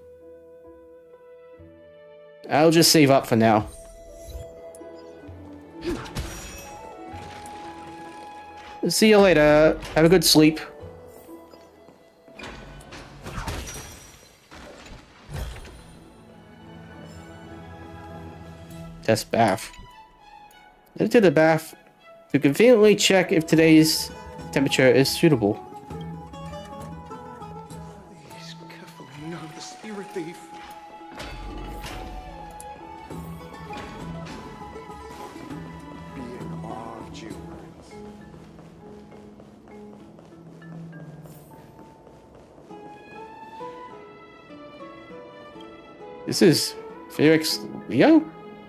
I'll just save up for now. See you later. Have a good sleep. Test bath. Into the bath to conveniently check if today's temperature is suitable. Please, carefully, out of the spirit thief. Be in awe of June. This is Felix Leo?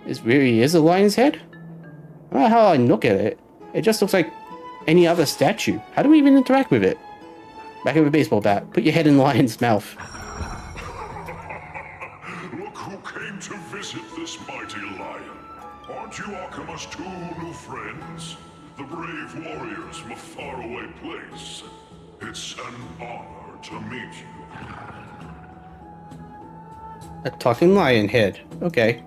This really is a lion's head? I don't know how I look at it. It just looks like any other statue. How do we even interact with it? Back of a baseball bat. Put your head in the lion's mouth. Look who came to visit this mighty lion. Aren't you Akima's two new friends? The brave warriors from a faraway place. It's an honor to meet you. A talking lion head. Okay.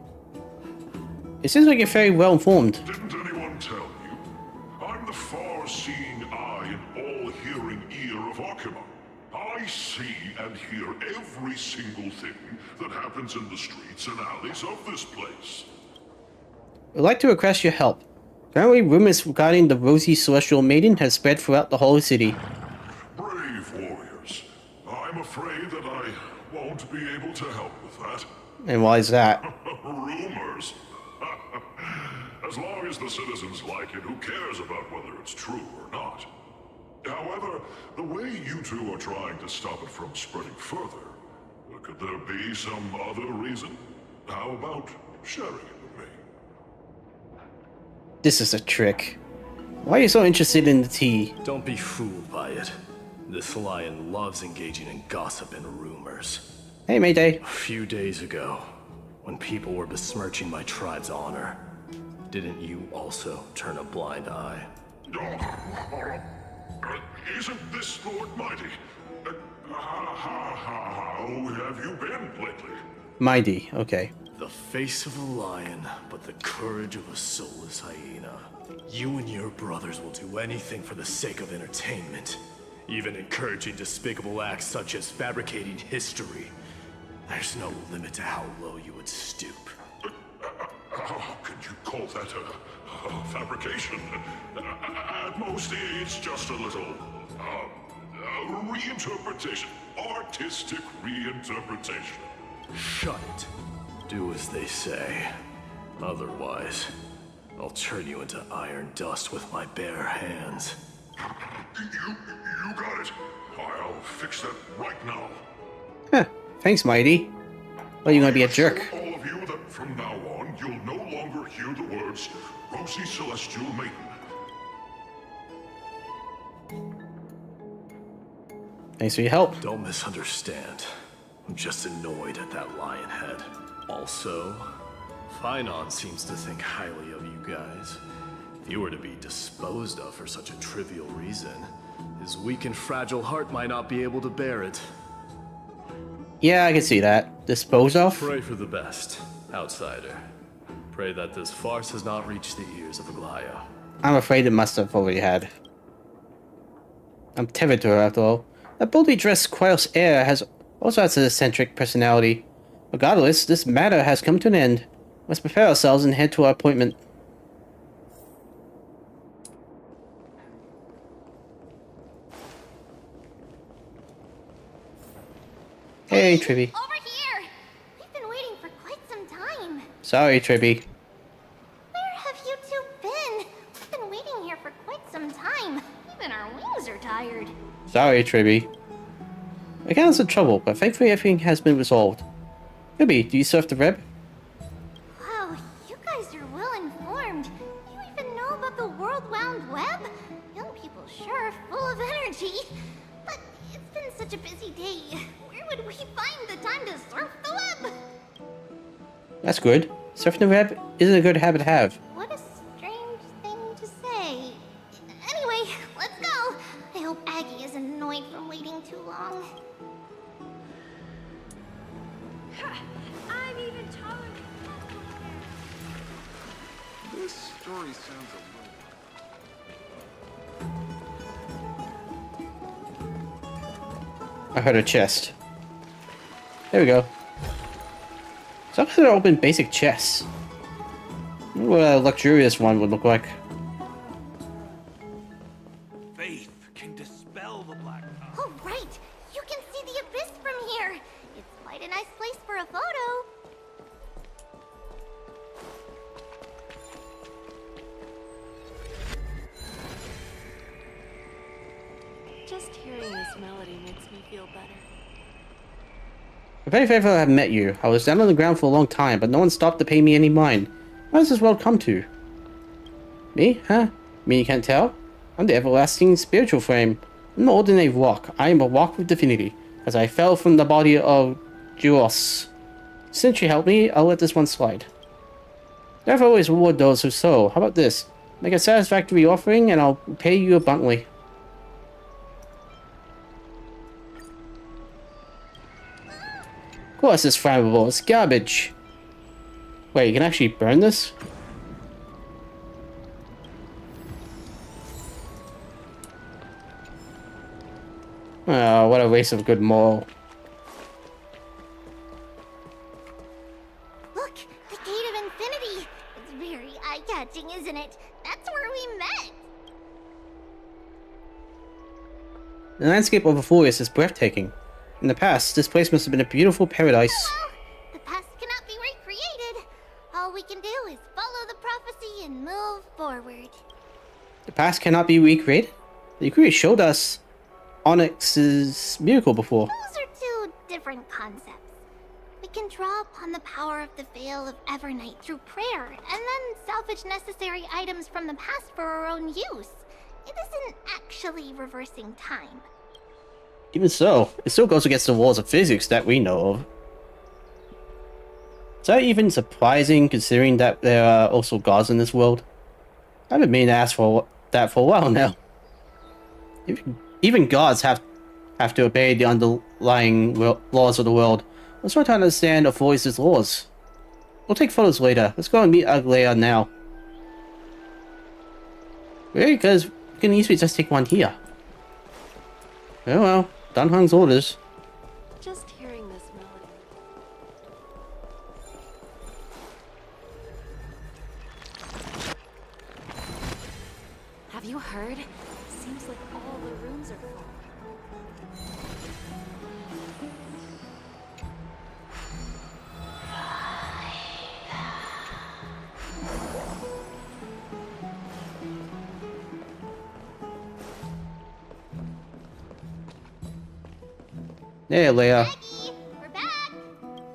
It seems like you're very well informed. Didn't anyone tell you? I'm the far-seeing eye and all-hearing ear of Akima. I see and hear every single thing that happens in the streets and alleys of this place. We'd like to request your help. Apparently, rumors regarding the Rosy Celestial Maiden have spread throughout the whole city. Brave warriors. I'm afraid that I won't be able to help with that. And why is that? Rumors? As long as the citizens like it, who cares about whether it's true or not? However, the way you two are trying to stop it from spreading further, could there be some other reason? How about sharing it with me? This is a trick. Why are you so interested in the tea? Don't be fooled by it. This lion loves engaging in gossip and rumors. Hey, Mayday. A few days ago, when people were besmirching my tribe's honor, didn't you also turn a blind eye? Isn't this Lord Mighty? How have you been lately? Mighty, okay. The face of a lion, but the courage of a soulless hyena. You and your brothers will do anything for the sake of entertainment, even encouraging despicable acts such as fabricating history. There's no limit to how low you would stoop. How could you call that a fabrication? At most, it's just a little reinterpretation, artistic reinterpretation. Shut it. Do as they say. Otherwise, I'll turn you into iron dust with my bare hands. You got it. I'll fix that right now. Huh. Thanks, Mighty. Well, you're gonna be a jerk. All of you that from now on, you'll no longer hear the words Rosy Celestial Maiden. Thanks for your help. Don't misunderstand. I'm just annoyed at that lion head. Also, Finon seems to think highly of you guys. If you were to be disposed of for such a trivial reason, his weak and fragile heart might not be able to bear it. Yeah, I can see that. Dispose of? Pray for the best, outsider. Pray that this farce has not reached the ears of Aglaea. I'm afraid it must have already had. I'm tethered to her, after all. That boldly dressed Quail's heir also has an eccentric personality. Regardless, this matter has come to an end. Let's prepare ourselves and head to our appointment. Hey, Tribby. Over here! We've been waiting for quite some time. Sorry, Tribby. Where have you two been? We've been waiting here for quite some time. Even our wings are tired. Sorry, Tribby. I got in some trouble, but thankfully everything has been resolved. Tribby, do you surf the Reb? Wow, you guys are well informed. You even know about the World Wound Web? Young people sure are full of energy. But it's been such a busy day. Where would we find the time to surf the web? That's good. Surfing the Reb isn't a good habit to have. What a strange thing to say. Anyway, let's go. I hope Aggie isn't annoyed from waiting too long. I'm even taller than This story sounds I heard a chest. There we go. So I'm gonna open basic chests. I wonder what a luxurious one would look like. Faith can dispel the black power. Oh, right! You can see the abyss from here! It's quite a nice place for a photo. Just hearing this melody makes me feel better. I'm very thankful I have met you. I was down on the ground for a long time, but no one stopped to pay me any mind. What does this world come to? Me? Huh? Me you can't tell? I'm the everlasting spiritual frame. I'm no ordinary rock. I am a rock with divinity, as I fell from the body of Juos. Since you helped me, I'll let this one slide. Never always reward those who sow. How about this? Make a satisfactory offering, and I'll pay you abundantly. Of course it's flammable, it's garbage. Wait, you can actually burn this? Oh, what a waste of good moral. catching, isn't it? That's where we met. The landscape of Euphorius is breathtaking. In the past, this place must have been a beautiful paradise. Well, the past cannot be recreated. All we can do is follow the prophecy and move forward. The past cannot be recreated? The Aglaea showed us Onyx's miracle before. Those are two different concepts. We can draw upon the power of the Veil of Evernight through prayer, and then salvage necessary items from the past for our own use. It isn't actually reversing time. Even so, it still goes against the laws of physics that we know of. Is that even surprising, considering that there are also gods in this world? I've been meaning to ask for that for a while now. Even gods have to obey the underlying laws of the world. I'm trying to understand Euphorius' laws. We'll take photos later. Let's go and meet Aglaea now. Really? Because we can easily just take one here. Oh well, Dunhung's orders. Just hearing this melody. Have you heard? Seems like all the rooms are full. Hey, Leia.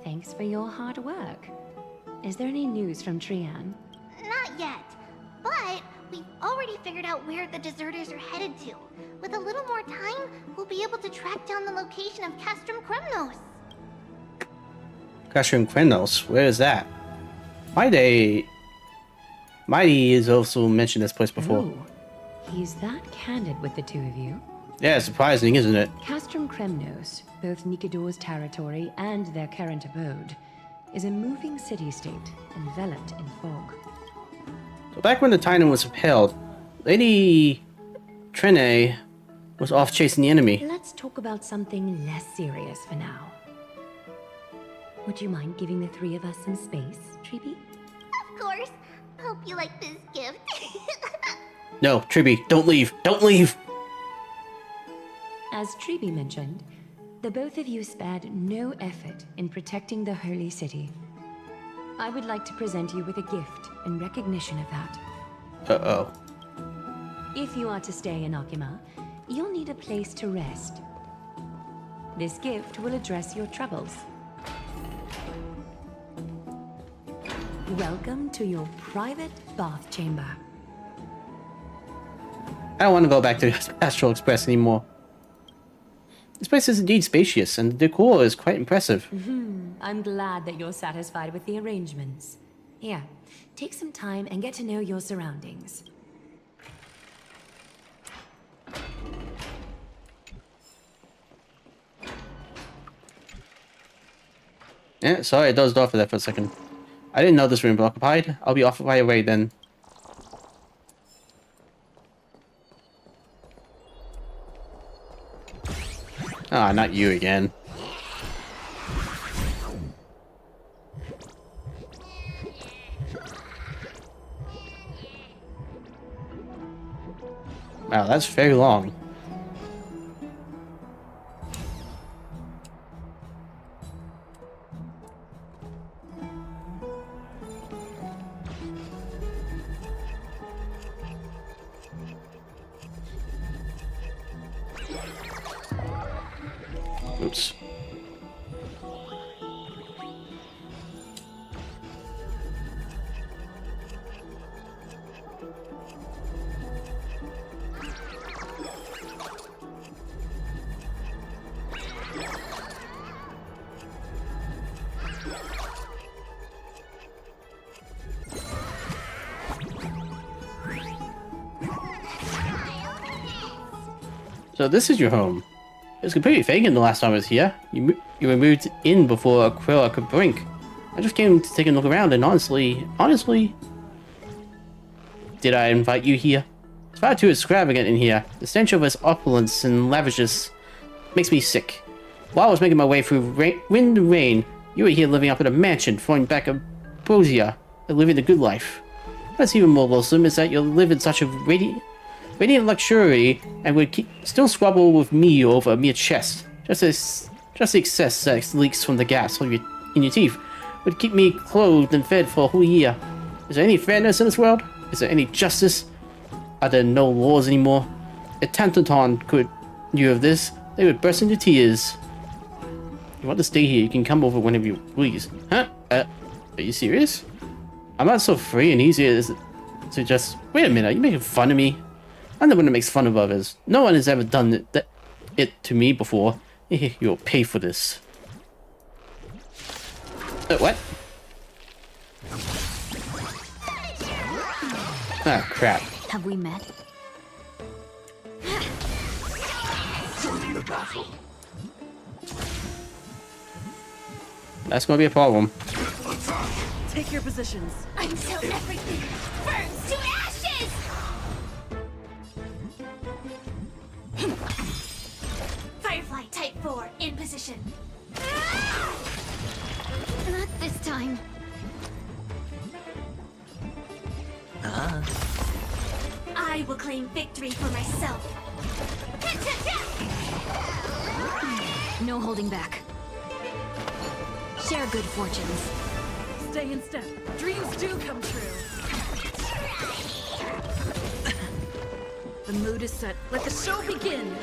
Thanks for your hard work. Is there any news from Trian? Not yet, but we've already figured out where the deserters are headed to. With a little more time, we'll be able to track down the location of Castrum Kremnos. Castrum Kremnos? Where is that? Mighty has also mentioned this place before. Oh, he's that candid with the two of you. Yeah, surprising, isn't it? Castrum Kremnos, both Nikidor's territory and their current abode, is a moving city-state enveloped in fog. So back when the Titan was repelled, Lady Trine was off chasing the enemy. Let's talk about something less serious for now. Would you mind giving the three of us some space, Triby? Of course. Hope you like this gift. No, Triby, don't leave! Don't leave! As Triby mentioned, the both of you spared no effort in protecting the holy city. I would like to present you with a gift in recognition of that. Uh-oh. If you are to stay in Akima, you'll need a place to rest. This gift will address your troubles. Welcome to your private bath chamber. I don't want to go back to the Astral Express anymore. This place is indeed spacious, and the decor is quite impressive. I'm glad that you're satisfied with the arrangements. Here, take some time and get to know your surroundings. Yeah, sorry, I dozed off of that for a second. I didn't know this room was occupied. I'll be off right away then. Ah, not you again. Wow, that's very long. Oops. So this is your home. It was completely vacant the last time I was here. You were moved in before Aquila could blink. I just came to take a look around, and honestly, did I invite you here? It's far too extravagant in here. The stench of its opulence and lavishness makes me sick. While I was making my way through wind and rain, you were here living up in a mansion, throwing back a ambrosia and living the good life. What's even more loathsome is that you live in such a radiant luxury and would still squabble with me over a mere chest. Just the excess that leaks from the gas in your teeth would keep me clothed and fed for a whole year. Is there any fairness in this world? Is there any justice? Are there no laws anymore? If Tantaton could knew of this, they would burst into tears. You want to stay here, you can come over whenever you please. Huh? Are you serious? I'm not so free and easy as to just... Wait a minute, are you making fun of me? I'm the one that makes fun of others. No one has ever done it to me before. You'll pay for this. What? Ah, crap. Have we met? Join the battle. That's gonna be a problem. Take your positions. Until everything burns to ashes! Firefly Type 4 in position. Not this time. I will claim victory for myself. No holding back. Share good fortunes. Stay in step. Dreams do come true. The mood is set. Let the show begin.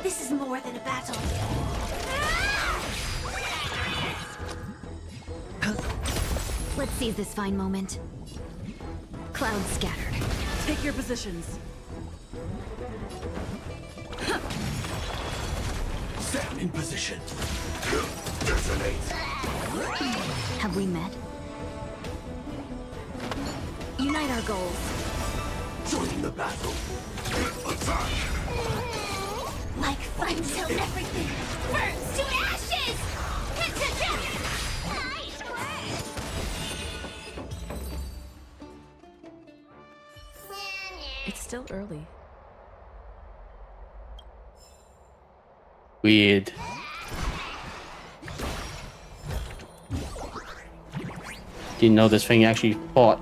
This is more than a battle. Let's seize this fine moment. Clouds scattered. Take your positions. Stand in position. Detonate. Have we met? Unite our goals. Join the battle. Attack. Like fun till everything burns to ashes! It's still early. Weird. Didn't know this thing actually fought.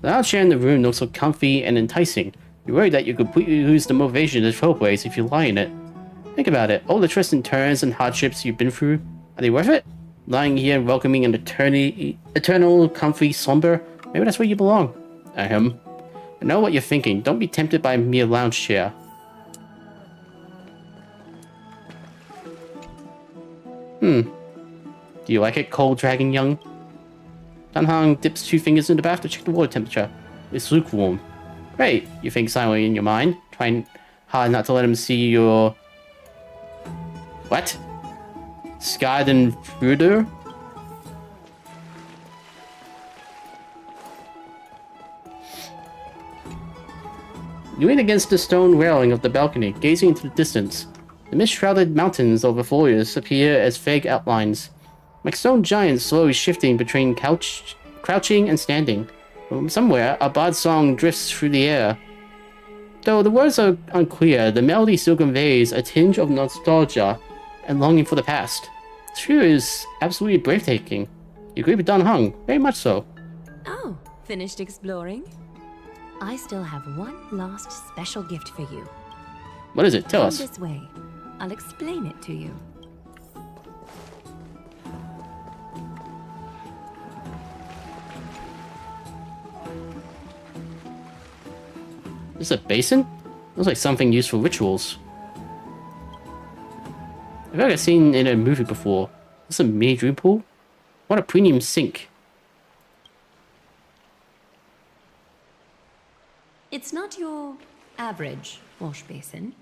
The lounge chair in the room looks so comfy and enticing. You're worried that you completely lose the motivation to Trailblaze if you lie in it. Think about it. All the twists and turns and hardships you've been through, are they worth it? Lying here and welcoming an eternal, comfy slumber? Maybe that's where you belong. Ahem. I know what you're thinking. Don't be tempted by a mere lounge chair. Do you like it cold, Dragon Young? Danhang dips 2 fingers in the bath to check the water temperature. It's lukewarm. Great, you think silently in your mind, trying hard not to let him see your... What? Schadenfreude? You lean against the stone railing of the balcony, gazing into the distance. The mist-shrouded mountains over foliage appear as vague outlines, like stone giants slowly shifting between crouching and standing. From somewhere, a bard song drifts through the air. Though the words are unclear, the melody still conveys a tinge of nostalgia and longing for the past. This view is absolutely breathtaking. You agree with Dan Heng? Very much so. Oh, finished exploring? I still have one last special gift for you. What is it? Tell Come us. this way. I'll explain it to you. This is a basin? Looks like something used for rituals. I feel like I've seen it in a movie before. This is a mini dream pool? What a premium sink. It's not your average wash basin.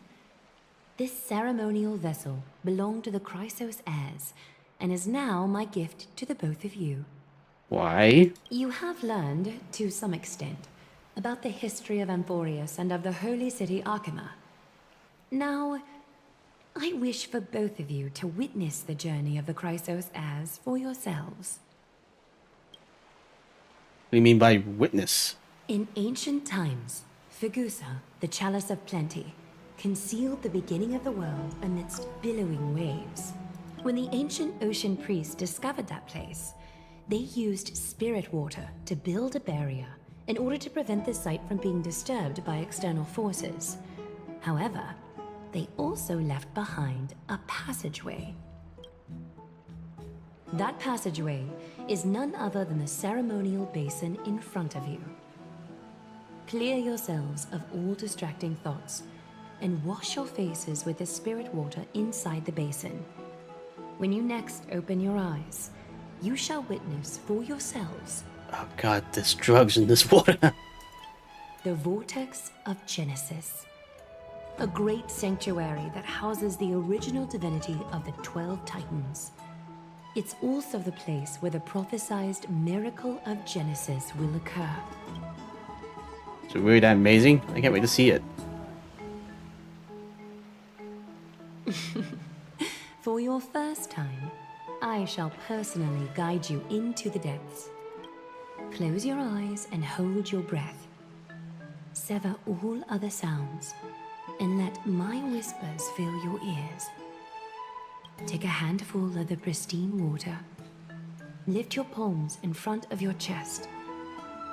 This ceremonial vessel belonged to the Chrysos heirs, and is now my gift to the both of you. Why? You have learned, to some extent, about the history of Amphorius and of the holy city Arkema. Now, I wish for both of you to witness the journey of the Chrysos heirs for yourselves. What do you mean by witness? In ancient times, Figusa, the Chalice of Plenty, concealed the beginning of the world amidst billowing waves. When the ancient ocean priests discovered that place, they used spirit water to build a barrier in order to prevent the site from being disturbed by external forces. However, they also left behind a passageway. That passageway is none other than the ceremonial basin in front of you. Clear yourselves of all distracting thoughts and wash your faces with the spirit water inside the basin. When you next open your eyes, you shall witness for yourselves Oh god, there's drugs in this water. the Vortex of Genesis, a great sanctuary that houses the original divinity of the 12 Titans. It's also the place where the prophesized miracle of Genesis will occur. Is it really that amazing? I can't wait to see it. For your first time, I shall personally guide you into the depths. Close your eyes and hold your breath. Sever all other sounds and let my whispers fill your ears. Take a handful of the pristine water. Lift your palms in front of your chest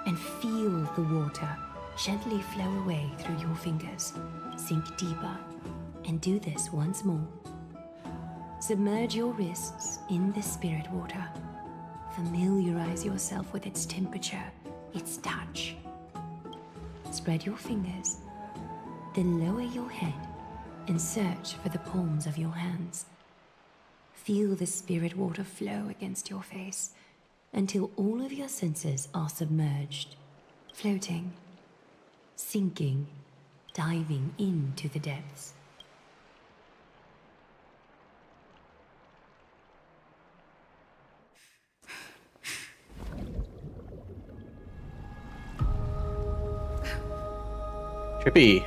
and feel the water gently flow away through your fingers. Sink deeper and do this once more. Submerge your wrists in the spirit water. Familiarize yourself with its temperature, its touch. Spread your fingers, then lower your head and search for the palms of your hands. Feel the spirit water flow against your face until all of your senses are submerged, floating, sinking, diving into the depths. Trippy.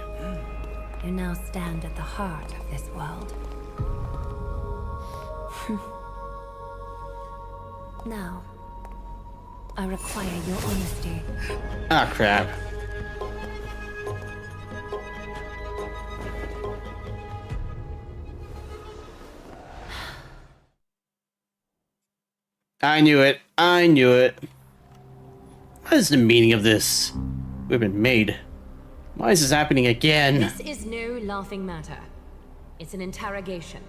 You now stand at the heart of this world. Now, I require your honesty. Ah, crap. I knew it. I knew it. What is the meaning of this? We've been made. Why is this happening again? This is no laughing matter. It's an interrogation.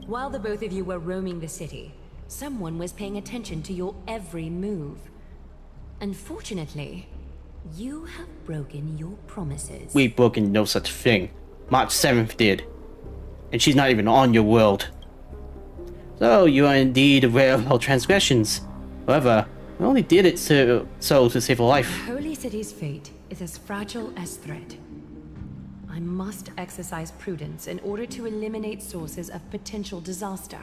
While the both of you were roaming the city, someone was paying attention to your every move. Unfortunately, you have broken your promises. We've broken no such thing. March 7th did. And she's not even on your world. So, you are indeed aware of our transgressions. However, we only did it to save a life. The Holy City's fate is as fragile as thread. I must exercise prudence in order to eliminate sources of potential disaster.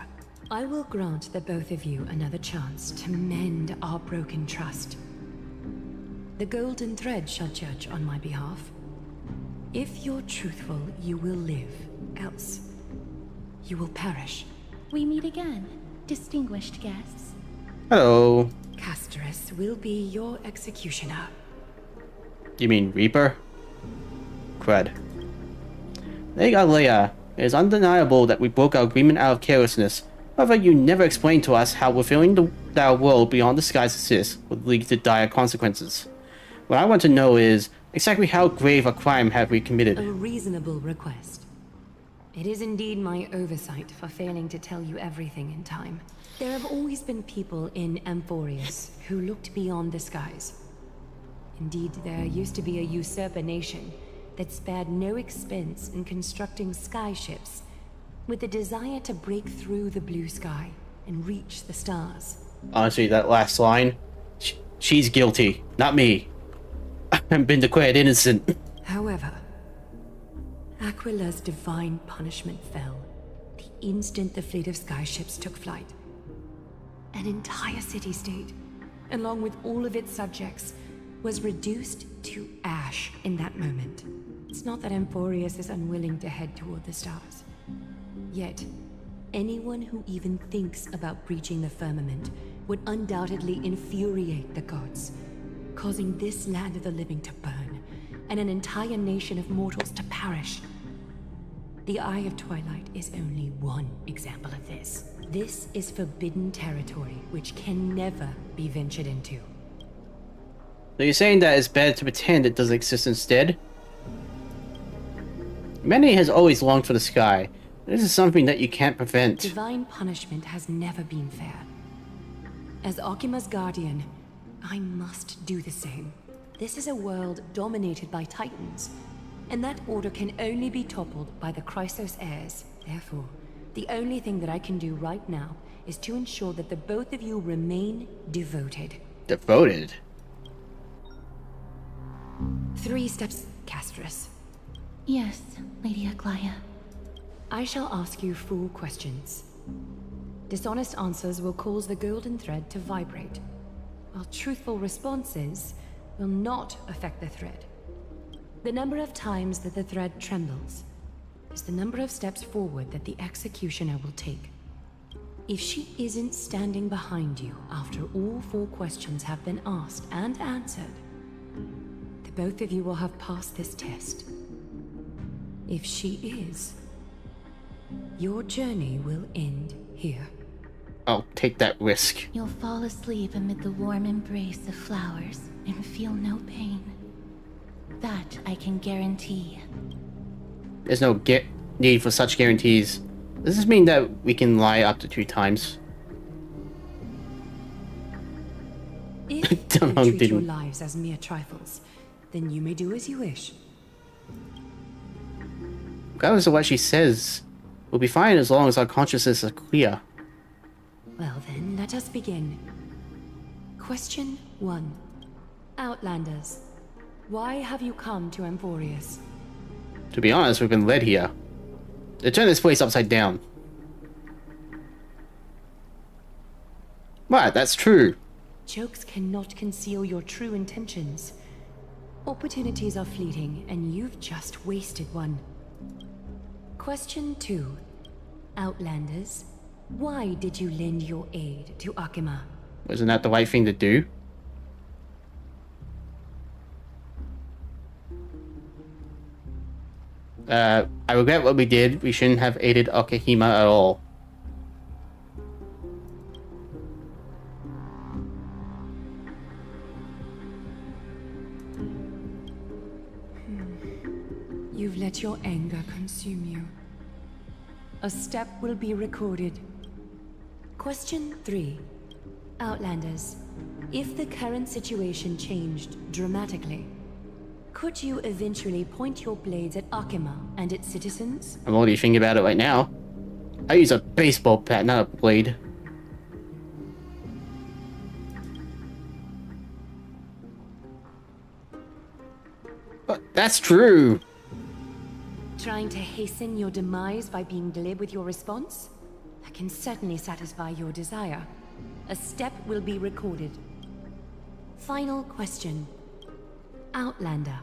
I will grant the both of you another chance to mend our broken trust. The golden thread shall judge on my behalf. If you're truthful, you will live. Else, you will perish. We meet again, distinguished guests. Hello. Casterus will be your executioner. You mean Reaper? Crud. Hey, Aglaea. It is undeniable that we broke our agreement out of carelessness. However, you never explained to us how revealing that our world beyond the skies exists would lead to dire consequences. What I want to know is, exactly how grave a crime have we committed? A reasonable request. It is indeed my oversight for failing to tell you everything in time. There have always been people in Amphorius who looked beyond the skies. Indeed, there used to be a usurper nation that spared no expense in constructing skyships with the desire to break through the blue sky and reach the stars. Honestly, that last line, she's guilty, not me. I've been declared innocent. However, Aquila's divine punishment fell the instant the fleet of skyships took flight. An entire city-state, along with all of its subjects, was reduced to ash in that moment. It's not that Amphorius is unwilling to head toward the stars. Yet, anyone who even thinks about breaching the firmament would undoubtedly infuriate the gods, causing this land of the living to burn, and an entire nation of mortals to perish. The Eye of Twilight is only one example of this. This is forbidden territory, which can never be ventured into. So you're saying that it's better to pretend it doesn't exist instead? Humanity has always longed for the sky. This is something that you can't prevent. Divine punishment has never been fair. As Akima's guardian, I must do the same. This is a world dominated by Titans, and that order can only be toppled by the Chrysos heirs. Therefore, the only thing that I can do right now is to ensure that the both of you remain devoted. Devoted? 3 steps, Castress. Yes, Lady Aglaea. I shall ask you 4 questions. Dishonest answers will cause the golden thread to vibrate, while truthful responses will not affect the thread. The number of times that the thread trembles is the number of steps forward that the executioner will take. If she isn't standing behind you after all 4 questions have been asked and answered, the both of you will have passed this test. If she is, your journey will end here. I'll take that risk. You'll fall asleep amid the warm embrace of flowers and feel no pain. That I can guarantee. There's no need for such guarantees. Does this mean that we can lie up to 2 times? If you treat your lives as mere trifles, then you may do as you wish. Regardless of what she says, we'll be fine as long as our consciousness are clear. Well then, let us begin. Question 1. Outlanders, why have you come to Amphorius? To be honest, we've been led here. They turned this place upside down. What? That's true. Jokes cannot conceal your true intentions. Opportunities are fleeting, and you've just wasted one. Question 2. Outlanders, why did you lend your aid to Akima? Wasn't that the right thing to do? I regret what we did. We shouldn't have aided Okahima at all. You've let your anger consume you. A step will be recorded. Question 3. Outlanders, if the current situation changed dramatically, could you eventually point your blades at Akima and its citizens? I'm already thinking about it right now. I use a baseball bat, not a blade. But that's true. Trying to hasten your demise by being glib with your response? That can certainly satisfy your desire. A step will be recorded. Final question. Outlander.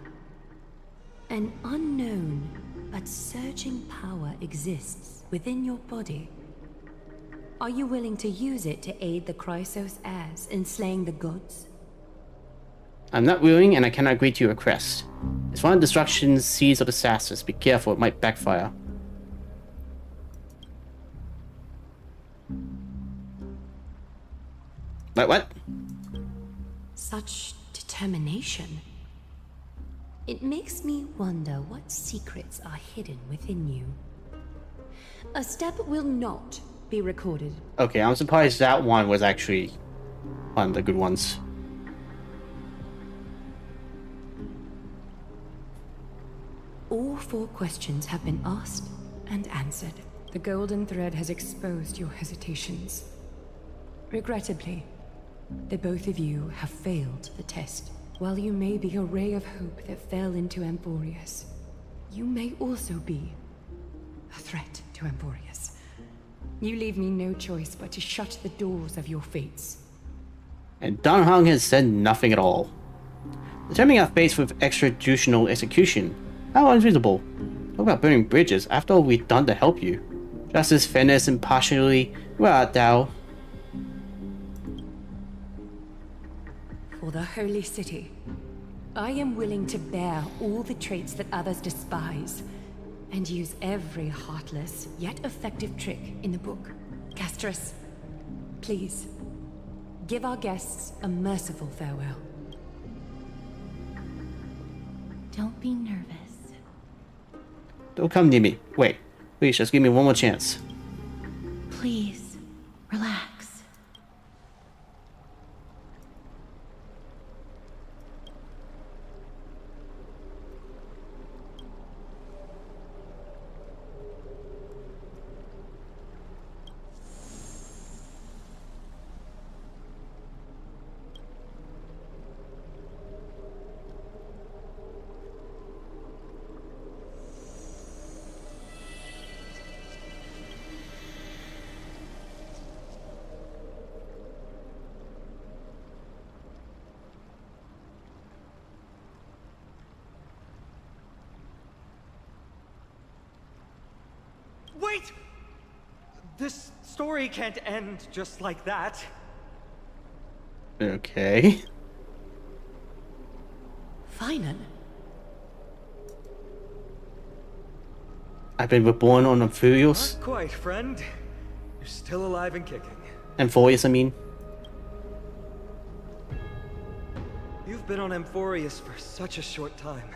An unknown but surging power exists within your body. Are you willing to use it to aid the Chrysos heirs in slaying the gods? I'm not willing, and I cannot agree to your request. It's one of destruction's seeds of disasters. Be careful, it might backfire. Like what? Such determination. It makes me wonder what secrets are hidden within you. A step will not be recorded. Okay, I'm surprised that one was actually one of the good ones. All 4 questions have been asked and answered. The golden thread has exposed your hesitations. Regrettably, the both of you have failed the test. While you may be a ray of hope that fell into Amphorius, you may also be a threat to Amphorius. You leave me no choice but to shut the doors of your fates. And Dan Heng has said nothing at all. Determining our fates with extrajudicial execution. How unreasonable. Talk about burning bridges after all we've done to help you. Justice, fairness, impartiality, where art thou? For the holy city, I am willing to bear all the traits that others despise, and use every heartless yet effective trick in the book. Castrus, please, give our guests a merciful farewell. Don't be nervous. Don't come near me. Wait. Please, just give me one more chance. Please, relax. Wait! This story can't end just like that. Okay. Finan? I've been reborn on Amphiurus. Not quite, friend. You're still alive and kicking. Amphiurus, I mean. You've been on Amphorius for such a short time.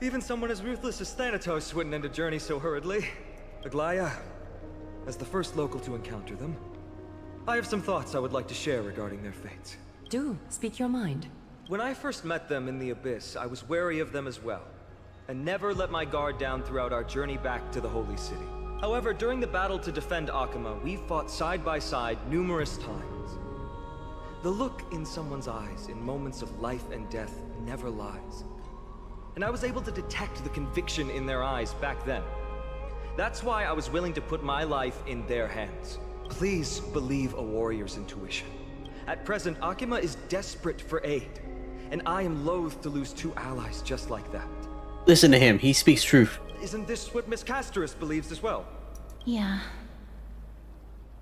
Even someone as ruthless as Thanatos wouldn't end a journey so hurriedly. Aglaea, as the first local to encounter them, I have some thoughts I would like to share regarding their fates. Do speak your mind. When I first met them in the Abyss, I was wary of them as well, and never let my guard down throughout our journey back to the Holy City. However, during the battle to defend Akama, we fought side by side numerous times. The look in someone's eyes in moments of life and death never lies. And I was able to detect the conviction in their eyes back then. That's why I was willing to put my life in their hands. Please believe a warrior's intuition. At present, Akama is desperate for aid, and I am loath to lose two allies just like that. Listen to him, he speaks truth. Isn't this what Miss Castrus believes as well? Yeah.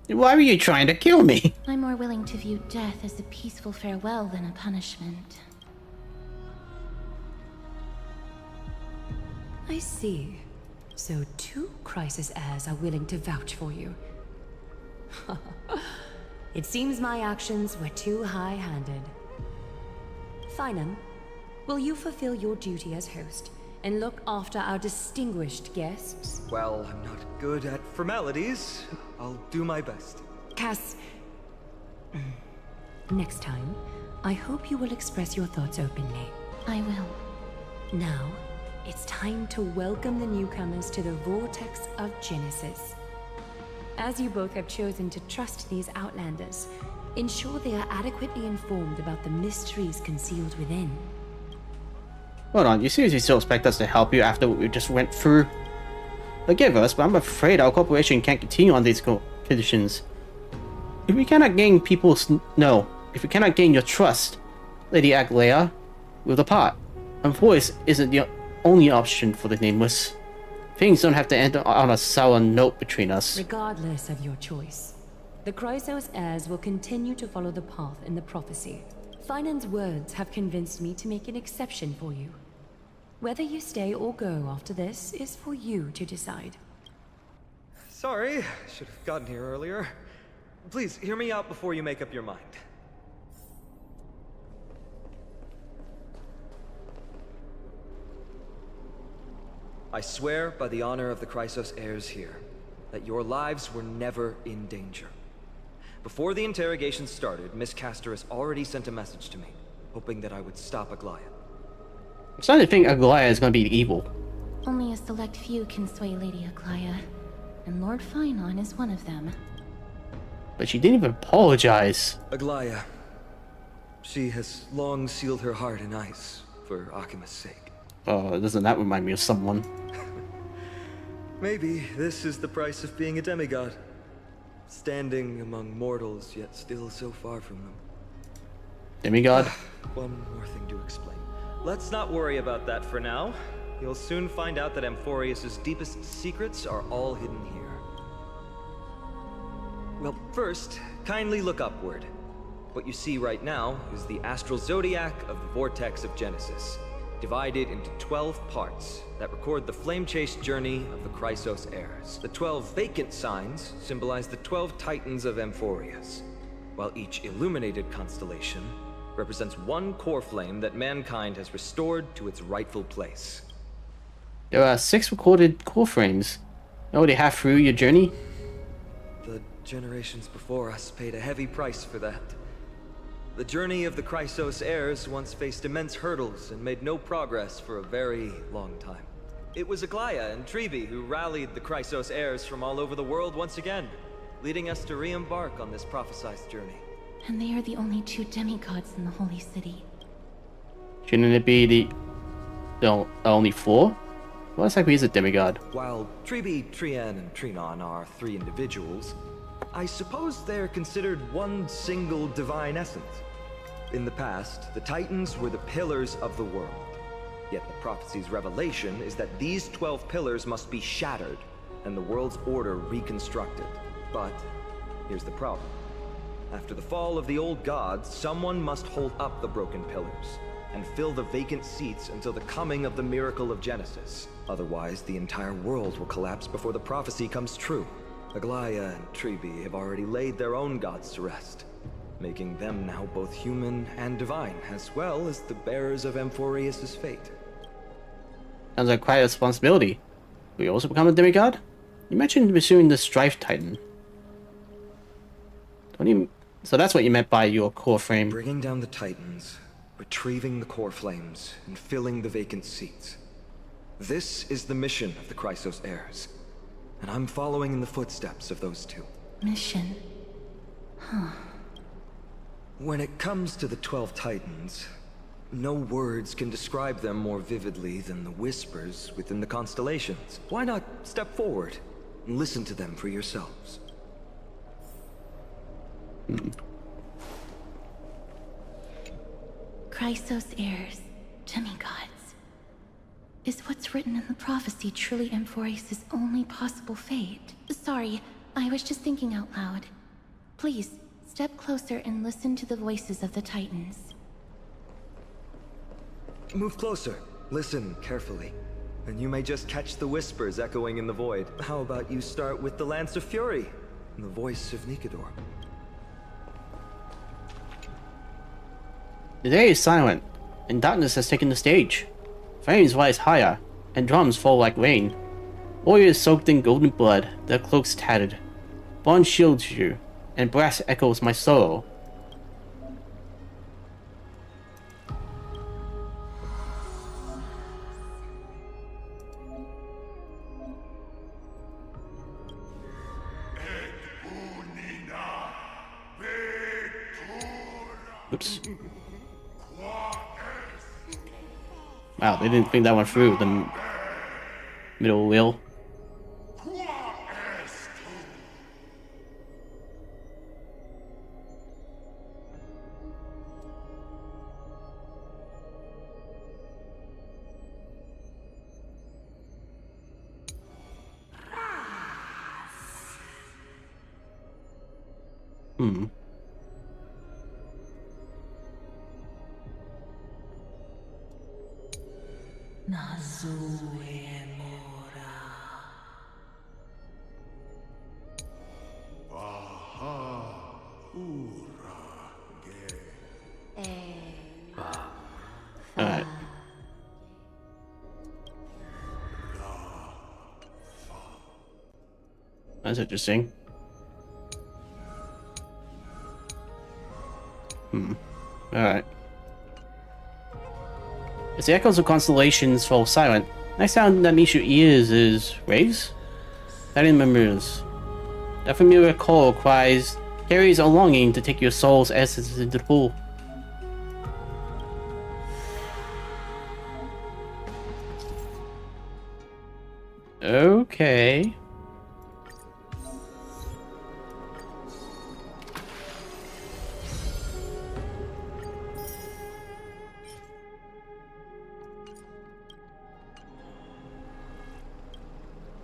Why were you trying to kill me? I'm more willing to view death as a peaceful farewell than a punishment. I see. So two crisis heirs are willing to vouch for you. It seems my actions were too high-handed. Finan, will you fulfill your duty as host and look after our distinguished guests? Well, I'm not good at formalities. I'll do my best. Cass... Next time, I hope you will express your thoughts openly. I will. Now, it's time to welcome the newcomers to the Vortex of Genesis. As you both have chosen to trust these Outlanders, ensure they are adequately informed about the mysteries concealed within. Hold on, you seriously still expect us to help you after what we just went through? Forgive us, but I'm afraid our corporation can't continue on these conditions. If we cannot gain if we cannot gain your trust, Lady Aglaea, we'll depart. Voice isn't the only option for the Nameless. Things don't have to end on a sour note between us. Regardless of your choice, the Chrysos heirs will continue to follow the path in the prophecy. Finan's words have convinced me to make an exception for you. Whether you stay or go after this is for you to decide. Sorry, should have gotten here earlier. Please, hear me out before you make up your mind. I swear by the honor of the Chrysos heirs here, that your lives were never in danger. Before the interrogation started, Miss Castrus already sent a message to me, hoping that I would stop Aglaea. I'm starting to think Aglaea is going to be evil. Only a select few can sway Lady Aglaea, and Lord Finon is one of them. But she didn't even apologize. Aglaea. She has long sealed her heart in ice for Akima's sake. Oh, doesn't that remind me of someone? Maybe this is the price of being a demigod. Standing among mortals, yet still so far from them. Demigod? One more thing to explain. Let's not worry about that for now. You'll soon find out that Amphorius' deepest secrets are all hidden here. Well, first, kindly look upward. What you see right now is the astral zodiac of the Vortex of Genesis. divided into 12 parts that record the flame-chased journey of the Chrysos heirs. The 12 vacant signs symbolize the 12 titans of Amphorius, while each illuminated constellation represents one core flame that mankind has restored to its rightful place. There are 6 recorded core frames. Already half through your journey? The generations before us paid a heavy price for that. The journey of the Chrysos heirs once faced immense hurdles and made no progress for a very long time. It was Aglaea and Trailblaze who rallied the Chrysos heirs from all over the world once again, leading us to re-embark on this prophesized journey. And they are the only 2 demigods in the Holy City. Shouldn't it be the only 4? Well, exactly is a demigod? While Trailblaze, Trian, and Trinon are 3 individuals, I suppose they're considered one single divine essence. In the past, the Titans were the pillars of the world. Yet the prophecy's revelation is that these 12 pillars must be shattered, and the world's order reconstructed. But here's the problem. After the fall of the old gods, someone must hold up the broken pillars and fill the vacant seats until the coming of the miracle of Genesis. Otherwise, the entire world will collapse before the prophecy comes true. Aglaea and Trailblaze have already laid their own gods to rest, making them now both human and divine, as well as the bearers of Amphorius' fate. Sounds like quite a responsibility. Will you also become a demigod? You mentioned pursuing the Strife Titan. So that's what you meant by your core frame. Bringing down the Titans, retrieving the core flames, and filling the vacant seats. This is the mission of the Chrysos heirs, and I'm following in the footsteps of those 2. Mission? Huh. When it comes to the 12 Titans, no words can describe them more vividly than the whispers within the constellations. Why not step forward and listen to them for yourselves? Chrysos heirs, demigods. Is what's written in the prophecy truly Amphorius' only possible fate? Sorry, I was just thinking out loud. Please, step closer and listen to the voices of the Titans. Move closer. Listen carefully. And you may just catch the whispers echoing in the void. How about you start with the Lance of Fury, and the voice of Nikador? The day is silent, and darkness has taken the stage. Flames rise higher, and drums fall like rain. Warriors soaked in golden blood, their cloaks tattered. Bronze shields you, and brass echoes my sorrow. Oops. Wow, they didn't think that one through, the middle wheel. Alright. That's interesting. Alright. As the echoes of constellations fall silent, next sound that meets your ears is waves? That remembers. That familiar call cries carries a longing to take your soul's essence into the pool. Okay.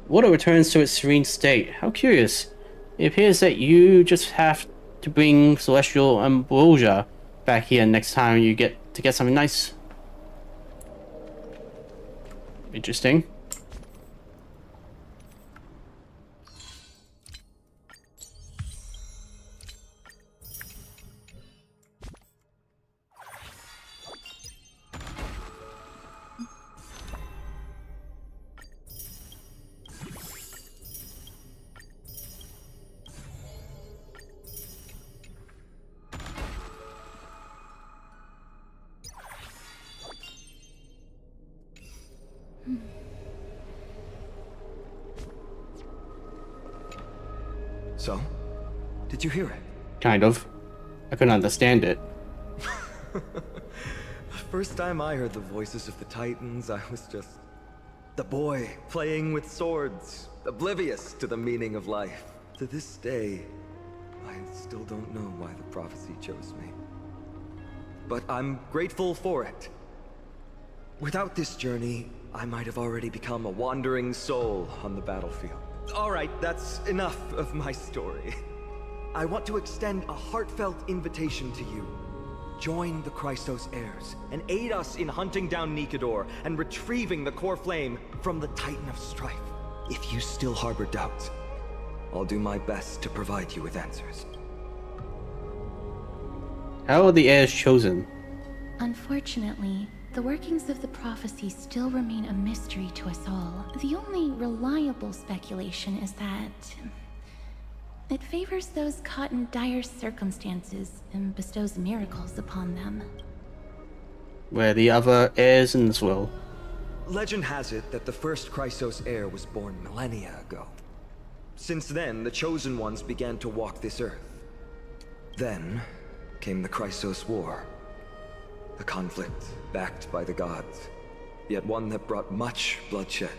Water returns to its serene state. How curious. It appears that you just have to bring celestial ambrosia back here next time you get something nice. Interesting. So? Did you hear it? Kind of. I couldn't understand it. The first time I heard the voices of the Titans, I was just the boy playing with swords, oblivious to the meaning of life. To this day, I still don't know why the prophecy chose me. But I'm grateful for it. Without this journey, I might have already become a wandering soul on the battlefield. Alright, that's enough of my story. I want to extend a heartfelt invitation to you. Join the Christos heirs, and aid us in hunting down Nikador and retrieving the core flame from the Titan of Strife. If you still harbor doubts, I'll do my best to provide you with answers. How are the heirs chosen? Unfortunately, the workings of the prophecy still remain a mystery to us all. The only reliable speculation is that it favors those caught in dire circumstances and bestows miracles upon them. Where the other heirs in this world? Legend has it that the first Chrysos heir was born millennia ago. Since then, the Chosen Ones began to walk this earth. Then came the Chrysos War. A conflict backed by the gods, yet one that brought much bloodshed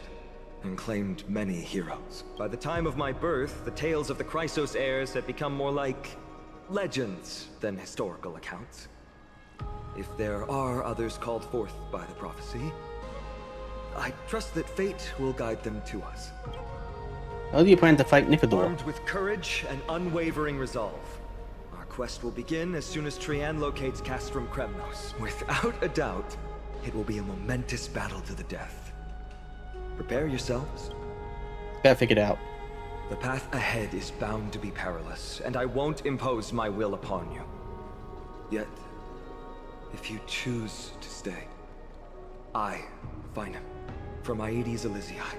and claimed many heroes. By the time of my birth, the tales of the Chrysos heirs had become more like legends than historical accounts. If there are others called forth by the prophecy, I trust that fate will guide them to us. How do you plan to fight Nikador? Armed with courage and unwavering resolve, our quest will begin as soon as Trian locates Castrum Kremnos. Without a doubt, it will be a momentous battle to the death. Prepare yourselves. Gotta figure it out. The path ahead is bound to be perilous, and I won't impose my will upon you. Yet, if you choose to stay, I, Finam, from Aedes Elysiae,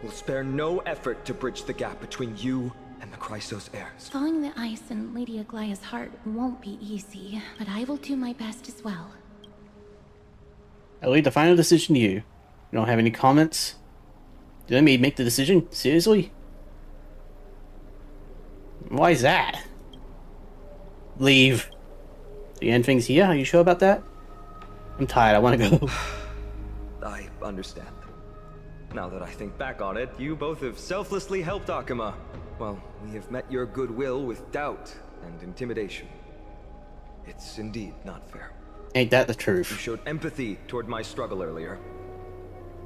will spare no effort to bridge the gap between you and the Chrysos heirs. Thawing the ice in Lady Aglaea's heart won't be easy, but I will do my best as well. I'll leave the final decision to you. You don't have any comments? Do you let me make the decision? Seriously? Why is that? Leave. The end thing's here? Are you sure about that? I'm tired. I want to go. I understand. Now that I think back on it, you both have selflessly helped Akama. Well, we have met your goodwill with doubt and intimidation. It's indeed not fair. Ain't that the truth? You showed empathy toward my struggle earlier.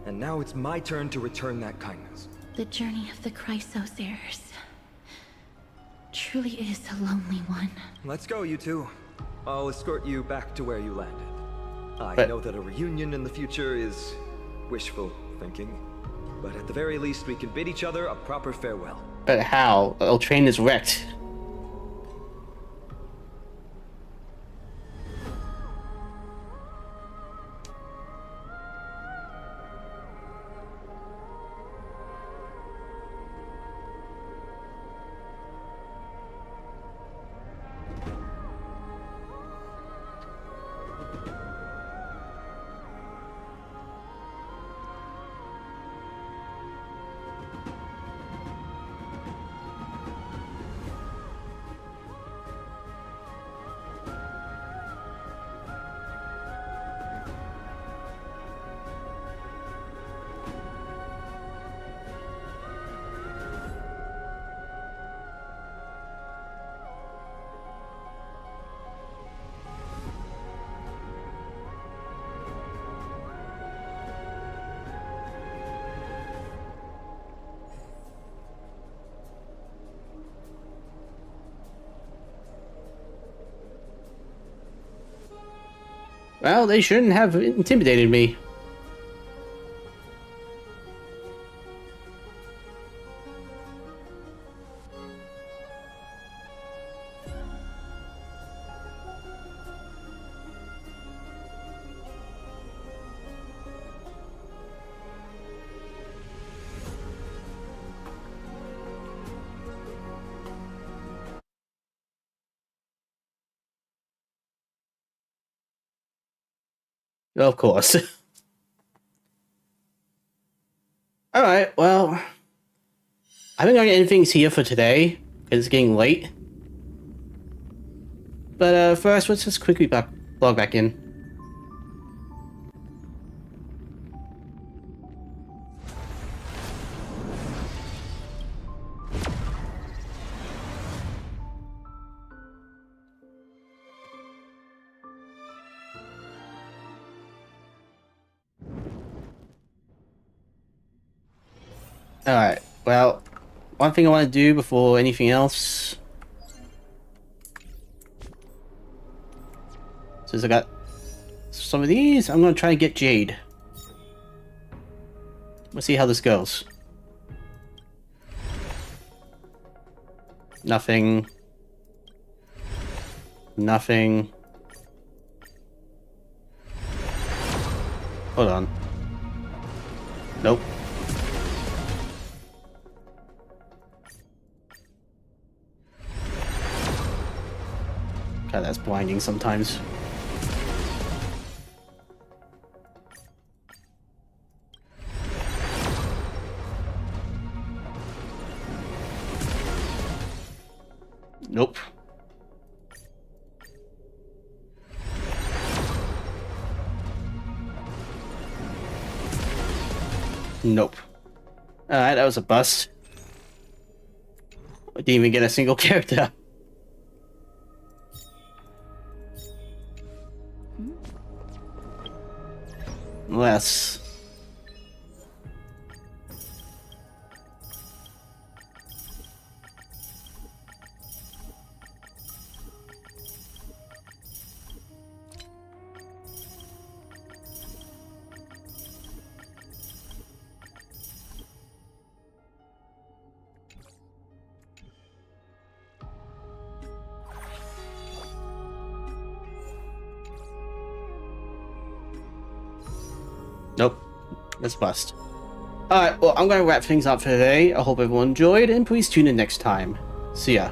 And now it's my turn to return that kindness. The journey of the Chrysos heirs truly is a lonely one. Let's go, you two. I'll escort you back to where you landed. I But know that a reunion in the future is wishful thinking, but at the very least we can bid each other a proper farewell. But how? Our train is wrecked. Well, they shouldn't have intimidated me. Of course. Alright, well, I haven't got anything here for today, because it's getting late. But first, let's just quickly log back in. Alright, well, one thing I want to do before anything else, since I got some of these, I'm going to try and get Jade. Let's see how this goes. Nothing. Nothing. Hold on. Nope. God, that's blinding sometimes. Nope. Nope. Alright, that was a bust. I didn't even get a single character. Less. Nope. That's bust. Alright, well, I'm gonna wrap things up for today. I hope everyone enjoyed, and please tune in next time. See ya.